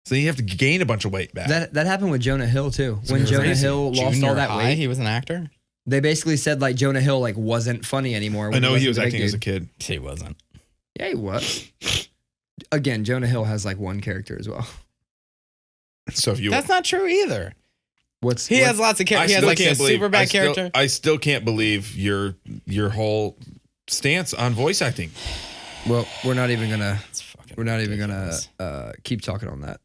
Speaker 3: So you have to gain a bunch of weight back.
Speaker 1: That happened with Jonah Hill too. When Jonah
Speaker 3: crazy.
Speaker 1: Hill lost
Speaker 2: Junior
Speaker 1: all that
Speaker 2: high,
Speaker 1: weight,
Speaker 2: he was an actor?
Speaker 1: they basically said like Jonah Hill like wasn't funny anymore.
Speaker 3: I
Speaker 1: when
Speaker 3: know he
Speaker 1: wasn't
Speaker 3: was
Speaker 1: the big
Speaker 3: acting as a
Speaker 1: dude.
Speaker 3: kid.
Speaker 2: He wasn't.
Speaker 1: Yeah, he was. Again, Jonah Hill has like one character as well.
Speaker 3: So if you
Speaker 2: That's not true either. He has lots of characters. He has like a super bad character.
Speaker 3: I still can't believe your whole stance on voice acting.
Speaker 1: Well, we're not even gonna
Speaker 2: It's fucking
Speaker 1: ridiculous. Keep talking on that.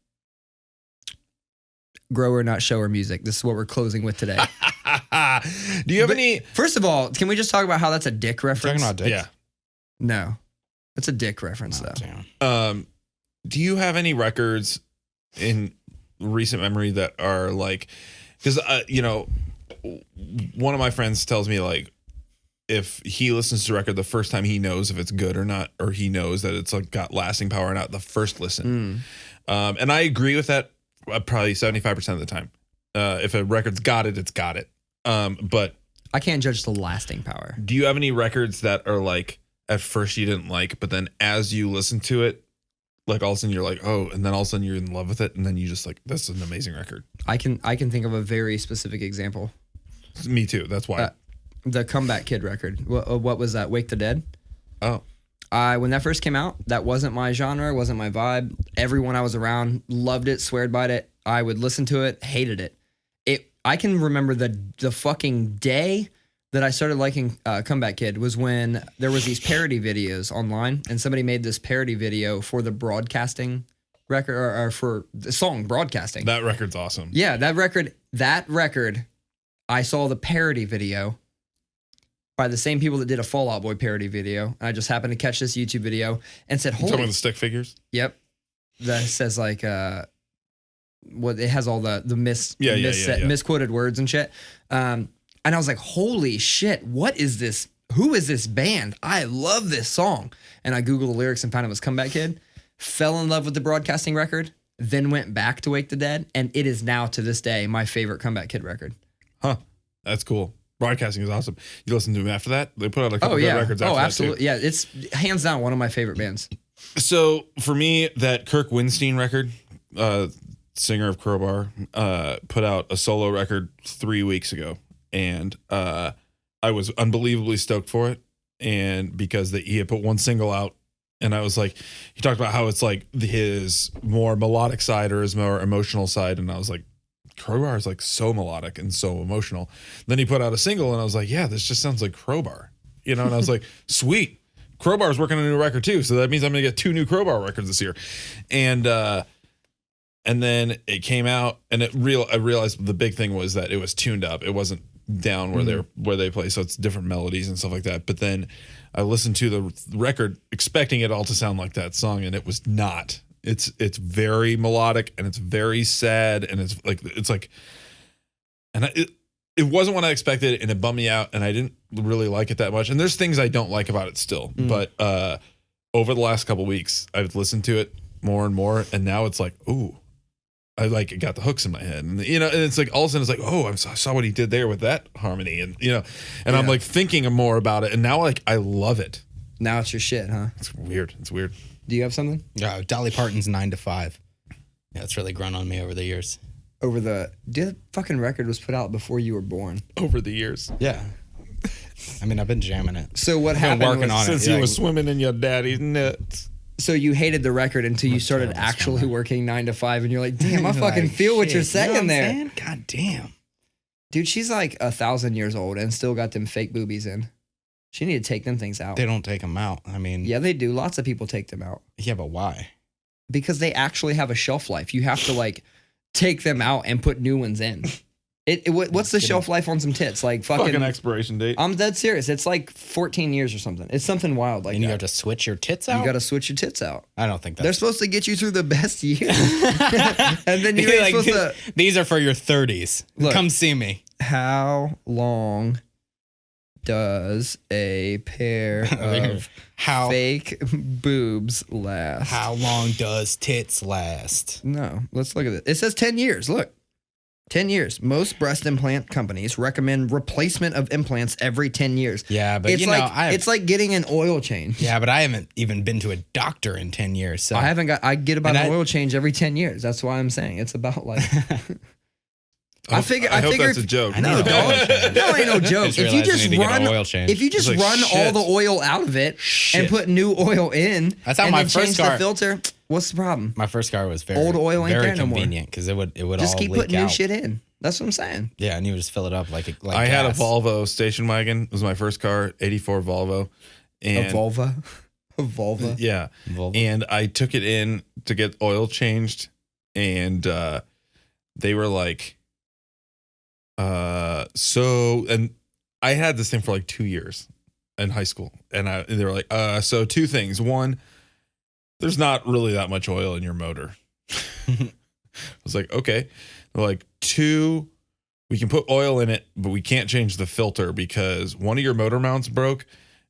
Speaker 1: Grower, not shower music. This is what we're closing with today.
Speaker 3: Do you have any?
Speaker 1: First of all, can we just talk about how that's a dick reference?
Speaker 2: Talking about dicks.
Speaker 3: Yeah.
Speaker 1: No, it's a dick reference though.
Speaker 2: Damn.
Speaker 3: Do you have any records in recent memory that are like, because one of my friends tells me like, if he listens to a record the first time, he knows if it's good or not, or he knows that it's like got lasting power or not the first listen. And I agree with that probably 75% of the time. If a record's got it, it's got it. But
Speaker 1: I can't judge the lasting power.
Speaker 3: do you have any records that are like at first you didn't like, but then as you listen to it, like all of a sudden you're like, oh, and then all of a sudden you're in love with it, and then you just like, this is an amazing record.
Speaker 1: I can think of a very specific example.
Speaker 3: Me too. That's why.
Speaker 1: The Comeback Kid record. What was that? Wake the Dead?
Speaker 3: Oh.
Speaker 1: When that first came out, that wasn't my genre, wasn't my vibe. Everyone I was around loved it, sweared by it. I would listen to it, hated it. I can remember the fucking day that I started liking Comeback Kid was when there was these parody videos online, and somebody made this parody video for the broadcasting record, or for the song Broadcasting.
Speaker 3: That record's awesome.
Speaker 1: Yeah, that record, I saw the parody video by the same people that did a Fall Out Boy parody video. And I just happened to catch this YouTube video and said,
Speaker 3: You talking
Speaker 1: holy.
Speaker 3: about the stick figures?
Speaker 1: Yep. That says like, it has all the misquoted words and shit. And I was like, holy shit, what is this? Who is this band? I love this song. And I Googled the lyrics and found it was Comeback Kid. Fell in love with the Broadcasting record, then went back to Wake the Dead, and it is now to this day my favorite Comeback Kid record.
Speaker 3: Huh. That's cool. Broadcasting is awesome. You listen to them after that? They put out a couple good records after that,
Speaker 1: absolutely. Yeah, it's hands down one of my favorite bands.
Speaker 3: So for me, that Kirk Winstein record, singer of Crowbar, put out a solo record 3 weeks ago. And I was unbelievably stoked for it. And because he had put one single out, and I was like, he talked about how it's like his more melodic side or his more emotional side. And I was like, Crowbar is like so melodic and so emotional. Then he put out a single and I was like, yeah, this just sounds like Crowbar, and I was like, sweet, Crowbar's working on a new record too. So that means I'm going to get 2 new Crowbar records this year. And then it came out and I realized the big thing was that it was tuned up. It wasn't down where they play. So it's different melodies and stuff like that. But then I listened to the record expecting it all to sound like that song, and it was not. It's very melodic and it's very sad, and it's like, and it wasn't what I expected, and it bummed me out, and I didn't really like it that much. And there's things I don't like about it still, but over the last couple weeks, I've listened to it more and more, and now it's like, ooh, I like got the hooks in my head, and and it's like all of a sudden it's like, oh, I saw what he did there with that harmony, and I'm like thinking more about it, and now like I love it.
Speaker 1: Now it's your shit, huh?
Speaker 3: It's weird.
Speaker 1: Do you have something?
Speaker 2: Yeah, Dolly Parton's 9 to 5. Yeah, it's really grown on me over the years.
Speaker 1: The fucking record was put out before you were born.
Speaker 3: Over the years.
Speaker 2: Yeah. I mean, I've been jamming it.
Speaker 1: So what
Speaker 2: I've
Speaker 1: happened
Speaker 2: been working on
Speaker 3: Since
Speaker 2: it.
Speaker 3: you was swimming in your daddy's nuts.
Speaker 1: So you hated the record until you started actually working 9 to 5, and you're like, damn, I fucking
Speaker 2: Like,
Speaker 1: feel what
Speaker 2: shit,
Speaker 1: you're saying
Speaker 2: you know
Speaker 1: there.
Speaker 2: I'm saying? God damn.
Speaker 1: Dude, she's like 1,000 years old and still got them fake boobies in. She need to take them things out.
Speaker 2: They don't take them out. I mean,
Speaker 1: Yeah, they do. Lots of people take them out.
Speaker 2: yeah, but why?
Speaker 1: Because they actually have a shelf life. You have to like take them out and put new ones in. What's the shelf life on some tits? Like
Speaker 3: Fucking expiration date.
Speaker 1: I'm dead serious. It's like 14 years or something. It's something wild like
Speaker 2: And
Speaker 1: that.
Speaker 2: you have to switch your tits out?
Speaker 1: You got to switch your tits out.
Speaker 2: I don't think
Speaker 1: They're
Speaker 2: that's...
Speaker 1: supposed to get you through the best years. And then you're
Speaker 2: Like,
Speaker 1: supposed to...
Speaker 2: These are for your 30s.
Speaker 1: Look.
Speaker 2: Come see me.
Speaker 1: How long does a pair of fake boobs last?
Speaker 2: How long does tits last?
Speaker 1: No, let's look at it. It says 10 years. Look. 10 years. Most breast implant companies recommend replacement of implants every 10 years.
Speaker 2: Yeah, but
Speaker 1: It's it's like getting an oil change.
Speaker 2: Yeah, but I haven't even been to a doctor in 10 years. So
Speaker 1: I get about an oil change every 10 years. That's why I'm saying it's about like I
Speaker 3: hope that's a joke.
Speaker 2: I know.
Speaker 1: No, dog. No, ain't no joke.
Speaker 2: Just
Speaker 1: If you
Speaker 2: realized I
Speaker 1: just
Speaker 2: need to get
Speaker 1: run
Speaker 2: an oil change.
Speaker 1: if you just
Speaker 3: It's like,
Speaker 1: run all
Speaker 3: shit.
Speaker 1: the oil out of it and put new oil in,
Speaker 2: That's how
Speaker 1: and
Speaker 2: my
Speaker 1: then
Speaker 2: first
Speaker 1: change
Speaker 2: car-
Speaker 1: the filter, what's the problem?
Speaker 2: My first car was very
Speaker 1: Old oil ain't
Speaker 2: very
Speaker 1: there no more.
Speaker 2: convenient because it would
Speaker 1: Just
Speaker 2: all
Speaker 1: keep
Speaker 2: leak
Speaker 1: putting
Speaker 2: out.
Speaker 1: new shit in. That's what I'm saying.
Speaker 2: Yeah, and you would just fill it up like
Speaker 3: I had a
Speaker 2: gas.
Speaker 3: Volvo station wagon. It was my first car, 84 Volvo. And
Speaker 1: A Volvo.
Speaker 3: Yeah.
Speaker 2: Volvo.
Speaker 3: And I took it in to get oil changed, and they were like, and I had this thing for like 2 years in high school, and they were like, so 2 things. One, there's not really that much oil in your motor. I was like, okay. They're like, 2, we can put oil in it, but we can't change the filter because one of your motor mounts broke,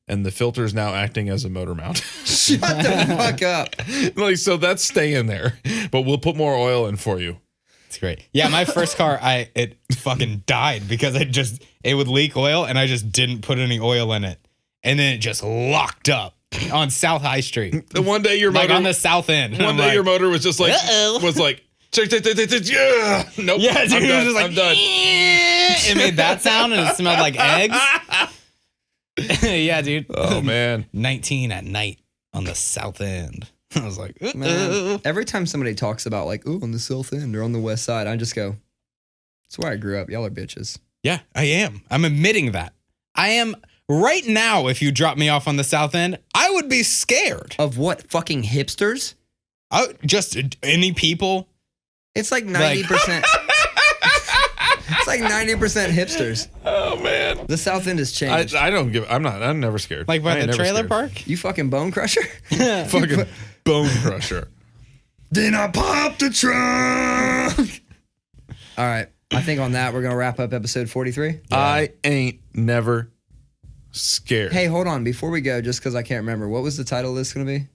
Speaker 3: and the filter is now acting as a motor mount.
Speaker 1: Shut the fuck up.
Speaker 3: Like, so that's staying there, but we'll put more oil in for you.
Speaker 2: It's great. Yeah, my first car, it fucking died because it would leak oil and I just didn't put any oil in it. And then it just locked up on South High Street.
Speaker 3: The one day your
Speaker 2: Like
Speaker 3: motor,
Speaker 2: on the south end.
Speaker 3: one day your motor was just like, check, yeah, nope,
Speaker 2: Yeah, dude,
Speaker 3: I'm
Speaker 2: it
Speaker 3: done.
Speaker 2: was just like,
Speaker 3: I'm done.
Speaker 2: It made that sound and it smelled like eggs. Yeah, dude.
Speaker 3: Oh man.
Speaker 2: 19 at night on the South End. I was like,
Speaker 1: Man, every time somebody talks about like, ooh, on the South End or on the West Side, I just go, that's where I grew up. Y'all are bitches.
Speaker 2: yeah, I am. I'm admitting that. I am right now. If you drop me off on the South End, I would be scared.
Speaker 1: Of what? Fucking hipsters?
Speaker 2: Just any people.
Speaker 1: It's like 90%. It's like 90% hipsters.
Speaker 3: Oh man.
Speaker 1: The South End has changed.
Speaker 3: I'm never scared.
Speaker 2: Like by
Speaker 3: I ain't
Speaker 2: the
Speaker 3: never
Speaker 2: trailer
Speaker 3: scared.
Speaker 2: park?
Speaker 1: You fucking bone crusher?
Speaker 3: Fucking bone crusher.
Speaker 1: Then I pop the trunk. All right. I think on that, we're going to wrap up episode 43.
Speaker 3: I ain't never scared.
Speaker 1: Hey, hold on. Before we go, just because I can't remember, what was the title of this going to be?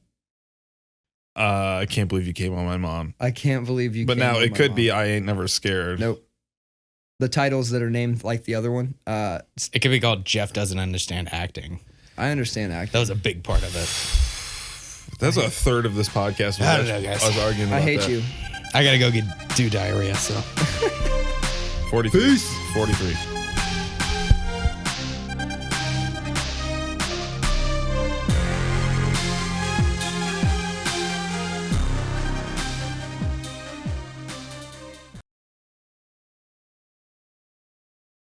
Speaker 3: I can't believe you came on my mom.
Speaker 1: I can't believe you
Speaker 3: But
Speaker 1: came
Speaker 3: now
Speaker 1: on
Speaker 3: it
Speaker 1: my
Speaker 3: could
Speaker 1: mom.
Speaker 3: be I ain't never scared.
Speaker 1: Nope. The titles that are named like the other one.
Speaker 2: It could be called Jeff Doesn't Understand Acting.
Speaker 1: I understand acting.
Speaker 2: That was a big part of it.
Speaker 3: That's a third of this podcast.
Speaker 2: I don't know, guys.
Speaker 3: I was arguing about
Speaker 1: I hate
Speaker 3: that.
Speaker 1: you.
Speaker 2: I got to go do diarrhea, so.
Speaker 3: 43. 43.